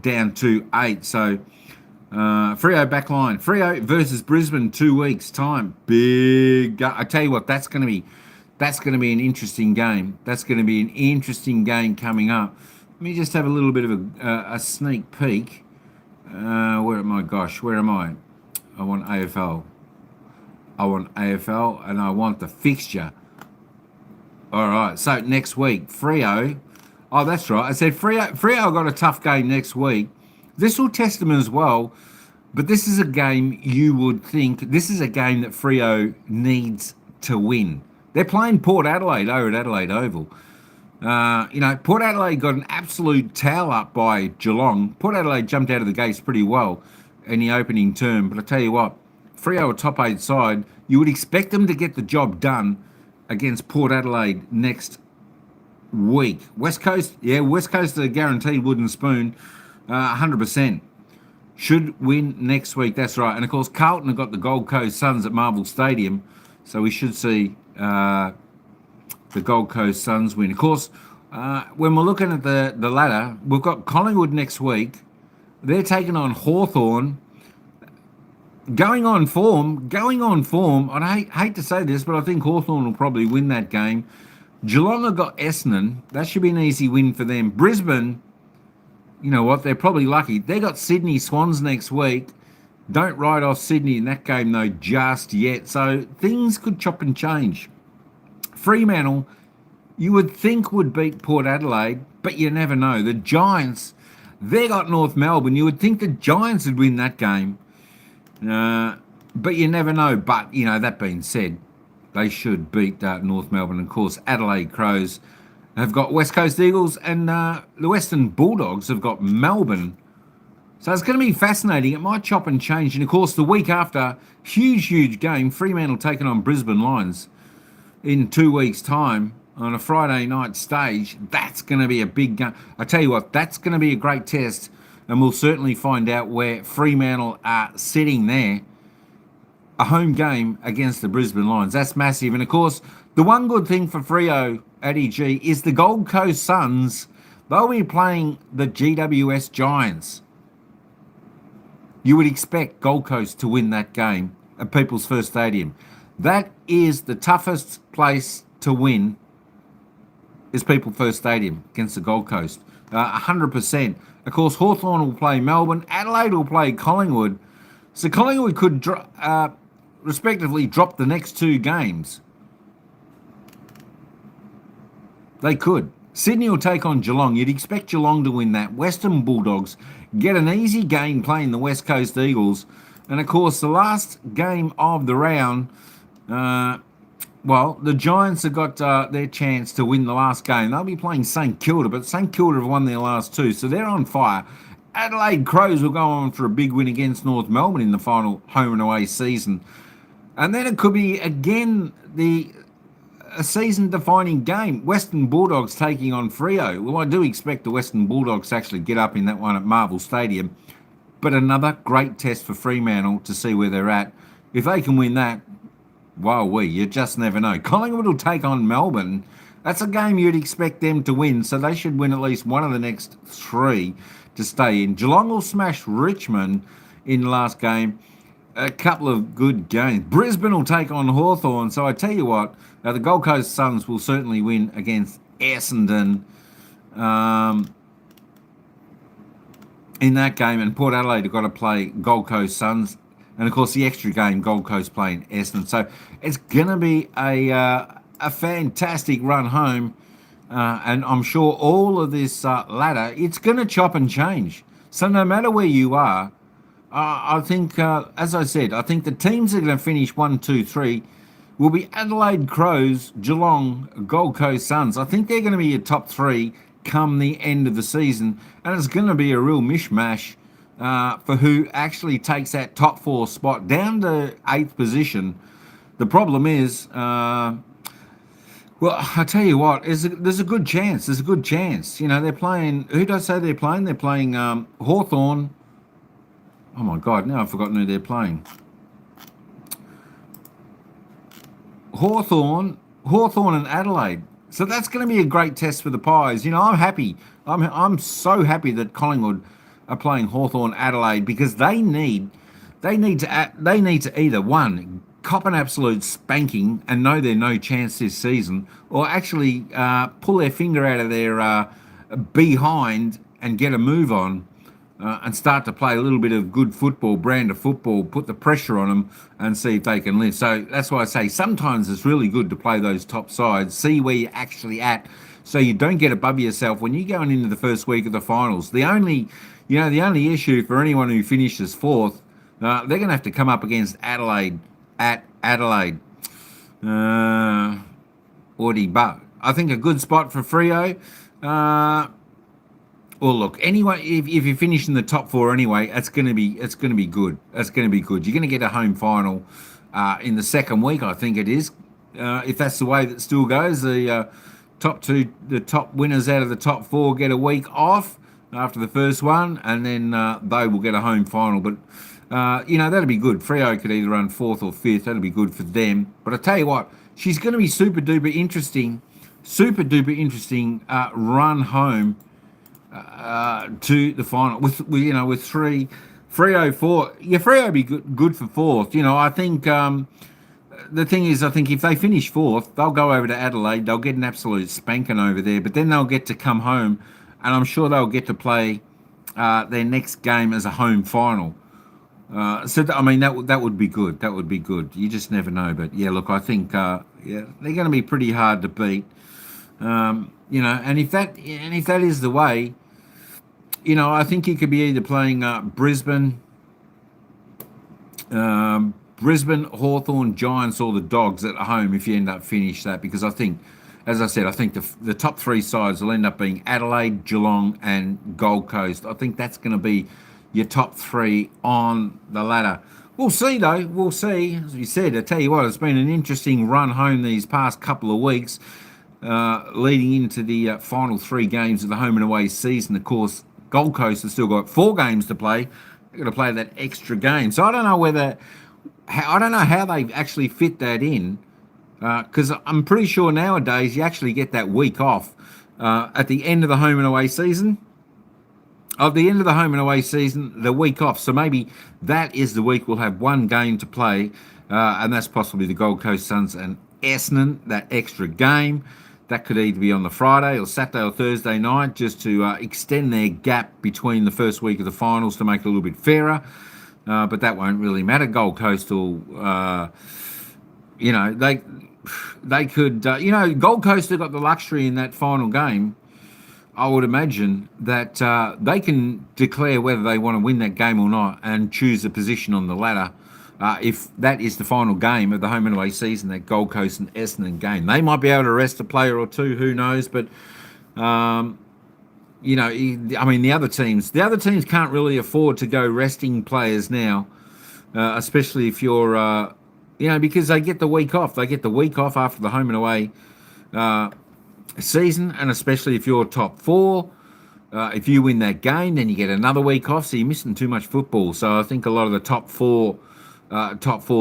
down to 8. So Freo back line. Freo versus Brisbane 2 weeks time. Big. I tell you what, that's going to be an interesting game. That's going to be an interesting game coming up. Let me just have a little bit of a sneak peek. Where am I? Gosh, where am I? I want AFL. And I want the fixture. All right, so next week, Freo. Oh, that's right. I said Freo got a tough game next week. This will test them as well, but this is a game you would think, this is a game that Freo needs to win. They're playing Port Adelaide over at Adelaide Oval. Port Adelaide got an absolute towel up by Geelong. Port Adelaide jumped out of the gates pretty well in the opening term, but I tell you what, Freo a top 8 side, you would expect them to get the job done against Port Adelaide next week. West Coast are guaranteed wooden spoon, 100%. Should win next week, that's right. And of course, Carlton have got the Gold Coast Suns at Marvel Stadium, so we should see the Gold Coast Suns win. Of course, when we're looking at the ladder, we've got Collingwood next week. They're taking on Hawthorn. Going on form, I hate to say this, but I think Hawthorn will probably win that game. Geelong have got Essendon. That should be an easy win for them. Brisbane, you know what, they're probably lucky. They got Sydney Swans next week. Don't write off Sydney in that game, though, just yet. So things could chop and change. Fremantle, you would think would beat Port Adelaide, but you never know. The Giants, they got North Melbourne. You would think the Giants would win that game. But you never know. But, that being said, they should beat North Melbourne. Of course, Adelaide Crows have got West Coast Eagles, and the Western Bulldogs have got Melbourne. So it's going to be fascinating. It might chop and change. And, of course, the week after, huge game, Fremantle taking on Brisbane Lions in 2 weeks' time on a Friday night stage. That's going to be a big game. I tell you what, that's going to be a great test. And we'll certainly find out where Fremantle are sitting there. A home game against the Brisbane Lions. That's massive. And, of course, the one good thing for Freo at EG is the Gold Coast Suns. They'll be playing the GWS Giants. You would expect Gold Coast to win that game at People's First Stadium. That is the toughest place to win, is People's First Stadium against the Gold Coast. 100%. Of course, Hawthorn will play Melbourne. Adelaide will play Collingwood. So Collingwood could respectively drop the next 2 games. They could. Sydney will take on Geelong. You'd expect Geelong to win that. Western Bulldogs get an easy game playing the West Coast Eagles. And, of course, the last game of the round, the Giants have got their chance to win the last game. They'll be playing St Kilda, but St Kilda have won their last 2, so they're on fire. Adelaide Crows will go on for a big win against North Melbourne in the final home and away season. And then it could be, again, a season-defining game. Western Bulldogs taking on Freo. Well, I do expect the Western Bulldogs to actually get up in that one at Marvel Stadium. But another great test for Fremantle to see where they're at. If they can win that, you just never know. Collingwood will take on Melbourne. That's a game you'd expect them to win, so they should win at least one of the next 3 to stay in. Geelong will smash Richmond in the last game. A couple of good games. Brisbane will take on Hawthorn. So I tell you what, the Gold Coast Suns will certainly win against Essendon in that game. And Port Adelaide have got to play Gold Coast Suns. And, of course, the extra game, Gold Coast playing Essendon. So it's going to be a fantastic run home. And I'm sure all of this ladder, it's going to chop and change. So no matter where you are, I think, as I said, I think the teams that are going to finish 1, 2, 3 will be Adelaide Crows, Geelong, Gold Coast Suns. I think they're going to be your top 3 come the end of the season. And it's going to be a real mishmash for who actually takes that top 4 spot down to 8th position. The problem is, I tell you what, there's a good chance. There's a good chance. You know, they're playing, who did I say they're playing? They're playing Hawthorn. Oh, my God, now I've forgotten who they're playing. Hawthorn and Adelaide. So that's going to be a great test for the Pies. You know, I'm happy. I'm so happy that Collingwood are playing Hawthorn Adelaide because they need to either, one, cop an absolute spanking and know they're no chance this season, or actually pull their finger out of their behind and get a move on. And start to play a little bit of good football, brand of football, put the pressure on them and see if they can live. So that's why I say sometimes it's really good to play those top sides, see where you're actually at so you don't get above yourself when you're going into the first week of the finals. The only issue for anyone who finishes 4th, they're going to have to come up against Adelaide at Adelaide. I think a good spot for Freo. Well, look, anyway, if you finish in the top 4 anyway, it's going to be good. It's going to be good. You're going to get a home final in the second week, I think it is. If that's the way that still goes, the top winners out of the top 4 get a week off after the first one, and then they will get a home final. But that'll be good. Freo could either run 4th or 5th. That'll be good for them. But I tell you what, she's going to be super duper interesting run home. To the final with 3 Freo 4. Yeah, Freo would be good for 4th. You know, I think the thing is, I think if they finish 4th, they'll go over to Adelaide. They'll get an absolute spanking over there, but then they'll get to come home, and I'm sure they'll get to play their next game as a home final. That would be good. That would be good. You just never know. But yeah, look, I think they're going to be pretty hard to beat. And if that is the way, I think you could be either playing Brisbane, Hawthorn, Giants, or the Dogs at home if you end up finish that, because I think, as I said, I think the top 3 sides will end up being Adelaide, Geelong, and Gold Coast. I think that's going to be your top 3 on the ladder. We'll see, though. We'll see. As you said, I tell you what, it's been an interesting run home these past couple of weeks. Leading into the final 3 games of the home and away season. Of course, Gold Coast has still got 4 games to play. They've got to play that extra game. So I don't know how they actually fit that in, because I'm pretty sure nowadays you actually get that week off at the end of the home and away season. Of the end of the home and away season, the week off. So maybe that is the week we'll have 1 game to play, and that's possibly the Gold Coast Suns and Essendon, that extra game. That could either be on the Friday or Saturday or Thursday night, just to extend their gap between the first week of the finals to make it a little bit fairer. But that won't really matter. Gold Coast will, they could, Gold Coast have got the luxury in that final game. I would imagine that they can declare whether they want to win that game or not and choose a position on the ladder. If that is the final game of the home and away season, that Gold Coast and Essendon game, they might be able to rest a player or two. Who knows? But the other teams can't really afford to go resting players now, especially if you're, because they get the week off. They get the week off after the home and away season, and especially if you're top four. If you win that game, then you get another week off, so you're missing too much football. So I think a lot of the top four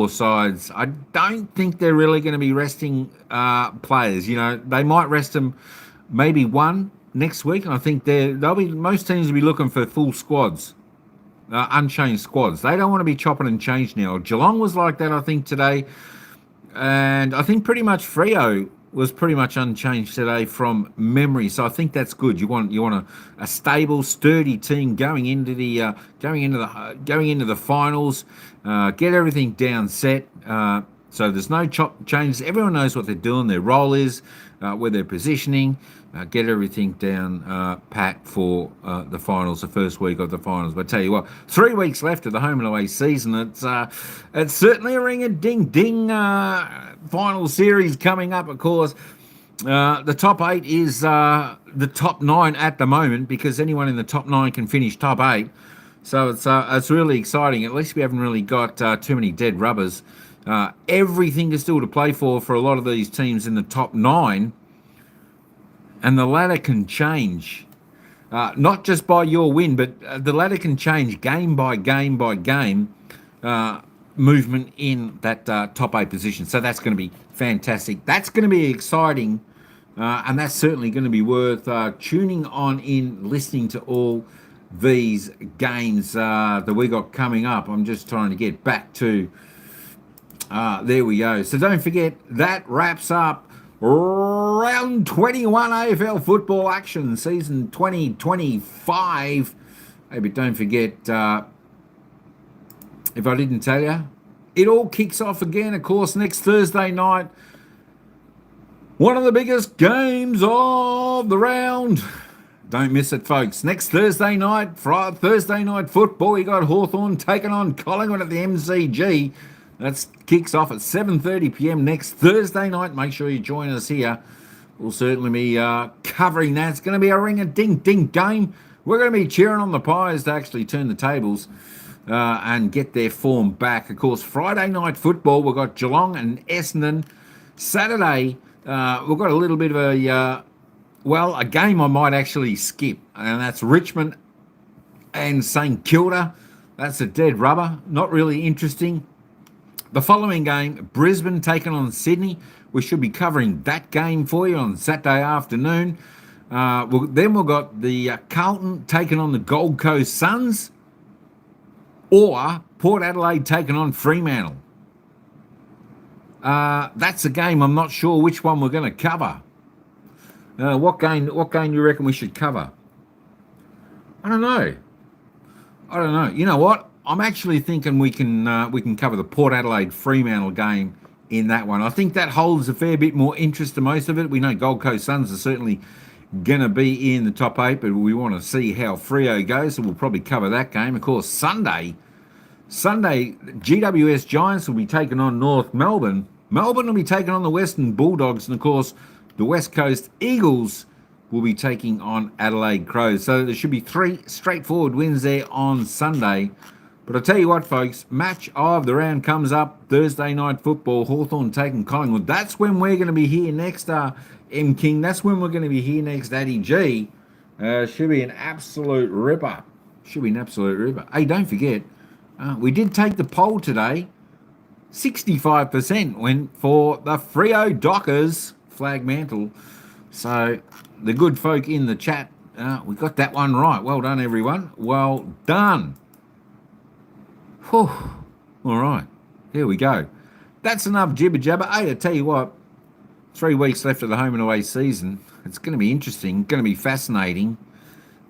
sides, I don't think they're really going to be resting players. They might rest them maybe one next week, and I think most teams will be looking for full squads, unchanged squads. They don't want to be chopping and change now. Geelong was like that, I think, today, and I think pretty much Freo was pretty much unchanged today from memory. So I think that's good. You want a stable, sturdy team going into the finals. Get everything down set. So there's no chop changes. Everyone knows what they're doing. Their role is, where they're positioning. Get everything down pat for the finals, the first week of the finals. But I tell you what, 3 weeks left of the home and away season. It's certainly a ring-a-ding-ding final series coming up, of course. The top 8 is the top 9 at the moment, because anyone in the top 9 can finish top 8. So it's really exciting. At least we haven't really got too many dead rubbers. Everything is still to play for a lot of these teams in the top 9. And the ladder can change, not just by your win, but the ladder can change game by game by game movement in that top 8 position. So that's going to be fantastic. That's going to be exciting, and that's certainly going to be worth tuning on in, listening to all these games that we got coming up. I'm just trying to get back to, there we go. So don't forget, that wraps up round 21 AFL football action, season 2025. Hey, but don't forget, if I didn't tell you, it all kicks off again, of course, next Thursday night. One of the biggest games of the round. Don't miss it, folks. Next Thursday night, Thursday night football, you got Hawthorn taking on Collingwood at the MCG. That kicks off at 7:30 p.m. next Thursday night. Make sure you join us here. We'll certainly be covering that. It's going to be a ring-a-ding-ding game. We're going to be cheering on the Pies to actually turn the tables and get their form back. Of course, Friday night football, we've got Geelong and Essendon. Saturday, we've got a little bit of a game I might actually skip, and that's Richmond and St Kilda. That's a dead rubber. Not really interesting. The following game, Brisbane taking on Sydney. We should be covering that game for you on Saturday afternoon. Then we've got the Carlton taking on the Gold Coast Suns, or Port Adelaide taking on Fremantle. That's a game I'm not sure which one we're going to cover. What game do you reckon we should cover? I don't know. You know what? I'm actually thinking we can cover the Port Adelaide Fremantle game in that one. I think that holds a fair bit more interest to most of it. We know Gold Coast Suns are certainly going to be in the top 8, but we want to see how Freo goes, so we'll probably cover that game. Of course, Sunday, GWS Giants will be taking on North Melbourne. Melbourne will be taking on the Western Bulldogs, and of course, the West Coast Eagles will be taking on Adelaide Crows. So there should be 3 straightforward wins there on Sunday. But I'll tell you what, folks, match of the round comes up Thursday night football, Hawthorn taking Collingwood. That's when we're going to be here next, M King. That's when we're going to be here next, Addy G. Should be an absolute ripper. Hey, don't forget, we did take the poll today. 65% went for the Freo Dockers flag mantle. So the good folk in the chat, we got that one right. Well done, everyone. Well done. Whew. All right, here we go. That's enough jibber jabber. Hey, I tell you what, 3 weeks left of the home and away season. It's going to be interesting, going to be fascinating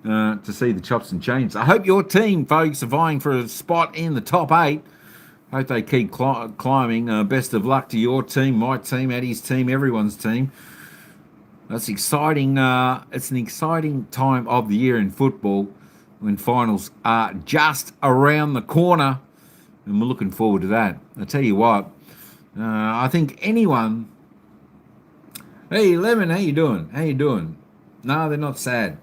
to see the chops and changes. I hope your team, folks, are vying for a spot in the top 8. Hope they keep climbing. Best of luck to your team, my team, Eddie's team, everyone's team. That's exciting. It's an exciting time of the year in football when finals are just around the corner, and we're looking forward to that. I tell you what, I think anyone. Hey, Lemon, how you doing? How you doing? No, they're not sad.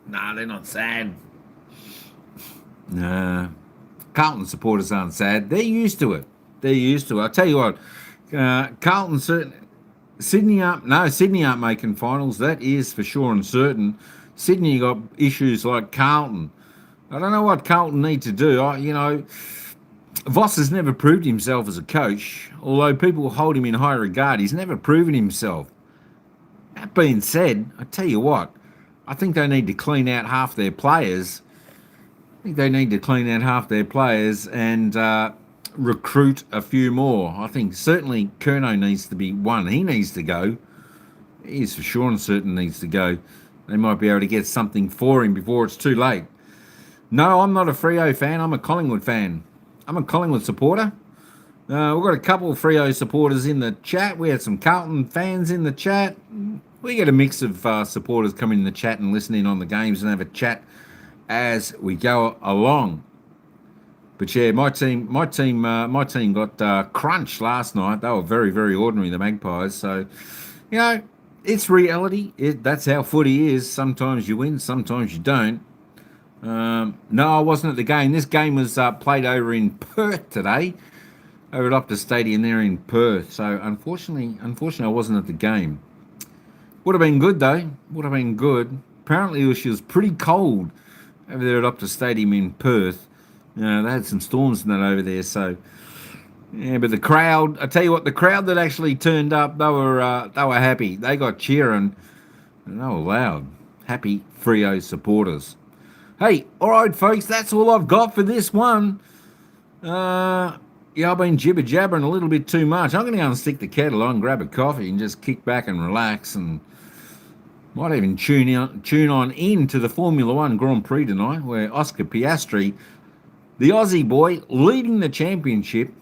No, they're not sad. Nah. Carlton supporters aren't sad. They're used to it. They're used to it. I tell you what, Carlton, Sydney aren't making finals. That is for sure and certain. Sydney got issues like Carlton. I don't know what Carlton need to do. Voss has never proved himself as a coach, although people hold him in high regard. He's never proven himself. That being said, I tell you what, I think they need to clean out half their players. And recruit a few more. I think certainly Curnow needs to be one. He needs to go. He is for sure and certain needs to go. They might be able to get something for him before it's too late. No, I'm not a Freo fan. I'm a Collingwood fan. I'm a Collingwood supporter. We've got a couple of Freo supporters in the chat. We had some Carlton fans in the chat. We get a mix of supporters coming in the chat and listening on the games and have a chat as we go along. But yeah, my team got crunched last night. They were very, very ordinary, the Magpies. So, it's reality. That's how footy is. Sometimes you win, sometimes you don't. No, I wasn't at the game. This game was played over in Perth today, over at Optus Stadium there in Perth. So unfortunately, I wasn't at the game. Would have been good though. Would have been good. Apparently, it was pretty cold over there at Optus Stadium in Perth. They had some storms and that over there. So yeah, but the crowd, I tell you what, the crowd that actually turned up, they were happy. They got cheering and they were loud. Happy Freo supporters. Hey, all right, folks, that's all I've got for this one. I've been jibber-jabbering a little bit too much. I'm going to go and stick the kettle on, grab a coffee, and just kick back and relax, and might even tune on in to the Formula One Grand Prix tonight, where Oscar Piastri, the Aussie boy, leading the championship.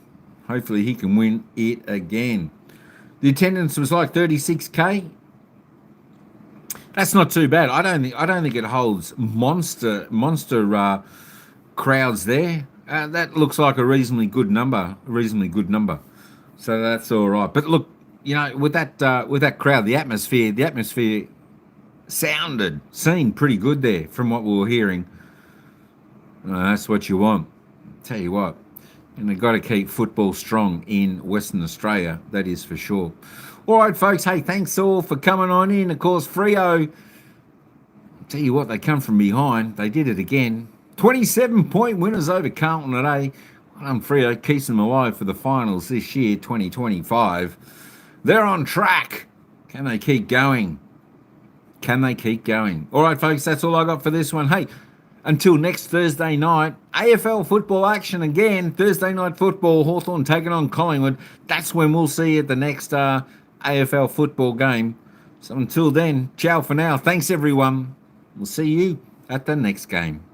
Hopefully he can win it again. The attendance was like 36K. That's not too bad. I don't think it holds monster crowds there. That looks like a reasonably good number. So that's all right. But look, with that crowd, the atmosphere seemed pretty good there from what we were hearing. That's what you want. Tell you what, and they've got to keep football strong in Western Australia. That is for sure. All right, folks. Hey, thanks all for coming on in. Of course, Freo, tell you what, they come from behind. They did it again. 27-point winners over Carlton today. Freo keeps them alive for the finals this year, 2025. They're on track. Can they keep going? All right, folks, that's all I got for this one. Hey, until next Thursday night, AFL football action again. Thursday night football, Hawthorn taking on Collingwood. That's when we'll see you at the next AFL football game. So until then, ciao for now. Thanks, everyone. We'll see you at the next game.